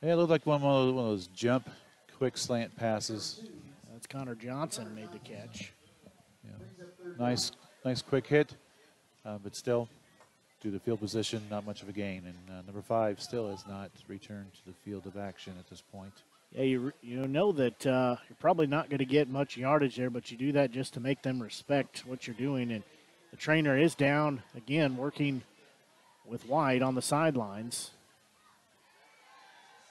Yeah, it looked like one of those jump, quick slant passes. That's Connor Johnson made the catch. Yeah. Nice quick hit, but still, due to field position, not much of a gain. And number 5 still has not returned to the field of action at this point. Yeah, you know that you're probably not going to get much yardage there, but you do that just to make them respect what you're doing. And the trainer is down, again, working with White on the sidelines.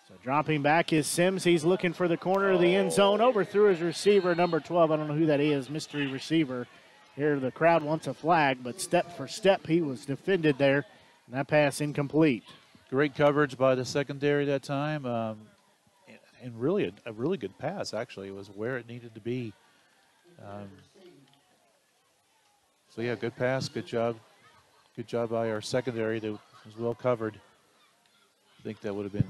So dropping back is Sims. He's looking for the corner of the end zone. Overthrew his receiver, number 12. I don't know who that is, mystery receiver. Here the crowd wants a flag, but step for step he was defended there, and that pass incomplete. Great coverage by the secondary that time, and really a really good pass, actually. It was where it needed to be. So, yeah, good pass, good job. Good job by our secondary that was well covered. I think that would have been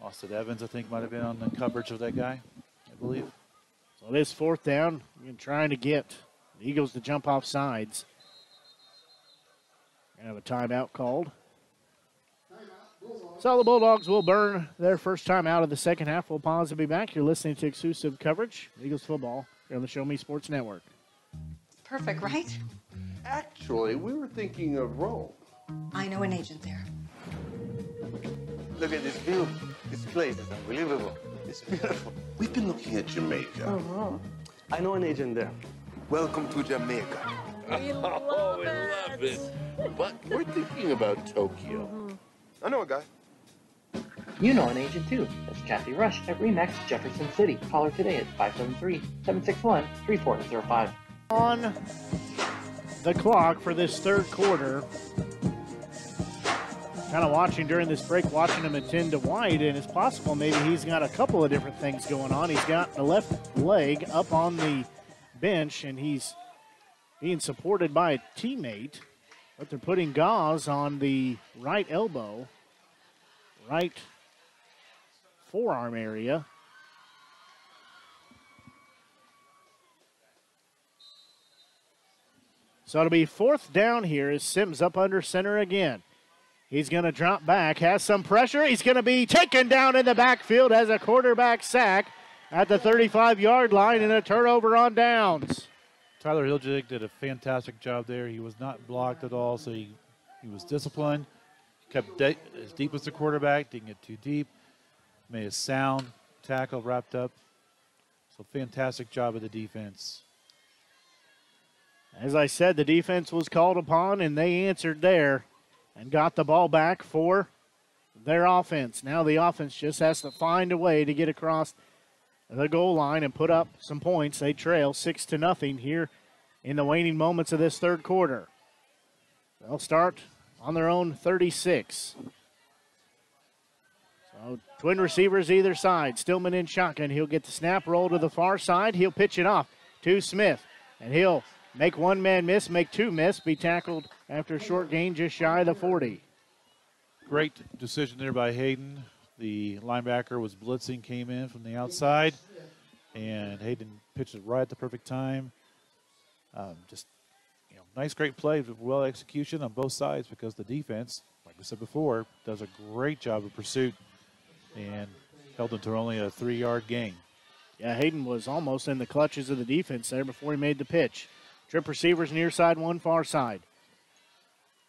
Austin Evans, I think, might have been on the coverage of that guy, I believe. So it is 4th down. Again, trying to get the Eagles to jump off sides. Going to have a timeout called. So the Bulldogs will burn their first time out of the second half. We'll pause and be back. You're listening to exclusive coverage, Eagles football, here on the Show Me Sports Network. Perfect, right? Actually, we were thinking of Rome. I know an agent there. Look at this view. This place is unbelievable. It's beautiful. We've been looking at Jamaica. I know an agent there. Welcome to Jamaica. We love it. But we're thinking about Tokyo. I know a guy. You know an agent too. That's Kathy Rush at RE/MAX Jefferson City. Call her today at 573-761-3405. On the clock for this third quarter. Kind of watching during this break, watching him attend to White, and it's possible maybe he's got a couple of different things going on. He's got the left leg up on the bench, and he's being supported by a teammate, but they're putting gauze on the right elbow, right forearm area. So it'll be 4th down here as Sims up under center again. He's going to drop back, has some pressure. He's going to be taken down in the backfield as a quarterback sack at the 35-yard line and a turnover on downs. Tyler Hiljic did a fantastic job there. He was not blocked at all, so he was disciplined. He kept as deep as the quarterback, didn't get too deep. Made a sound tackle wrapped up. So fantastic job of the defense. As I said, the defense was called upon, and they answered there and got the ball back for their offense. Now the offense just has to find a way to get across the goal line and put up some points. They trail 6-0 here in the waning moments of this third quarter. They'll start on their own 36. So twin receivers either side. Stillman in shotgun. He'll get the snap, roll to the far side. He'll pitch it off to Smith, and he'll make one man miss, make two miss, be tackled after a short gain just shy of the 40. Great decision there by Hayden. The linebacker was blitzing, came in from the outside, and Hayden pitched it right at the perfect time. Nice, great play, well execution on both sides because the defense, like we said before, does a great job of pursuit and held them to only a 3-yard gain. Yeah, Hayden was almost in the clutches of the defense there before he made the pitch. Trip receivers near side, one far side.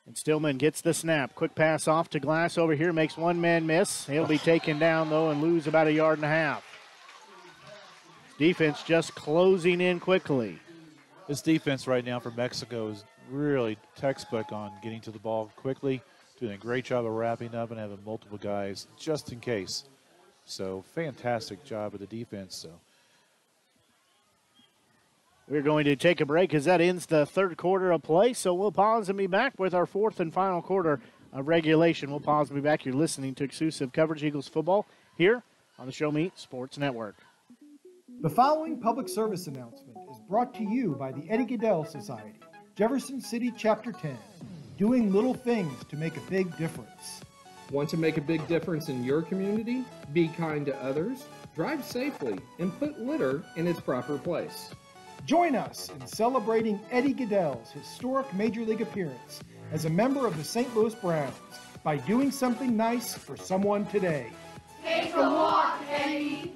And Stillman gets the snap. Quick pass off to Glass over here, makes one man miss. He'll be taken down, though, and lose about 1.5 yards. Defense just closing in quickly. This defense right now for Mexico is really textbook on getting to the ball quickly, doing a great job of wrapping up and having multiple guys just in case. So fantastic job of the defense. So we're going to take a break as that ends the third quarter of play. So we'll pause and be back with our fourth and final quarter of regulation. We'll pause and be back. You're listening to exclusive coverage Eagles football here on the Show Me Sports Network. The following public service announcement is brought to you by the Eddie Gaedel Society, Jefferson City Chapter 10, doing little things to make a big difference. Want to make a big difference in your community? Be kind to others, drive safely, and put litter in its proper place. Join us in celebrating Eddie Gaedel's historic Major League appearance as a member of the St. Louis Browns by doing something nice for someone today. Take a walk, Eddie.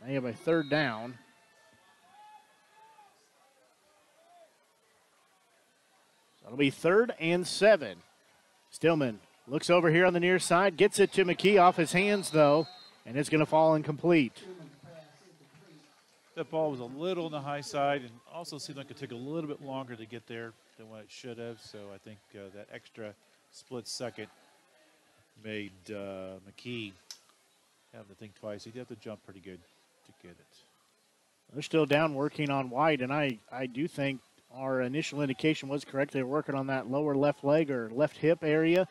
They have a third down. So it'll be 3rd and 7. Stillman looks over here on the near side, gets it to McKee off his hands, though, and it's going to fall incomplete. That ball was a little on the high side and also seemed like it took a little bit longer to get there than what it should have. So I think that extra split second made McKee have to think twice. He'd have to jump pretty good to get it. They're still down working on White, and I do think our initial indication was correct. They were working on that lower left leg or left hip area.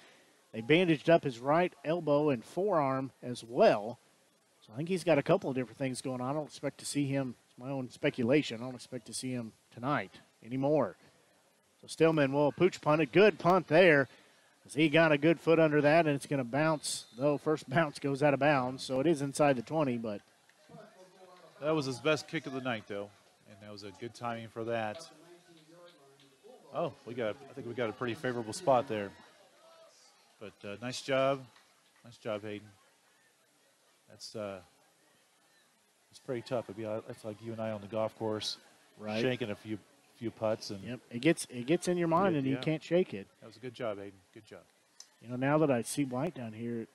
They bandaged up his right elbow and forearm as well. So I think he's got a couple of different things going on. I don't expect to see him my own speculation. I don't expect to see him tonight anymore. So Stillman will pooch punt it. Good punt there. As he got a good foot under that, and it's going to bounce. Though first bounce goes out of bounds, so it is inside the 20, but that was his best kick of the night, though, and that was a good timing for that. Oh, I think we got a pretty favorable spot there. But nice job. Nice job, Hayden. It's pretty tough. It's like you and I on the golf course, right, shaking a few putts, and yep, it gets in your mind, and you can't shake it. That was a good job, Hayden. Good job. You know, now that I see White down here,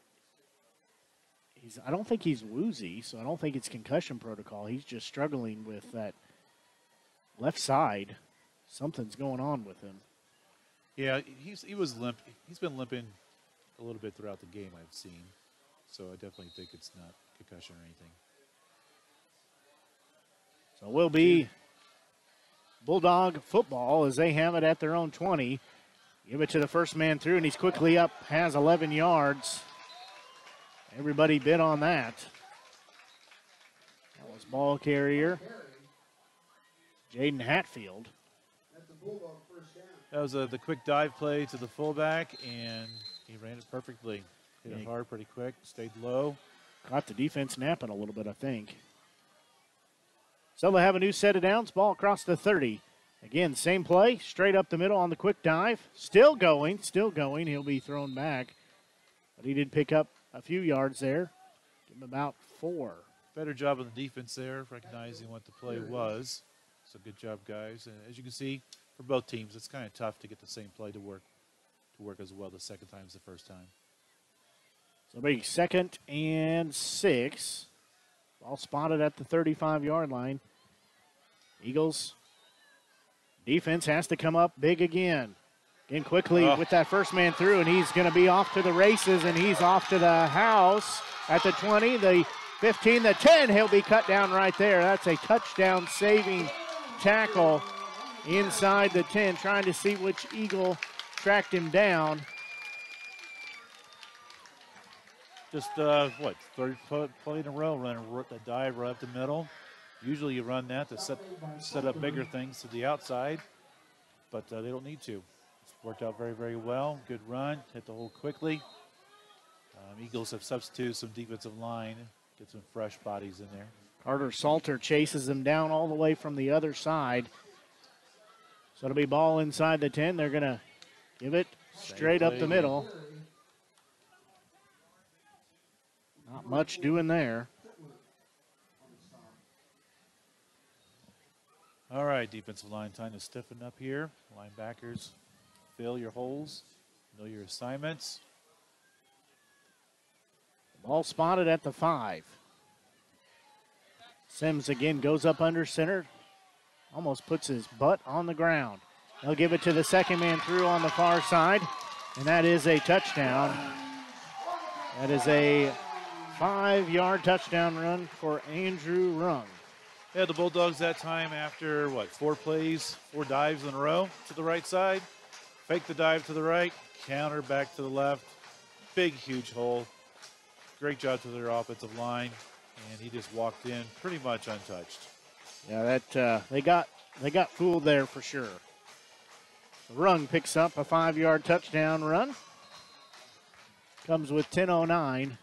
I don't think he's woozy, so I don't think it's concussion protocol. He's just struggling with that left side. Something's going on with him. Yeah, he was limp. He's been limping a little bit throughout the game, I've seen. So I definitely think it's not concussion or anything. So it will be Bulldog football as they have it at their own 20. Give it to the first man through, and he's quickly up, has 11 yards. Everybody bid on that. That was ball carrier Jaden Hatfield. That was the quick dive play to the fullback, and he ran it perfectly. Hit it hard pretty quick, stayed low. Caught the defense napping a little bit, I think. So they'll have a new set of downs. Ball across the 30. Again, same play, straight up the middle on the quick dive. Still going. He'll be thrown back. But he did pick up a few yards there. Give him about 4. Better job of the defense there, recognizing what the play was. So good job, guys. And as you can see, for both teams, it's kind of tough to get the same play to work as well the second time as the first time. So it'll be 2nd and 6. Ball spotted at the 35-yard line. Eagles defense has to come up big again. Again quickly with that first man through, and he's going to be off to the races, and he's off to the house at the 20, the 15, the 10. He'll be cut down right there. That's a touchdown-saving tackle inside the 10, trying to see which Eagle tracked him down. Just, 30 play in a row, run a dive right up the middle. Usually you run that to set up bigger things to the outside, but they don't need to. It's worked out very, very well. Good run, hit the hole quickly. Eagles have substituted some defensive line, get some fresh bodies in there. Carter Salter chases them down all the way from the other side. So it'll be ball inside the 10. They're going to give it straight up the middle. Not much doing there. All right, defensive line, time to stiffen up here. Linebackers, fill your holes, know your assignments. Ball spotted at the 5. Sims again goes up under center. Almost puts his butt on the ground. They'll give it to the second man through on the far side, and that is a touchdown. That is a 5-yard touchdown run for Andrew Rung. Yeah, the Bulldogs that time after, 4 plays, 4 dives in a row to the right side. Fake the dive to the right, counter back to the left. Big, huge hole. Great job to their offensive line, and he just walked in pretty much untouched. Yeah, that they got fooled there for sure. Rung picks up a 5-yard touchdown run. Comes with 10:09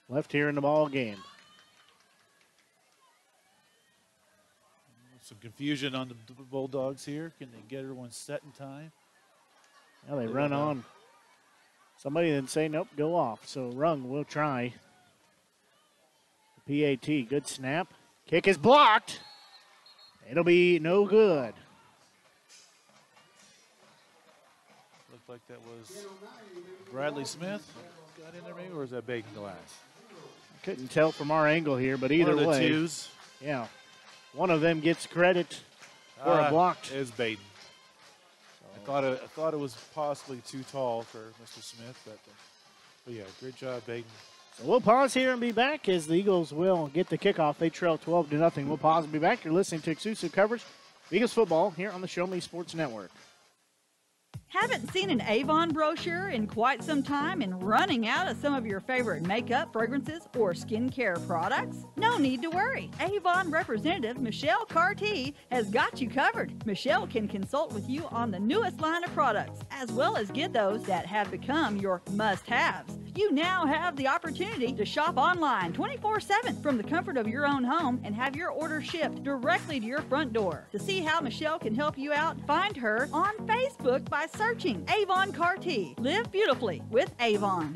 left here in the ball game. Some confusion on the Bulldogs here. Can they get everyone set in time? Now they run on. Somebody then say, nope, go off. So Rung will try. The PAT, good snap. Kick is blocked. It'll be no good. Looked like that was Bradley Smith. Got in there maybe, or was that Bacon Glass? Couldn't tell from our angle here, but either One of the way. twos. Yeah. One of them gets credit for a blocked. It was Baden. I thought it was possibly too tall for Mr. Smith, but yeah, great job, Baden. So we'll pause here and be back as the Eagles will get the kickoff. They trail 12-0. We'll pause and be back. You're listening to exclusive coverage of Eagles football here on the Show Me Sports Network. Haven't seen an Avon brochure in quite some time and running out of some of your favorite makeup, fragrances, or skincare products? No need to worry. Avon representative Michelle Carty has got you covered. Michelle can consult with you on the newest line of products, as well as get those that have become your must-haves. You now have the opportunity to shop online 24/7 from the comfort of your own home and have your order shipped directly to your front door. To see how Michelle can help you out, find her on Facebook by searching Avon Carty. Live beautifully with Avon.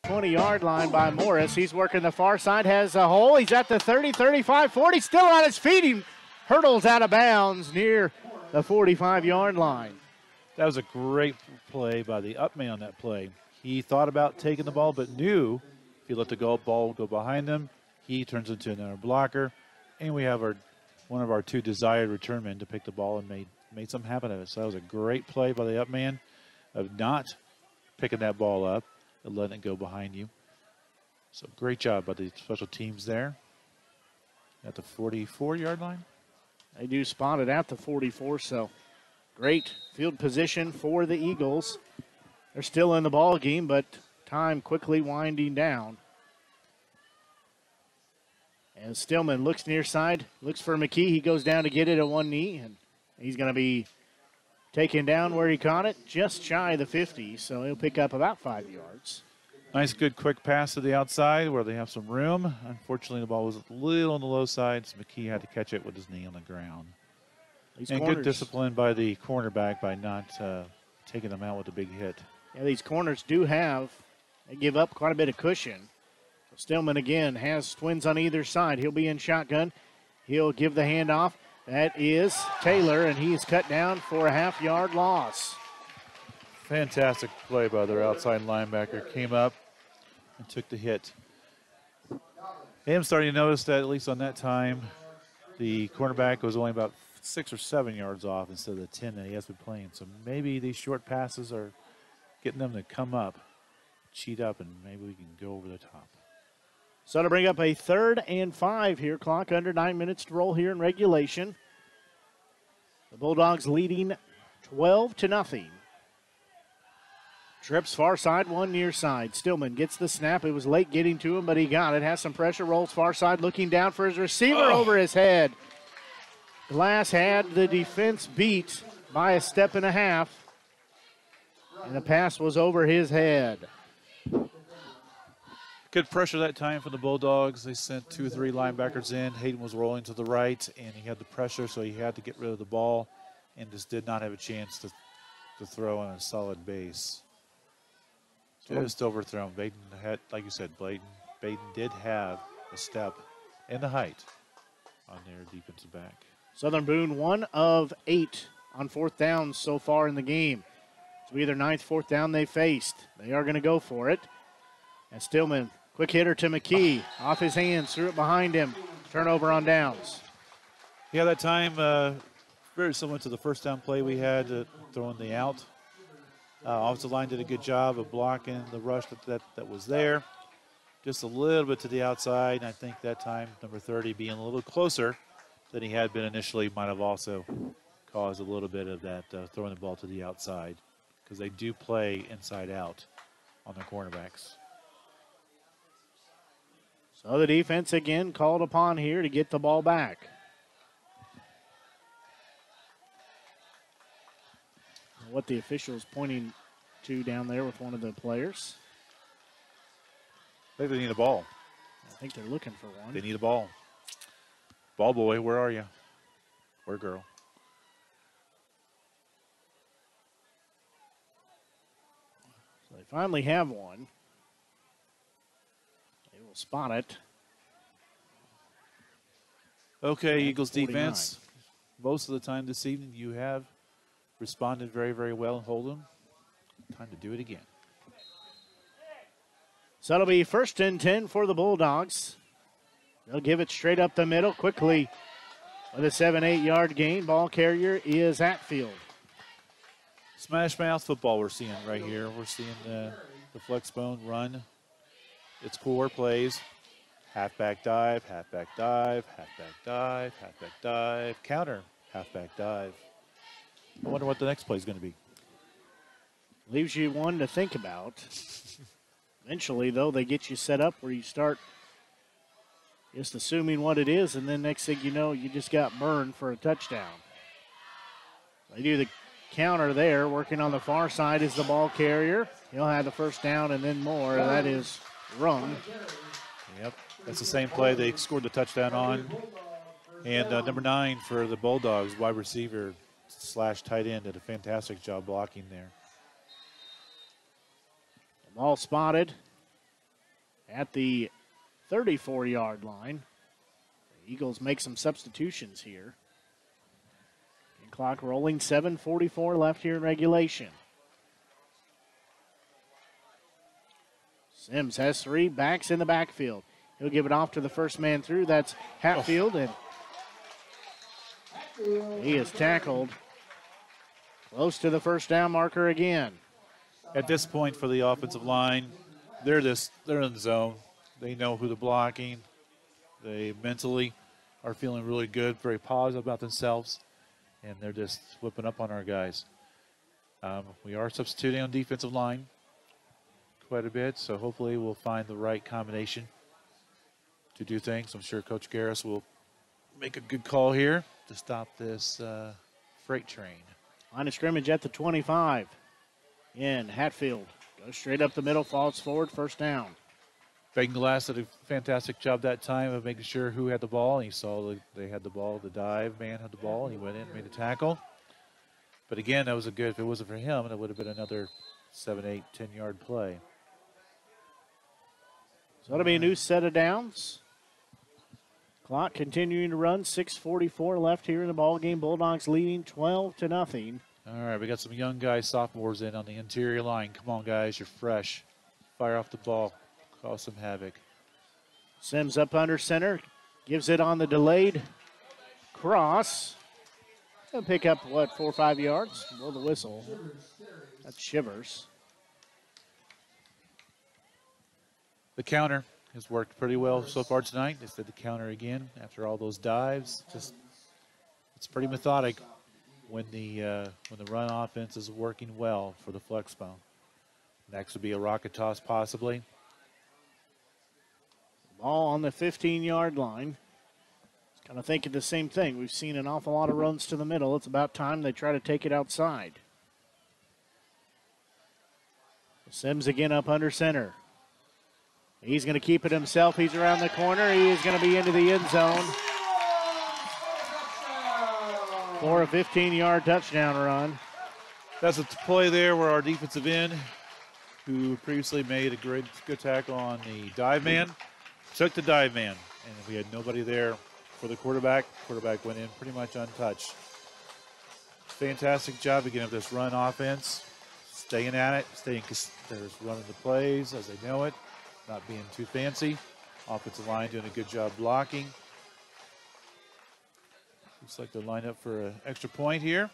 20-yard line by Morris. He's working the far side, has a hole. He's at the 30, 35, 40, still on his feet. He hurdles out of bounds near the 45-yard line. That was a great play by the up man on that play. He thought about taking the ball, but knew if he let the ball go behind him, he turns into another blocker. And we have one of our two desired return men to pick the ball and made something happen of it. So that was a great play by the up man of not picking that ball up and letting it go behind you. So great job by the special teams there. At the 44-yard line. They do spot it at the 44, so great field position for the Eagles. They're still in the ball game, but time quickly winding down. And Stillman looks near side, looks for McKee. He goes down to get it at one knee, and he's going to be taken down where he caught it, just shy of the 50, so he'll pick up about 5 yards. Nice, good, quick pass to the outside where they have some room. Unfortunately, the ball was a little on the low side, so McKee had to catch it with his knee on the ground. And good discipline by the cornerback by not taking them out with a big hit. Yeah, these corners they give up quite a bit of cushion. So Stillman again has twins on either side. He'll be in shotgun. He'll give the handoff. That is Taylor, and he's cut down for a half-yard loss. Fantastic play by their outside linebacker. Came up and took the hit. I'm starting to notice that, at least on that time, the cornerback was only about 6 or 7 yards off instead of the 10 that he has been playing. So maybe these short passes are getting them to come up, cheat up, and maybe we can go over the top. So to bring up a 3rd and 5 here. Clock under 9 minutes to roll here in regulation. The Bulldogs leading 12-0. Trips far side, one near side. Stillman gets the snap. It was late getting to him, but he got it. Has some pressure, rolls far side, looking down for his receiver over his head. Glass had the defense beat by a step and a half. And the pass was over his head. Good pressure that time for the Bulldogs. They sent 2 or 3 linebackers in. Hayden was rolling to the right, and he had the pressure, so he had to get rid of the ball and just did not have a chance to throw on a solid base. Just overthrown. Baden had, like you said, Baden did have a step and the height on their defensive back. Southern Boone 1 of 8 on 4th downs so far in the game. So either 9th, 4th down they faced. They are going to go for it. And Stillman, quick hitter to McKee. Off his hands, threw it behind him. Turnover on downs. Yeah, that time very similar to the first down play we had, throwing the out. Offensive line did a good job of blocking the rush that was there. Just a little bit to the outside, and I think that time, number 30 being a little closer than he had been initially might have also caused a little bit of that throwing the ball to the outside, because they do play inside out on their cornerbacks. So the defense again called upon here to get the ball back. What the official's pointing to down there with one of the players. I think they need a ball. I think they're looking for one. They need a ball. Ball boy, where are you? Or girl? So they finally have one. They will spot it. Okay, Eagles 49. defense. Most of the time this evening you have responded very, very well and hold them. Time to do it again. So it'll be 1st and 10 for the Bulldogs. They'll give it straight up the middle quickly with a 7-8 yard gain. Ball carrier is Hatfield. Smash mouth football we're seeing right here. We're seeing the flex bone run. Its core plays. Halfback dive, halfback dive, halfback dive, halfback dive, counter, halfback dive. I wonder what the next play is going to be. Leaves you one to think about. Eventually, though, they get you set up where you start just assuming what it is, and then next thing you know, you just got burned for a touchdown. They do the counter there. Working on the far side is the ball carrier. He'll have the first down and then more. That is rung. Yep, that's the same play they scored the touchdown on. And number 9 for the Bulldogs, wide receiver / tight end, did a fantastic job blocking there. Ball spotted at the 34-yard line. The Eagles make some substitutions here. And clock rolling, 7:44 left here in regulation. Sims has 3 backs in the backfield. He'll give it off to the first man through. That's Hatfield, and he is tackled close to the first down marker again. At this point for the offensive line, they're in the zone. They know who they're blocking. They mentally are feeling really good, very positive about themselves, and they're just whipping up on our guys. We are substituting on defensive line quite a bit, so hopefully we'll find the right combination to do things. I'm sure Coach Garris will make a good call here to stop this freight train. Line of scrimmage at the 25. In Hatfield goes straight up the middle, falls forward, first down. Begenglass did a fantastic job that time of making sure who had the ball. And he saw they had the ball. The dive man had the ball, and he went in and made a tackle. But again, that was a good, if it wasn't for him, it would have been another 7, 8, 10-yard play. So that'll be a new set of downs. Clock continuing to run, 6:44 left here in the ball game. Bulldogs leading 12-0. All right, we got some young guys, sophomores in on the interior line. Come on, guys, you're fresh. Fire off the ball, cause some havoc. Sims up under center, gives it on the delayed cross. He'll pick up, 4 or 5 yards? Blow the whistle. That's Shivers. The counter has worked pretty well so far tonight. They did the counter again after all those dives. It's pretty methodic when the run offense is working well for the flex bone. Next would be a rocket toss possibly. Ball on the 15-yard line. Kind of thinking the same thing. We've seen an awful lot of runs to the middle. It's about time they try to take it outside. Sims again up under center. He's going to keep it himself. He's around the corner. He is going to be into the end zone for a 15-yard touchdown run. That's a play there where our defensive end, who previously made a good tackle on the dive man, took the dive man. And we had nobody there for the quarterback. Quarterback went in pretty much untouched. Fantastic job again of this run offense. Staying at it, there's running the plays as they know it, not being too fancy. Offensive line doing a good job blocking. Looks like they're lined up for an extra point here.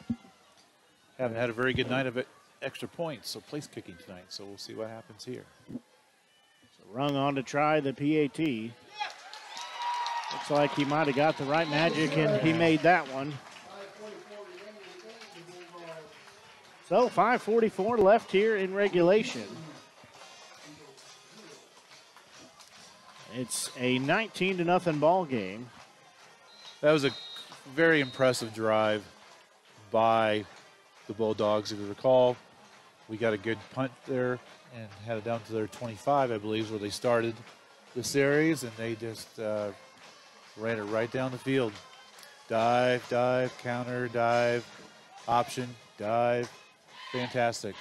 Haven't had a very good night of extra points, so place kicking tonight. So we'll see what happens here. So Rung on to try the PAT. Looks like he might have got the right magic, and he made that one. So 5:44 left here in regulation. It's a 19-0 ball game. That was a very impressive drive by the Bulldogs. If you recall, we got a good punt there and had it down to their 25, I believe, is where they started the series, and they just ran it right down the field. Dive, dive, counter, dive, option, dive. Fantastic.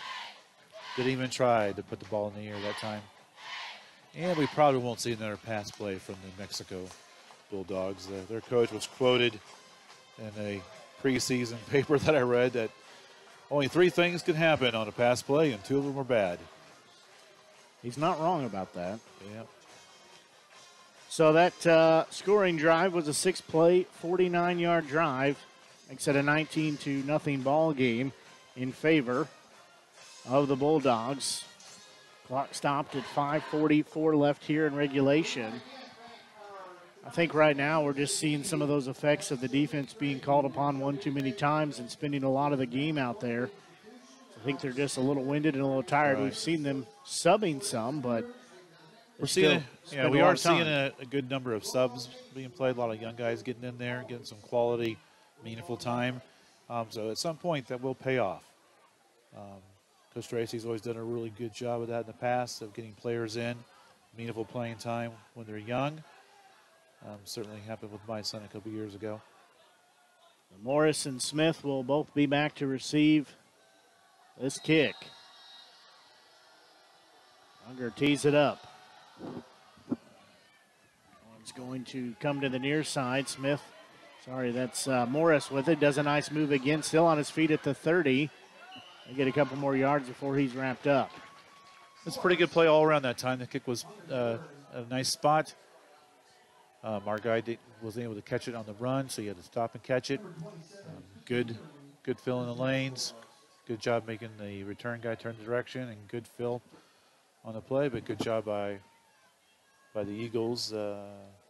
Didn't even try to put the ball in the air that time. And we probably won't see another pass play from the Mexico Bulldogs. Their coach was quoted in a preseason paper that I read that only 3 things can happen on a pass play, and 2 of them were bad. He's not wrong about that. Yeah. So that scoring drive was a 6-play, 49-yard drive. Like I said, a 19-0 ball game in favor of the Bulldogs. Clock stopped at 5:44 left here in regulation. I think right now we're just seeing some of those effects of the defense being called upon one too many times and spending a lot of the game out there. I think they're just a little winded and a little tired. Right. We've seen them subbing some, but we are seeing a good number of subs being played. A lot of young guys getting in there, getting some quality, meaningful time. So at some point that will pay off. Coach Tracy's always done a really good job of that in the past, of getting players in, meaningful playing time when they're young. Certainly happened with my son a couple years ago. Morris and Smith will both be back to receive this kick. Unger tees it up. It's going to come to the near side. Smith, that's Morris with it. Does a nice move again, still on his feet at the 30. They get a couple more yards before he's wrapped up. It's a pretty good play all around that time. The kick was a nice spot. Our guy wasn't able to catch it on the run, so he had to stop and catch it. Good fill in the lanes. Good job making the return guy turn the direction, and good fill on the play, but good job by the Eagles.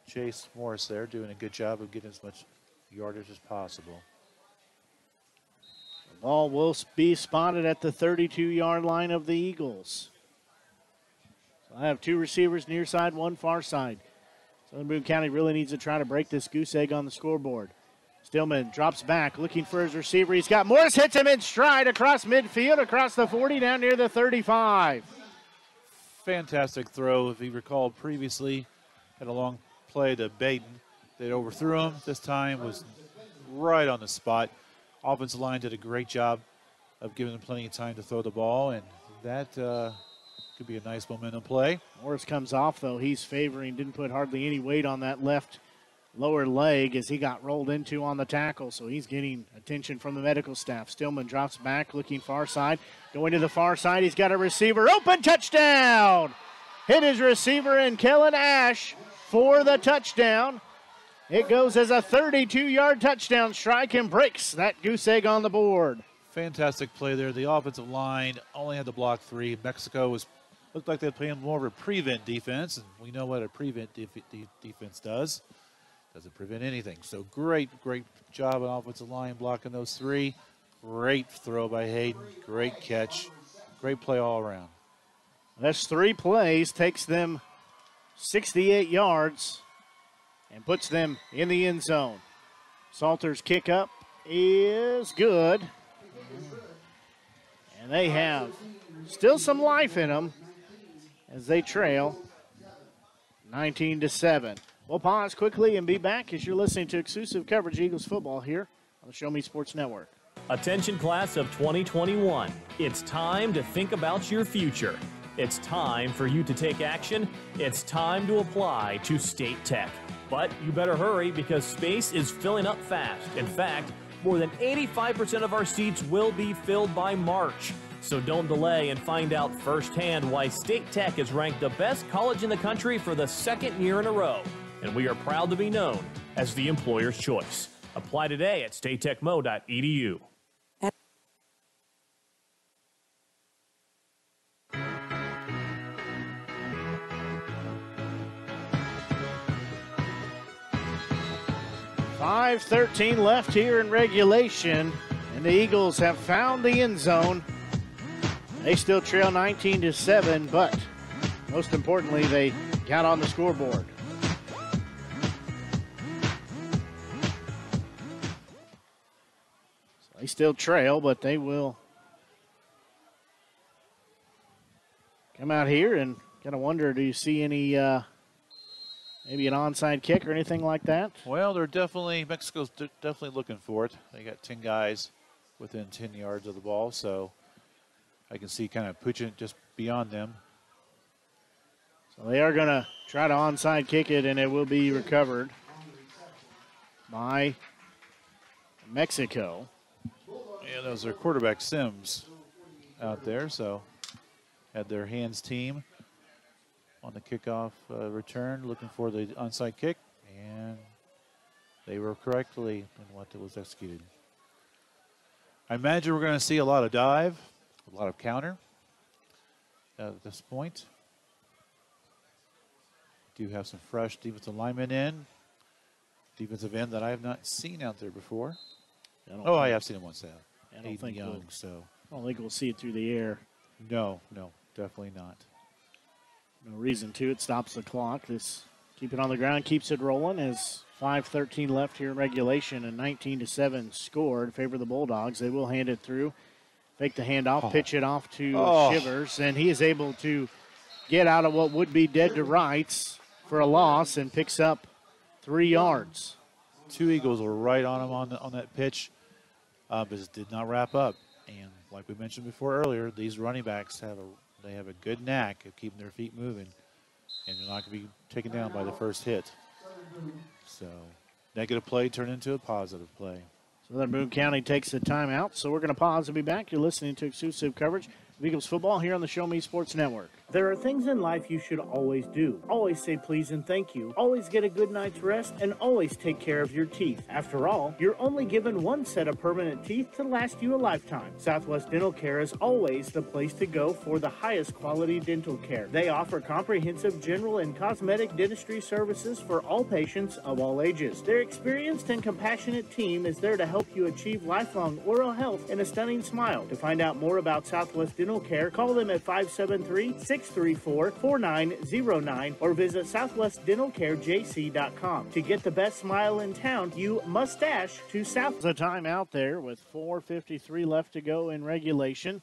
Chase Morris there doing a good job of getting as much yardage as possible. The ball will be spotted at the 32-yard line of the Eagles. So I have two receivers near side, one far side. Southern Boone County really needs to try to break this goose egg on the scoreboard. Stillman drops back, looking for his receiver. He's got Morris, hits him in stride across midfield, across the 40, down near the 35. Fantastic throw. If you recall previously, had a long play to Baden. They overthrew him. This time was right on the spot. Offensive line did a great job of giving them plenty of time to throw the ball, and that could be a nice momentum play. Morris comes off, though. He's favoring, didn't put hardly any weight on that left lower leg as he got rolled into on the tackle, so he's getting attention from the medical staff. Stillman drops back, looking far side. Going to the far side, he's got a receiver. Open, touchdown! Hit his receiver in Kellen Ash for the touchdown. It goes as a 32-yard touchdown strike and breaks that goose egg on the board. Fantastic play there. The offensive line only had to block 3. Mexico looked like they were playing more of a prevent defense, and we know what a prevent defense does. Doesn't prevent anything. So great job on offensive line blocking those 3. Great throw by Hayden. Great catch. Great play all around. That's 3 plays, takes them 68 yards and puts them in the end zone. Salter's kick up is good. And they have still some life in them as they trail 19-7. We'll pause quickly and be back as you're listening to exclusive coverage of Eagles football here on the Show Me Sports Network. Attention class of 2021. It's time to think about your future. It's time for you to take action. It's time to apply to State Tech. But you better hurry because space is filling up fast. In fact, more than 85% of our seats will be filled by March. So don't delay and find out firsthand why State Tech is ranked the best college in the country for the 2nd year in a row. And we are proud to be known as the employer's choice. Apply today at statetechmo.edu. .5:13 left here in regulation, and the Eagles have found the end zone. They still trail 19-7, but most importantly, they got on the scoreboard. So they still trail, but they will come out here and kind of wonder, do you see any maybe an onside kick or anything like that? Well, Mexico's definitely looking for it. They got 10 guys within 10 yards of the ball, so I can see kind of pushing it just beyond them. So they are going to try to onside kick it, and it will be recovered by Mexico. Yeah, those are quarterback Sims out there, so had their hands team on the kickoff return, looking for the onside kick, and they were correctly in what was executed. I imagine we're going to see a lot of dive, a lot of counter at this point. Do have some fresh defensive linemen in. defensive end that I have not seen out there before. I have seen him once. I don't think young, so I don't think we'll see it through the air. No, definitely not. No reason to. It stops the clock. This keep it on the ground, keeps it rolling as 5:13 left here in regulation. A 19-7 score in favor of the Bulldogs. They will hand it through. Fake the handoff, pitch it off to Shivers, and he is able to get out of what would be dead to rights for a loss and picks up 3 yards. 2 Eagles were right on him on that pitch, but it did not wrap up. And like we mentioned before earlier, these running backs have a good knack of keeping their feet moving, and they're not going to be taken down by the first hit. So negative play turned into a positive play. Southern Boone County takes the timeout, so we're going to pause and be back. You're listening to exclusive coverage of Eagles football here on the Show Me Sports Network. There are things in life you should always do. Always say please and thank you. Always get a good night's rest, and always take care of your teeth. After all, you're only given one set of permanent teeth to last you a lifetime. Southwest Dental Care is always the place to go for the highest quality dental care. They offer comprehensive general and cosmetic dentistry services for all patients of all ages. Their experienced and compassionate team is there to help you achieve lifelong oral health and a stunning smile. To find out more about Southwest Dental Care, call them at 573-634-4909 or visit southwestdentalcarejc.com. To get the best smile in town, you must dash to South. The timeout there with 4:53 left to go in regulation.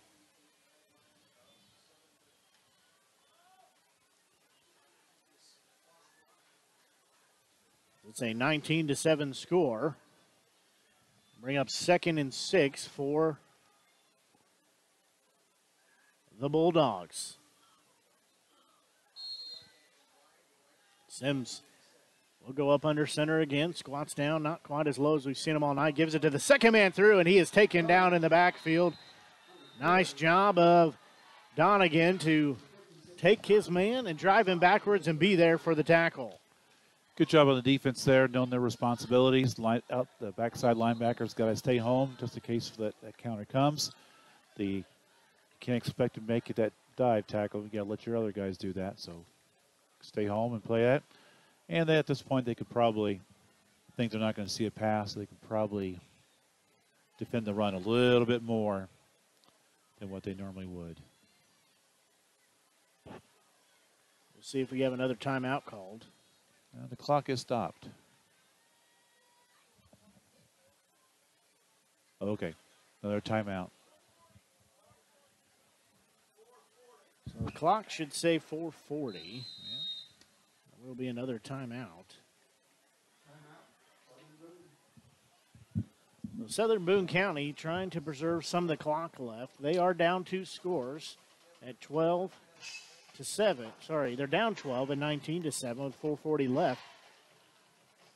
It's a 19-7 score. Bring up 2nd and 6 for the Bulldogs. Sims will go up under center again. Squats down, not quite as low as we've seen him all night. Gives it to the second man through, and he is taken down in the backfield. Nice job of Donegan to take his man and drive him backwards and be there for the tackle. Good job on the defense there, knowing their responsibilities. The backside linebackers got to stay home just in case that counter comes. You can't expect to make it that dive tackle. You got to let your other guys do that. So stay home and play that. And at this point, they could probably think they're not going to see a pass. So they could probably defend the run a little bit more than what they normally would. We'll see if we have another timeout called. The clock is stopped. Okay, another timeout. So the clock should say 4:40. Yeah. There will be another timeout. Southern Boone County trying to preserve some of the clock left. They are down 2 scores at 12-7. Sorry, they're down 12 and 19-7 with 4:40 left.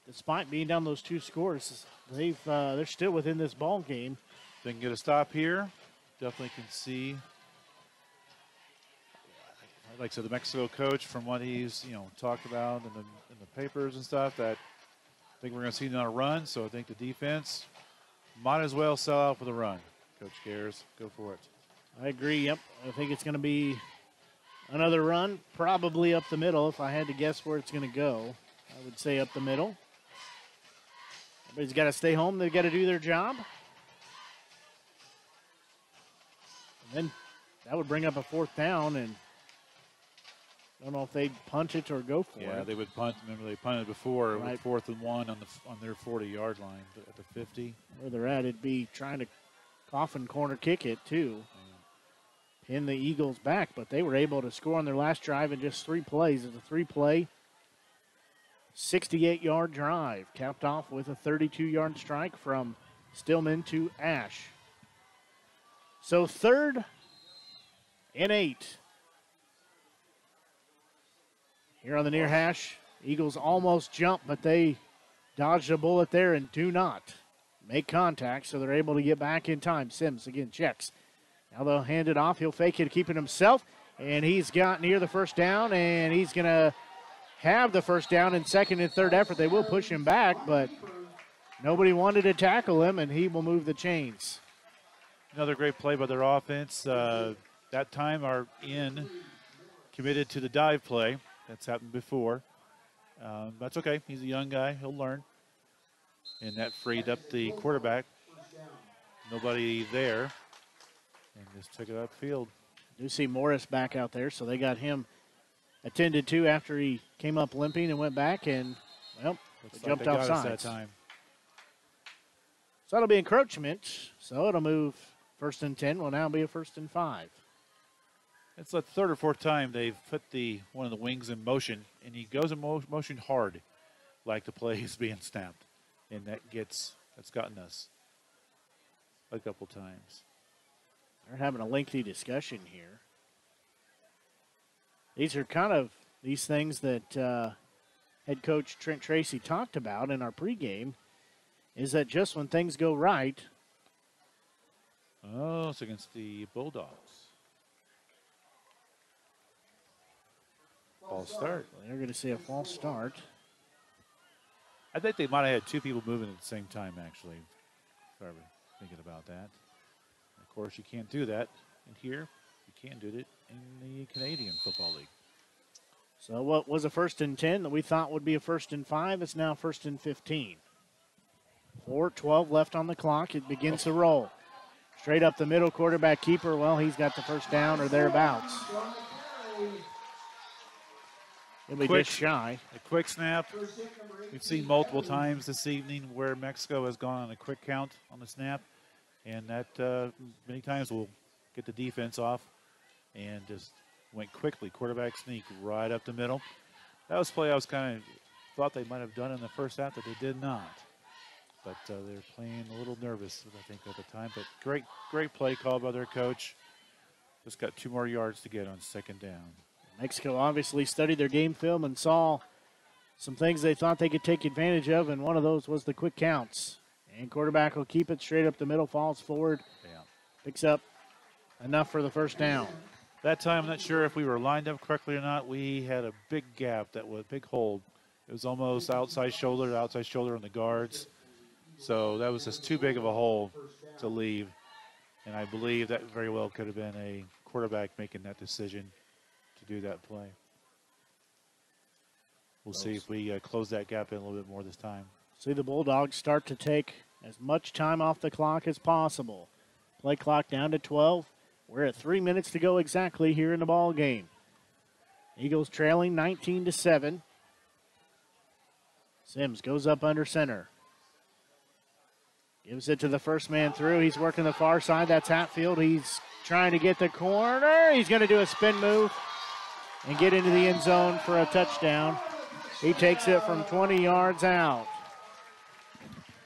Despite being down those 2 scores, they're still within this ball game. They can get a stop here. Definitely can see. Like I said, the Mexico coach, from what he's talked about in the papers and stuff, that I think we're going to see another run. So I think the defense might as well sell out for the run. Coach Gares, go for it. I agree. Yep, I think it's going to be another run, probably up the middle. If I had to guess where it's going to go, I would say up the middle. Everybody's got to stay home. They've got to do their job. And then that would bring up a 4th down, and I don't know if they'd punt it or go for it. Yeah, they would punt. Remember, they punted before with 4th and 1 on their 40-yard line at the 50. Where they're at, it'd be trying to coffin corner kick it, too. Pin the Eagles back, but they were able to score on their last drive in just 3 plays. It's a 3-play, 68-yard drive, capped off with a 32-yard strike from Stillman to Ash. So 3rd and 8. Here on the near hash, Eagles almost jump, but they dodged a bullet there and do not make contact, so they're able to get back in time. Sims again checks. Now they'll hand it off. He'll fake it to keep it himself, and he's got near the 1st down, and he's going to have the 1st down in 2nd and 3rd effort. They will push him back, but nobody wanted to tackle him, and he will move the chains. Another great play by their offense. That time our committed to the dive play. That's happened before. That's okay. He's a young guy. He'll learn. And that freed up the quarterback. Nobody there. And just took it upfield. You see Morris back out there, so they got him attended to after he came up limping and went back and, well, jumped off sides. That time. So that'll be encroachment. So it'll move 1st and 10. Will now be a 1st and 5. It's the third or fourth time they've put one of the wings in motion, and he goes in motion hard, like the play is being snapped, and that's gotten us a couple times. They're having a lengthy discussion here. These are kind of these things that head coach Trent Tracy talked about in our pregame, is that just when things go right. Oh, it's against the Bulldogs. False start. Well, they're going to see a false start. I think they might have had two people moving at the same time, actually, if I were thinking about that. Of course, you can't do that in here. You can do it in the Canadian Football League. So what was a 1st and 10 that we thought would be a 1st and 5, it's now 1st and 15. 4:12 left on the clock. It begins to roll. Straight up the middle, quarterback keeper. Well, he's got the first down or thereabouts. He'll be just shy. A quick snap. We've seen multiple times this evening where Mexico has gone on a quick count on the snap, and that many times will get the defense off and just went quickly. Quarterback sneak right up the middle. That was a play I was kind of thought they might have done in the first half that they did not. But they're playing a little nervous, I think, at the time. But great play call by their coach. Just got 2 more yards to get on 2nd down. Mexico obviously studied their game film and saw some things they thought they could take advantage of, and one of those was the quick counts. And quarterback will keep it straight up the middle, falls forward, picks up enough for the first down. That time, I'm not sure if we were lined up correctly or not. We had a big gap, that was a big hole. It was almost outside shoulder on the guards. So that was just too big of a hole to leave. And I believe that very well could have been a quarterback making that decision to do that play. We'll see if we close that gap in a little bit more this time. See the Bulldogs start to take as much time off the clock as possible. Play clock down to 12. We're at 3 minutes to go exactly here in the ball game. Eagles trailing 19-7. Sims goes up under center. Gives it to the first man through. He's working the far side. That's Hatfield. He's trying to get the corner. He's going to do a spin move and get into the end zone for a touchdown. He takes it from 20 yards out.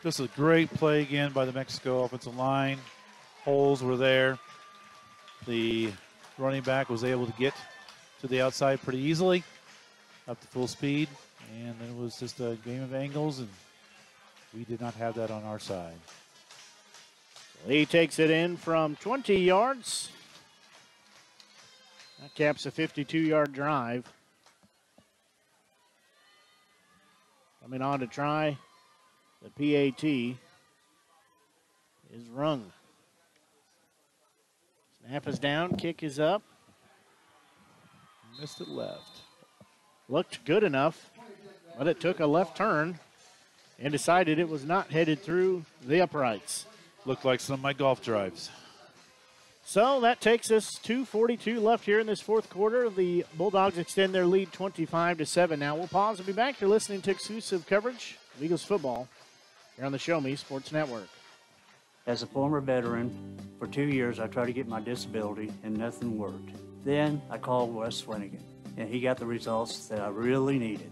This is a great play again by the Mexico offensive line. Holes were there. The running back was able to get to the outside pretty easily, up to full speed. And then it was just a game of angles, and we did not have that on our side. He takes it in from 20 yards. That caps a 52-yard drive. Coming on to try the PAT is Rung. Snap is down, kick is up. Missed it left. Looked good enough, but it took a left turn and decided it was not headed through the uprights. Looked like some of my golf drives. So that takes us to 2:42 left here in this fourth quarter. The Bulldogs extend their lead 25-7. Now we'll pause and be back. You're listening to exclusive coverage of Eagles football here on the Show Me Sports Network. As a former veteran, for 2 years I tried to get my disability and nothing worked. Then I called Wes Swanigan, and he got the results that I really needed.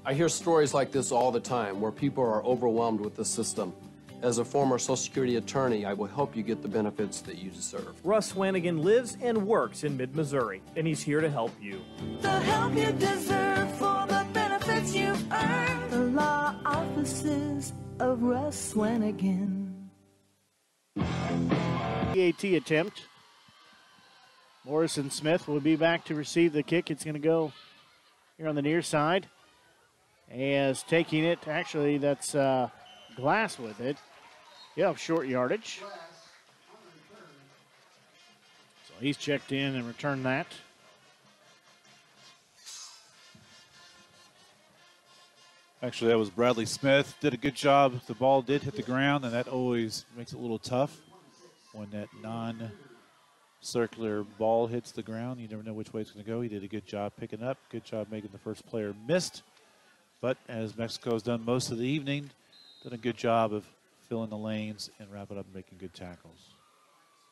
I hear stories like this all the time where people are overwhelmed with the system. As a former Social Security attorney, I will help you get the benefits that you deserve. Russ Swanigan lives and works in mid-Missouri, and he's here to help you. The help you deserve for the benefits you've earned. The law offices of Russ Swanigan. PAT attempt. Morrison Smith will be back to receive the kick. It's going to go here on the near side. As taking it, actually that's Glass with it. You have short yardage. So he's checked in and returned that. Actually, that was Bradley Smith. Did a good job. The ball did hit the ground, and that always makes it a little tough when that non-circular ball hits the ground. You never know which way it's going to go. He did a good job picking up. Good job making the first player missed. But as Mexico's done most of the evening, done a good job of filling the lanes and wrapping up and making good tackles.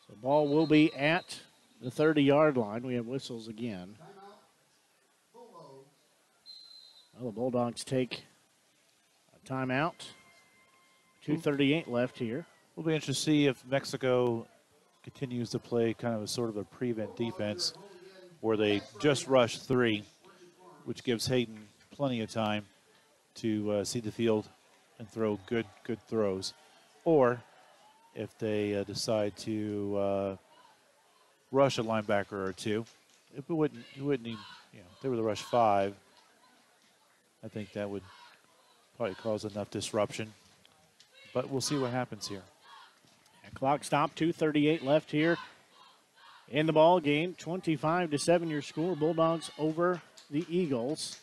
So ball will be at the 30-yard line. We have whistles again. Well, the Bulldogs take a timeout. 2:38 left here. We'll be interested to see if Mexico continues to play kind of a sort of a prevent defense where they just rush 3, which gives Hayden plenty of time to see the field and throw good throws. Or if they decide to rush a linebacker or two, if it wouldn't even, if they were to rush 5, I think that would probably cause enough disruption. But we'll see what happens here. Clock stop, 2:38 left here in the ball game. 25-7 your score. Bulldogs over the Eagles.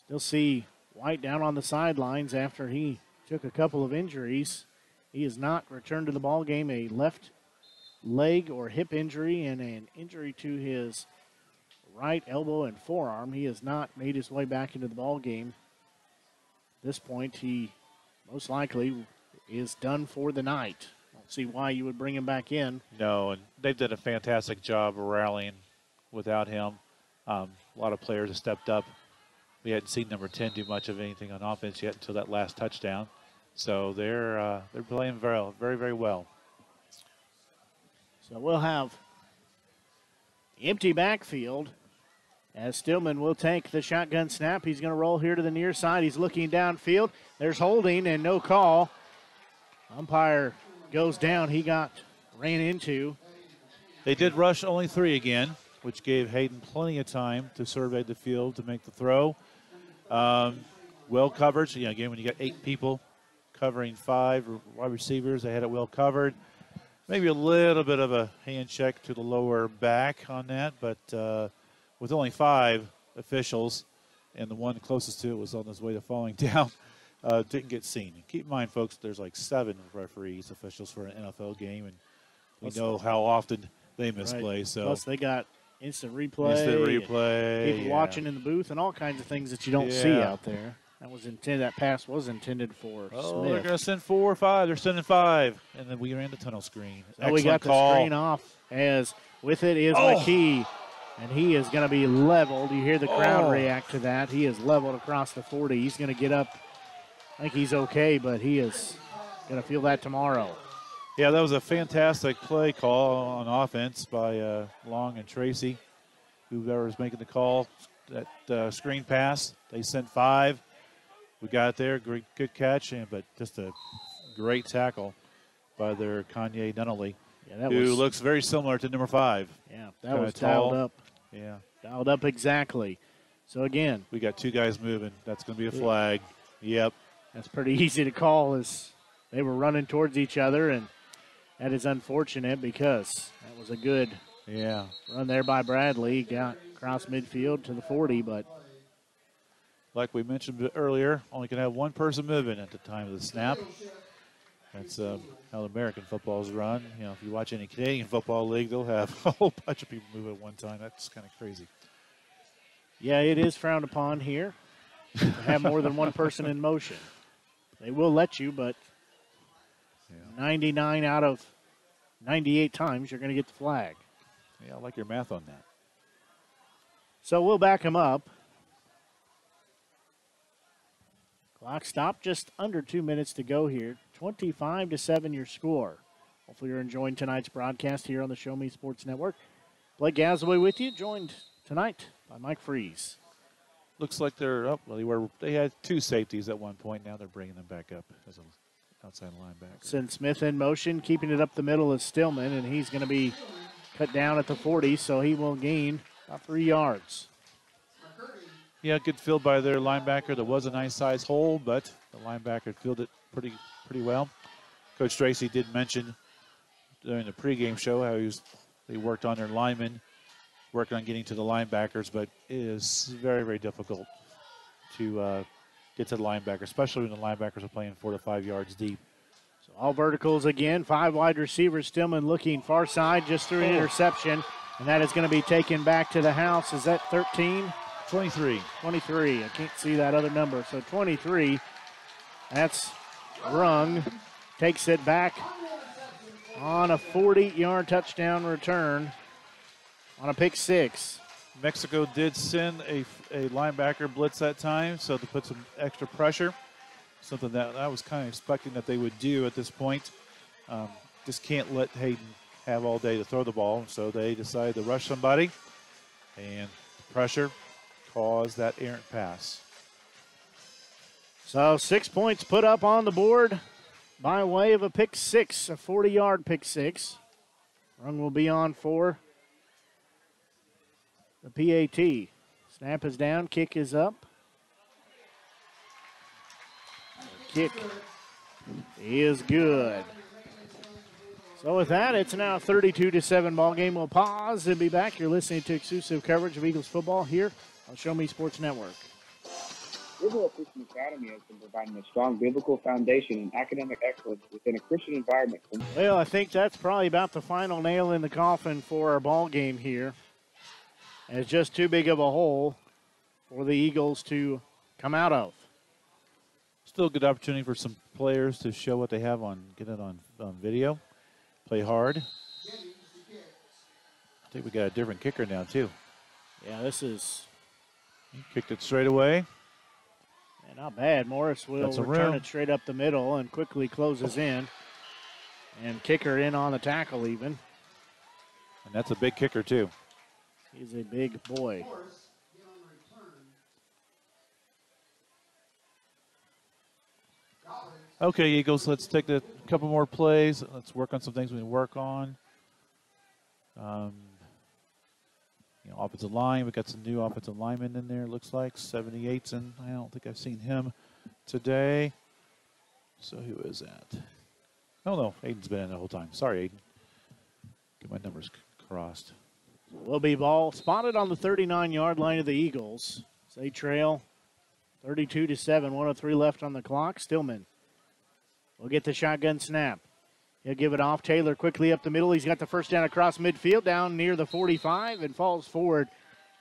Still see White down on the sidelines after he took a couple of injuries. He has not returned to the ball game. A left leg or hip injury and an injury to his right elbow and forearm. He has not made his way back into the ball game. At this point, he most likely is done for the night. I don't see why you would bring him back in. No, and they've done a fantastic job of rallying without him. A lot of players have stepped up. We hadn't seen number 10 do much of anything on offense yet until that last touchdown. So they're playing very, very well. So we'll have empty backfield as Stillman will take the shotgun snap. He's going to roll here to the near side. He's looking downfield. There's holding and no call. Umpire goes down. He ran into. They did rush only 3 again, which gave Hayden plenty of time to survey the field to make the throw. Well coverage. Again, when you got 8 people covering 5 wide receivers, they had it well covered. Maybe a little bit of a hand check to the lower back on that, but with only 5 officials, and the one closest to it was on his way to falling down, didn't get seen. And keep in mind, folks, there's like 7 referees, officials for an NFL game, and we know how often they misplay. Right. So plus, they got instant replay, people watching in the booth, and all kinds of things that you don't see out there. That was intended. That pass was intended for Smith. They're going to send 4 or 5. They're sending 5, and then we ran the tunnel screen. So we got the screen off. As with it is McKee, and he is going to be leveled. You hear the crowd react to that. He is leveled across the 40. He's going to get up. I think he's okay, but he is going to feel that tomorrow. Yeah, that was a fantastic play call on offense by Long and Tracy, whoever was making the call. That screen pass, they sent 5. We got there, good catch, but just a great tackle by their Kanye Nunnally, who looks very similar to number 5. Yeah, that was dialed up. Yeah. Dialed up exactly. So, again. We got 2 guys moving. That's going to be a flag. Yep. That's pretty easy to call as they were running towards each other, and that is unfortunate because that was a good run there by Bradley. Got across midfield to the 40, but like we mentioned earlier, only can have 1 person moving at the time of the snap. That's how the American football is run. If you watch any Canadian football league, they'll have a whole bunch of people move at one time. That's kind of crazy. Yeah, it is frowned upon here to have more than 1 person in motion. They will let you, but 99 out of 98 times you're going to get the flag. Yeah, I like your math on that. So we'll back him up. Clock stop, just under 2 minutes to go here. 25-7 your score. Hopefully you're enjoying tonight's broadcast here on the Show Me Sports Network. Blake Gazaway with you, joined tonight by Mike Freeze. Looks like they're up. Well, they had 2 safeties at one point. Now they're bringing them back up as an outside linebacker. Send Smith in motion, keeping it up the middle is Stillman, and he's going to be cut down at the 40, so he will gain about 3 yards. Yeah, good field by their linebacker. There was a nice size hole, but the linebacker fielded it pretty well. Coach Tracy did mention during the pregame show how they worked on their linemen, working on getting to the linebackers, but it is very, very difficult to get to the linebacker, especially when the linebackers are playing 4 to 5 yards deep. So all verticals again. 5 wide receivers. Stillman looking far side, just threw an interception, and that is going to be taken back to the house. Is that 13? 23. 23. I can't see that other number. So 23. That's Rung. Takes it back on a 40-yard touchdown return on a pick 6. Mexico did send a linebacker blitz that time, so to put some extra pressure, something that I was kind of expecting that they would do at this point. Just can't let Hayden have all day to throw the ball, so they decided to rush somebody, and the pressure caused that errant pass. So 6 points put up on the board by way of a pick 6, a 40-yard pick 6. Rung will be on for the PAT. Snap is down, kick is up. Kick is good. So with that, it's now a 32-7 ball game. We'll pause and be back. You're listening to exclusive coverage of Eagles football here on Show Me Sports Network. Riverwalk Christian Academy has been providing a strong biblical foundation and academic excellence within a Christian environment. Well, I think that's probably about the final nail in the coffin for our ball game here. And it's just too big of a hole for the Eagles to come out of. Still a good opportunity for some players to show what they have get it on video. Play hard. I think we got a different kicker now, too. Yeah, this is... He kicked it straight away. Yeah, not bad. Morris will return it straight up the middle and quickly closes in. And kicker in on the tackle even. And that's a big kicker, too. He's a big boy. Okay, Eagles, let's take a couple more plays. Let's work on some things we can work on. Offensive line, we got some new offensive linemen in there, looks like. 78's in. I don't think I've seen him today. So who is that? Oh, no, Aiden's been in the whole time. Sorry, Aiden. Get my numbers crossed. Will be ball spotted on the 39-yard line of the Eagles. So they trail 32-7, 103 left on the clock. Stillman will get the shotgun snap. He'll give it off. Taylor quickly up the middle. He's got the first down across midfield down near the 45 and falls forward.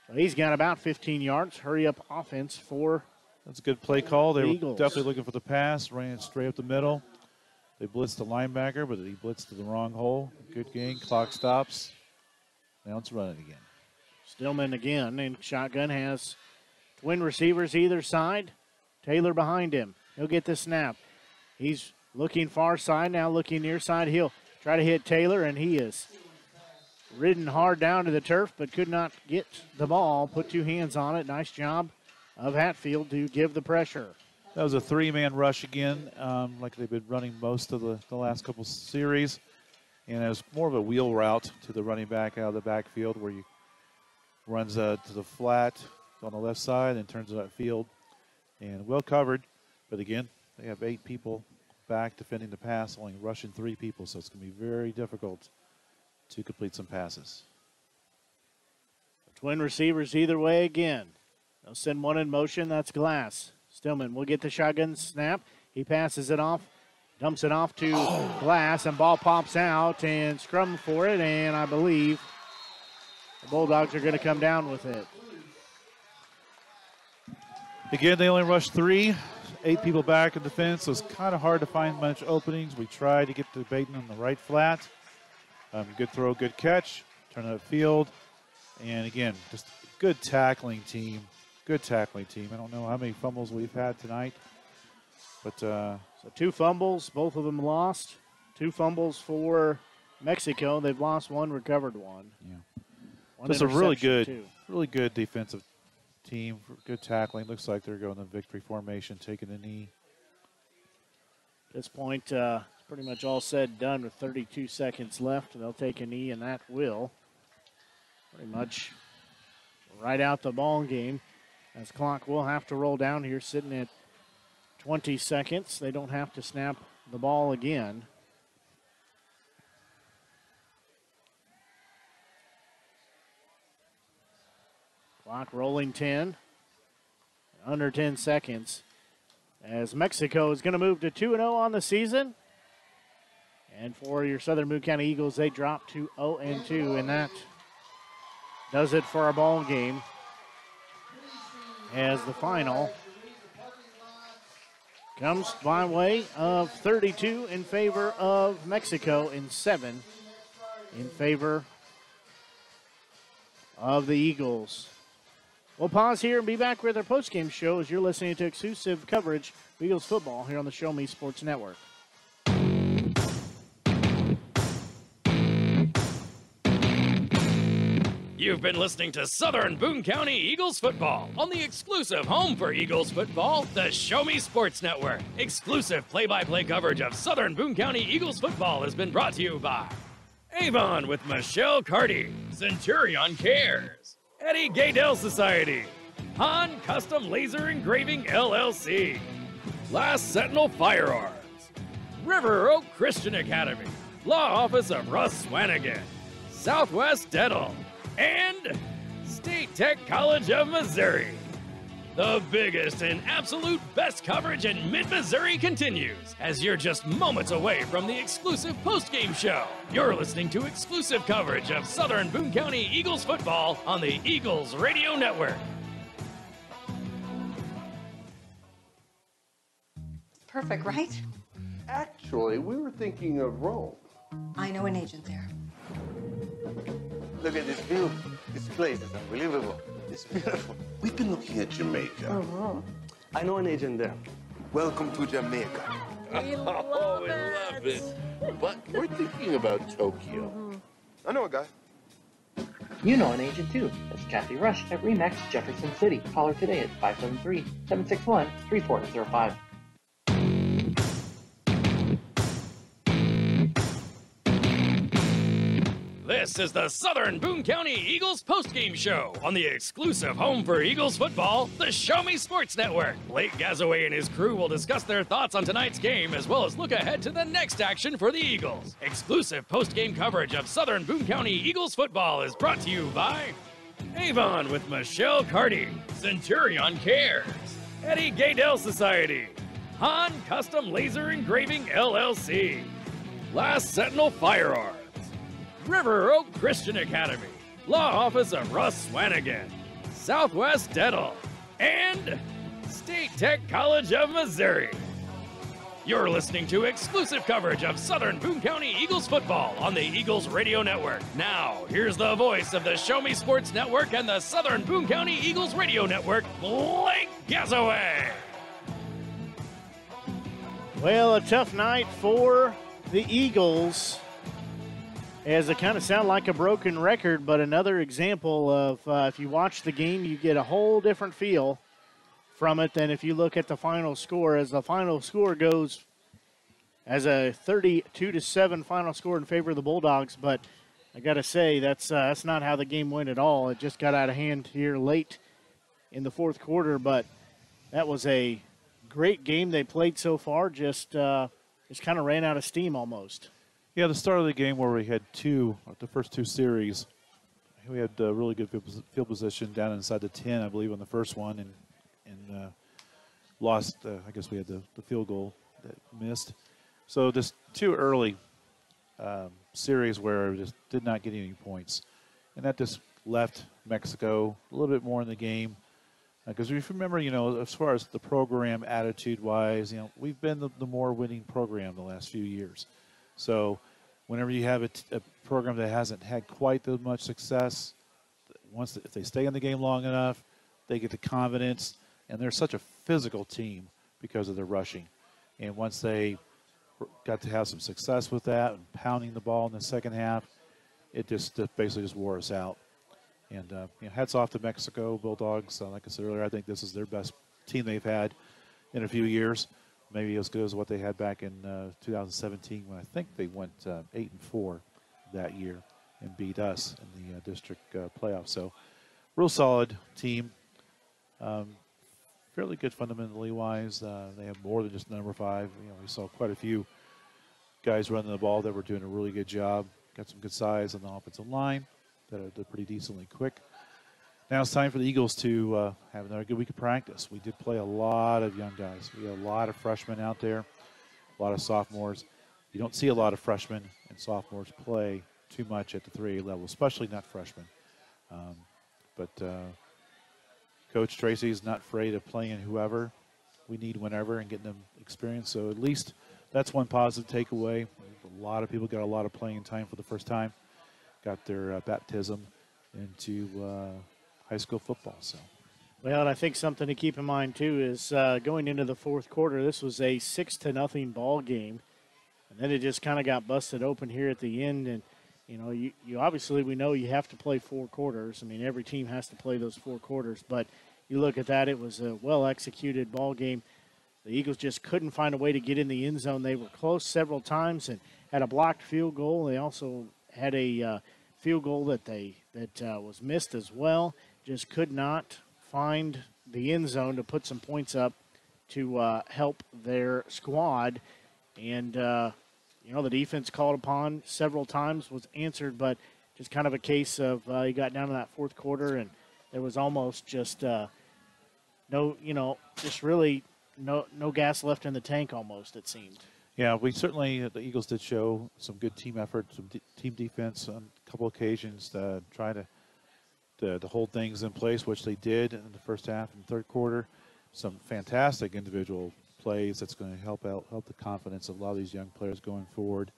So he's got about 15 yards. Hurry up offense for That's a good play call. They were Eagles. definitely looking for the pass. Ran it straight up the middle. They blitzed the linebacker, but he blitzed to the wrong hole. Good gain. Clock stops. Now it's running again. Stillman again, and shotgun has twin receivers either side. Taylor behind him. He'll get the snap. He's looking far side, now looking near side. He'll try to hit Taylor, and he is ridden hard down to the turf, but could not get the ball. Put 2 hands on it. Nice job of Hatfield to give the pressure. That was a 3-man rush again, like they've been running most of the last couple series. And it was more of a wheel route to the running back out of the backfield where he runs to the flat on the left side and turns to that field. And well covered, but again, they have 8 people back defending the pass, only rushing 3 people, so it's going to be very difficult to complete some passes. Twin receivers either way again. They'll send one in motion. That's Glass. Stillman will get the shotgun snap. He passes it off, dumps it off to Glass, and ball pops out and scrum for it, and I believe the Bulldogs are going to come down with it. Again, they only rushed 3. 8 people back in defense, so it's kind of hard to find much openings. We tried to get to Baden on the right flat. Good throw, good catch. Turn it upfield. And again, just a good tackling team. Good tackling team. I don't know how many fumbles we've had tonight. But so 2 fumbles, both of them lost. 2 fumbles for Mexico. They've lost 1, recovered 1. Yeah. Just a really good defensive team. Good tackling. Looks like they're going to victory formation, taking a knee. At this point, pretty much all said and done with 32 seconds left. They'll take a knee, and that will pretty much ride out the ball game. As clock will have to roll down here, sitting at 20 seconds. They don't have to snap the ball again. Clock rolling 10. under 10 seconds. As Mexico is going to move to 2-0 on the season. And for your Southern Boone County Eagles, they drop to 0-2, and that does it for our ball game. As the final comes by way of 32 in favor of Mexico and 7 in favor of the Eagles. We'll pause here and be back with our postgame show as you're listening to exclusive coverage of Eagles football here on the Show Me Sports Network. You've been listening to Southern Boone County Eagles football on the exclusive home for Eagles football, the Show Me Sports Network. Exclusive play-by-play coverage of Southern Boone County Eagles football has been brought to you by Avon with Michelle Carty, Centurion Cares, Eddie Gaydell Society, Han Custom Laser Engraving LLC, Last Sentinel Firearms, River Oak Christian Academy, Law Office of Russ Swanigan, Southwest Dental, and State Tech College of Missouri. The biggest and absolute best coverage in mid-Missouri continues as you're just moments away from the exclusive postgame show. You're listening to exclusive coverage of Southern Boone County Eagles football on the Eagles Radio Network. Perfect, right? Actually, we were thinking of Rome. I know an agent there. Look at this view. This place is unbelievable. It's beautiful. We've been looking at Jamaica. I know an agent there. Welcome to Jamaica. We love it. But we're thinking about Tokyo. I know a guy. You know an agent too. That's Kathy Rush at RE/MAX Jefferson City. Call her today at 573-761-3405. This is the Southern Boone County Eagles postgame show on the exclusive home for Eagles football, the Show Me Sports Network. Blake Gazaway and his crew will discuss their thoughts on tonight's game as well as look ahead to the next action for the Eagles. Exclusive postgame coverage of Southern Boone County Eagles football is brought to you by Avon with Michelle Carty, Centurion Cares, Eddie Gaydell Society, Han Custom Laser Engraving LLC, Last Sentinel Firearms, River Oak Christian Academy, Law Office of Russ Swanigan, Southwest Dental, and State Tech College of Missouri. You're listening to exclusive coverage of Southern Boone County Eagles football on the Eagles Radio Network. Now, here's the voice of the Show Me Sports Network and the Southern Boone County Eagles Radio Network, Blake Gazaway. Well, a tough night for the Eagles, as it kind of sound like a broken record, but another example of if you watch the game, you get a whole different feel from it than if you look at the final score, as the final score goes as a 32-7 final score in favor of the Bulldogs. But I got to say, that's not how the game went at all. It just got out of hand here late in the fourth quarter, but that was a great game they played so far, just kind of ran out of steam almost. Yeah, the start of the game where we had the first two series, we had really good field position down inside the 10, I believe, on the first one, and lost, I guess we had the field goal that missed. So just too early series where we just did not get any points. And that just left Mexico a little bit more in the game. Because if you remember, as far as the program attitude-wise, we've been the more winning program the last few years. So whenever you have a program that hasn't had quite as much success, if they stay in the game long enough, they get the confidence, and they're such a physical team because of their rushing. And once they got to have some success with that and pounding the ball in the second half, it basically just wore us out. And hats off to Mexico Bulldogs. Like I said earlier, I think this is their best team they've had in a few years. Maybe as good as what they had back in 2017 when I think they went 8-4 that year and beat us in the district playoffs. So real solid team. Fairly good fundamentally wise. They have more than just number 5. We saw quite a few guys running the ball that were doing a really good job. Got some good size on the offensive line that are pretty decently quick. Now it's time for the Eagles to have another good week of practice. We did play a lot of young guys. We had a lot of freshmen out there, a lot of sophomores. You don't see a lot of freshmen and sophomores play too much at the 3A level, especially not freshmen. But Coach Tracy is not afraid of playing whoever we need whenever and getting them experience. So at least that's one positive takeaway. A lot of people got a lot of playing time for the first time, got their baptism into high school football. So, well, and I think something to keep in mind too is going into the fourth quarter, this was a 6-0 ball game, and then it just kind of got busted open here at the end. And you obviously, we know you have to play 4 quarters. I mean, every team has to play those 4 quarters, but you look at that, it was a well-executed ball game. The Eagles just couldn't find a way to get in the end zone. They were close several times and had a blocked field goal. They also had a field goal that was missed as well. Just could not find the end zone to put some points up to help their squad. And, the defense called upon several times was answered, but just kind of a case of you got down to that fourth quarter and there was almost just no gas left in the tank almost, it seemed. Yeah, the Eagles did show some good team effort, some team defense on a couple occasions to try to hold things in place, which they did in the first half and third quarter. Some fantastic individual plays that's going to help the confidence of a lot of these young players going forward.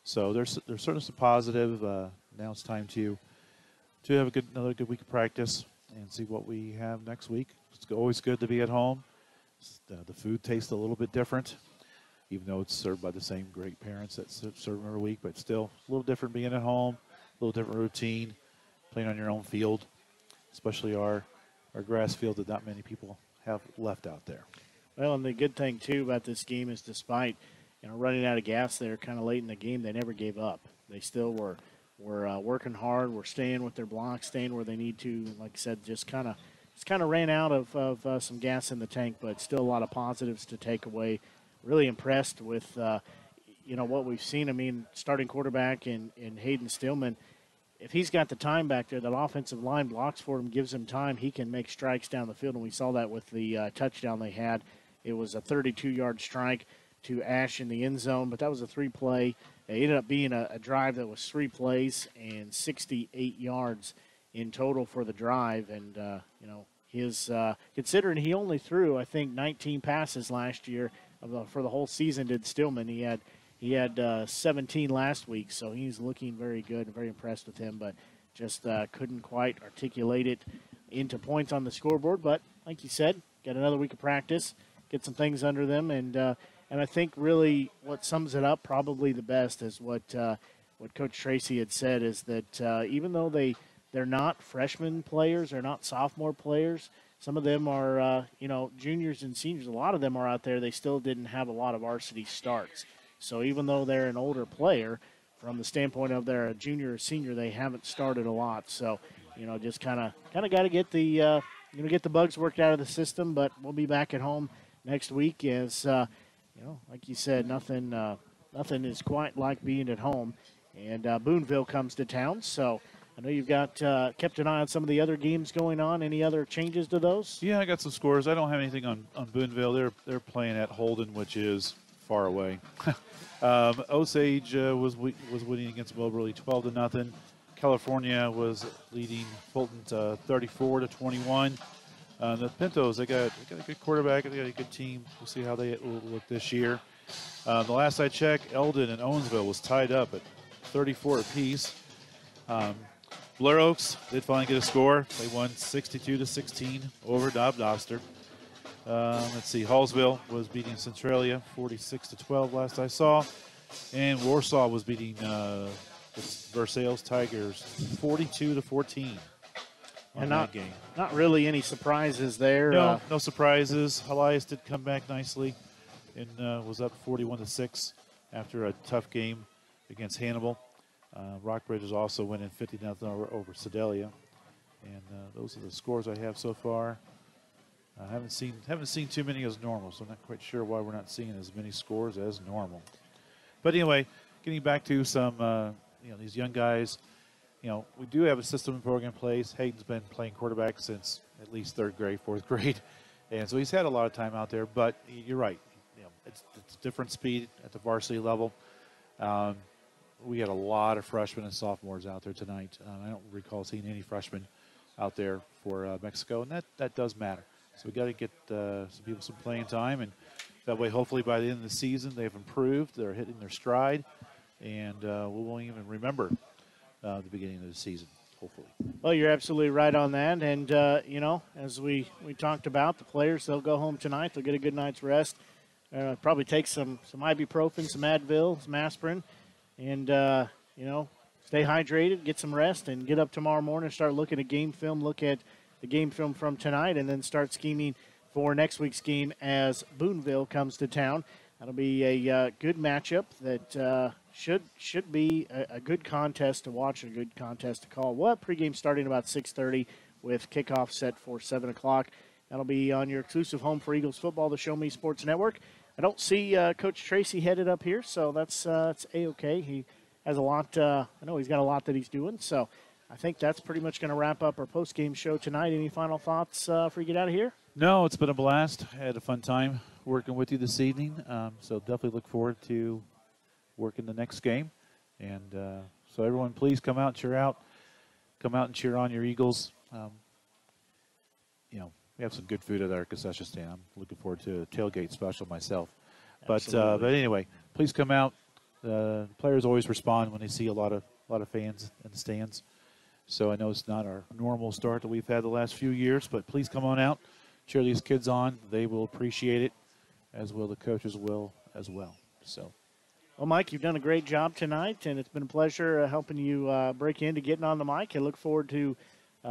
So there's certainly some positive. Now it's time to have another good week of practice and see what we have next week. It's always good to be at home. The food tastes a little bit different, even though it's served by the same great parents that serve every week, but still a little different being at home, a little different routine, playing on your own field, especially our grass field that not many people have left out there. Well, and the good thing, too, about this game is despite, running out of gas there kind of late in the game, they never gave up. They still were working hard, were staying with their blocks, staying where they need to. Like I said, just kind of ran out of some gas in the tank, but still a lot of positives to take away. Really impressed with, what we've seen. I mean, starting quarterback in Hayden Stillman, if he's got the time back there, that offensive line blocks for him, gives him time, he can make strikes down the field, and we saw that with the touchdown they had. It was a 32-yard strike to Ash in the end zone, but that was a 3-play. It ended up being a drive that was 3 plays and 68 yards in total for the drive. And, considering he only threw, I think, 19 passes last year for the whole season, did Stillman. He had 17 last week, so he's looking very good. Very impressed with him, but just couldn't quite articulate it into points on the scoreboard. But like you said, got another week of practice, get some things under them, and I think really what sums it up probably the best is what Coach Tracy had said is that even though they're not freshman players, they're not sophomore players, some of them are juniors and seniors. A lot of them are out there. They still didn't have a lot of varsity starts. So even though they're an older player, from the standpoint of they're a junior or senior, they haven't started a lot. So just kind of got to get the get the bugs worked out of the system. But we'll be back at home next week as like you said, nothing is quite like being at home. And Booneville comes to town, so I know you've got kept an eye on some of the other games going on. Any other changes to those? Yeah, I got some scores. I don't have anything on Booneville. They're playing at Holden, which is far away. Osage was winning against Moberly 12-0. California was leading Fulton 34-21. The Pintos, they got a good quarterback. They got a good team. We'll see how they will look this year. The last I checked, Eldon and Owensville was tied up at 34 apiece. Blair Oaks did finally get a score. They won 62-16 over Dobdoster. Let's see, Hallsville was beating Centralia 46-12 last I saw. And Warsaw was beating the Versailles Tigers 42-14 on that game. Not really any surprises there. No surprises. Elias did come back nicely and was up 41-6 after a tough game against Hannibal. Rockbridge is also winning 50-0 over Sedalia. And those are the scores I have so far. I haven't seen too many as normal, so I'm not quite sure why we're not seeing as many scores as normal. But anyway, getting back to some, these young guys, we do have a system program in place. Hayden's been playing quarterback since at least 3rd grade, 4th grade. And so he's had a lot of time out there, but you're right. It's different speed at the varsity level. We had a lot of freshmen and sophomores out there tonight. I don't recall seeing any freshmen out there for Mexico, and that does matter. So we got to get some people some playing time, and that way, hopefully, by the end of the season, they've improved. They're hitting their stride, and we won't even remember the beginning of the season, hopefully. Well, you're absolutely right on that. And, as we talked about, the players, they'll go home tonight. They'll get a good night's rest. Probably take some ibuprofen, some Advil, some aspirin, and, stay hydrated, get some rest, and get up tomorrow morning, start looking at game film, look at the game film from tonight, and then start scheming for next week's game as Booneville comes to town. That'll be a good matchup that should be a good contest to watch, a good contest to call. We'll have pregame starting about 6:30 with kickoff set for 7 o'clock. That'll be on your exclusive home for Eagles football, the Show Me Sports Network. I don't see Coach Tracy headed up here, so that's A-okay. He has a lot. I know he's got a lot that he's doing, so I think that's pretty much going to wrap up our post-game show tonight. Any final thoughts before you get out of here? No, it's been a blast. I had a fun time working with you this evening, so definitely look forward to working the next game. And so everyone, please come out and cheer out. Come out and cheer on your Eagles. We have some good food at our concession stand. I'm looking forward to a tailgate special myself. But anyway, please come out. Players always respond when they see a lot of fans in the stands. So I know it's not our normal start that we've had the last few years, but please come on out, cheer these kids on. They will appreciate it, as will the coaches will as well. So, well, Mike, you've done a great job tonight, and it's been a pleasure helping you break into getting on the mic. I look forward to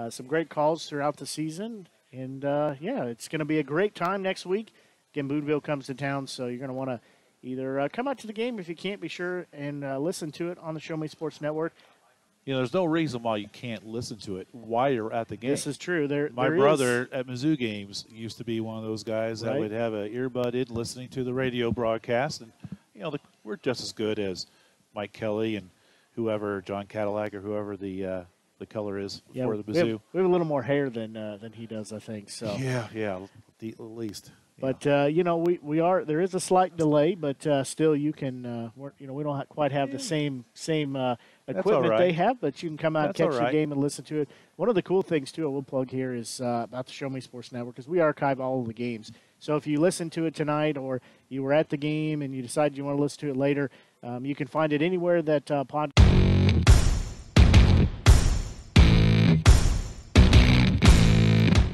some great calls throughout the season. And, it's going to be a great time next week. Again, Booneville comes to town, so you're going to want to either come out to the game if you can't, be sure and listen to it on the Show Me Sports Network. There's no reason why you can't listen to it while you're at the game. This is true. My brother at Mizzou games used to be one of those guys that would have an earbud in listening to the radio broadcast. And, we're just as good as Mike Kelly and whoever, John Cadillac or whoever the color is for the Mizzou. We have a little more hair than he does, I think. So Yeah, at least. But we are. There is a slight delay, but still, you can. We don't quite have the same equipment they have, but you can come out and catch the game and listen to it. One of the cool things too, I will plug here, is about the Show Me Sports Network, is we archive all of the games. So if you listen to it tonight, or you were at the game and you decide you want to listen to it later, you can find it anywhere that podcast.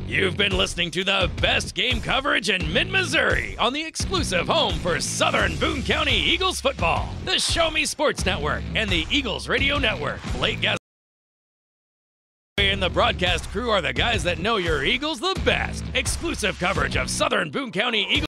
You've been listening to the best game coverage in mid-Missouri on the exclusive home for Southern Boone County Eagles football, the Show Me Sports Network, and the Eagles Radio Network. Blake Gasaway and the broadcast crew are the guys that know your Eagles the best. Exclusive coverage of Southern Boone County Eagles.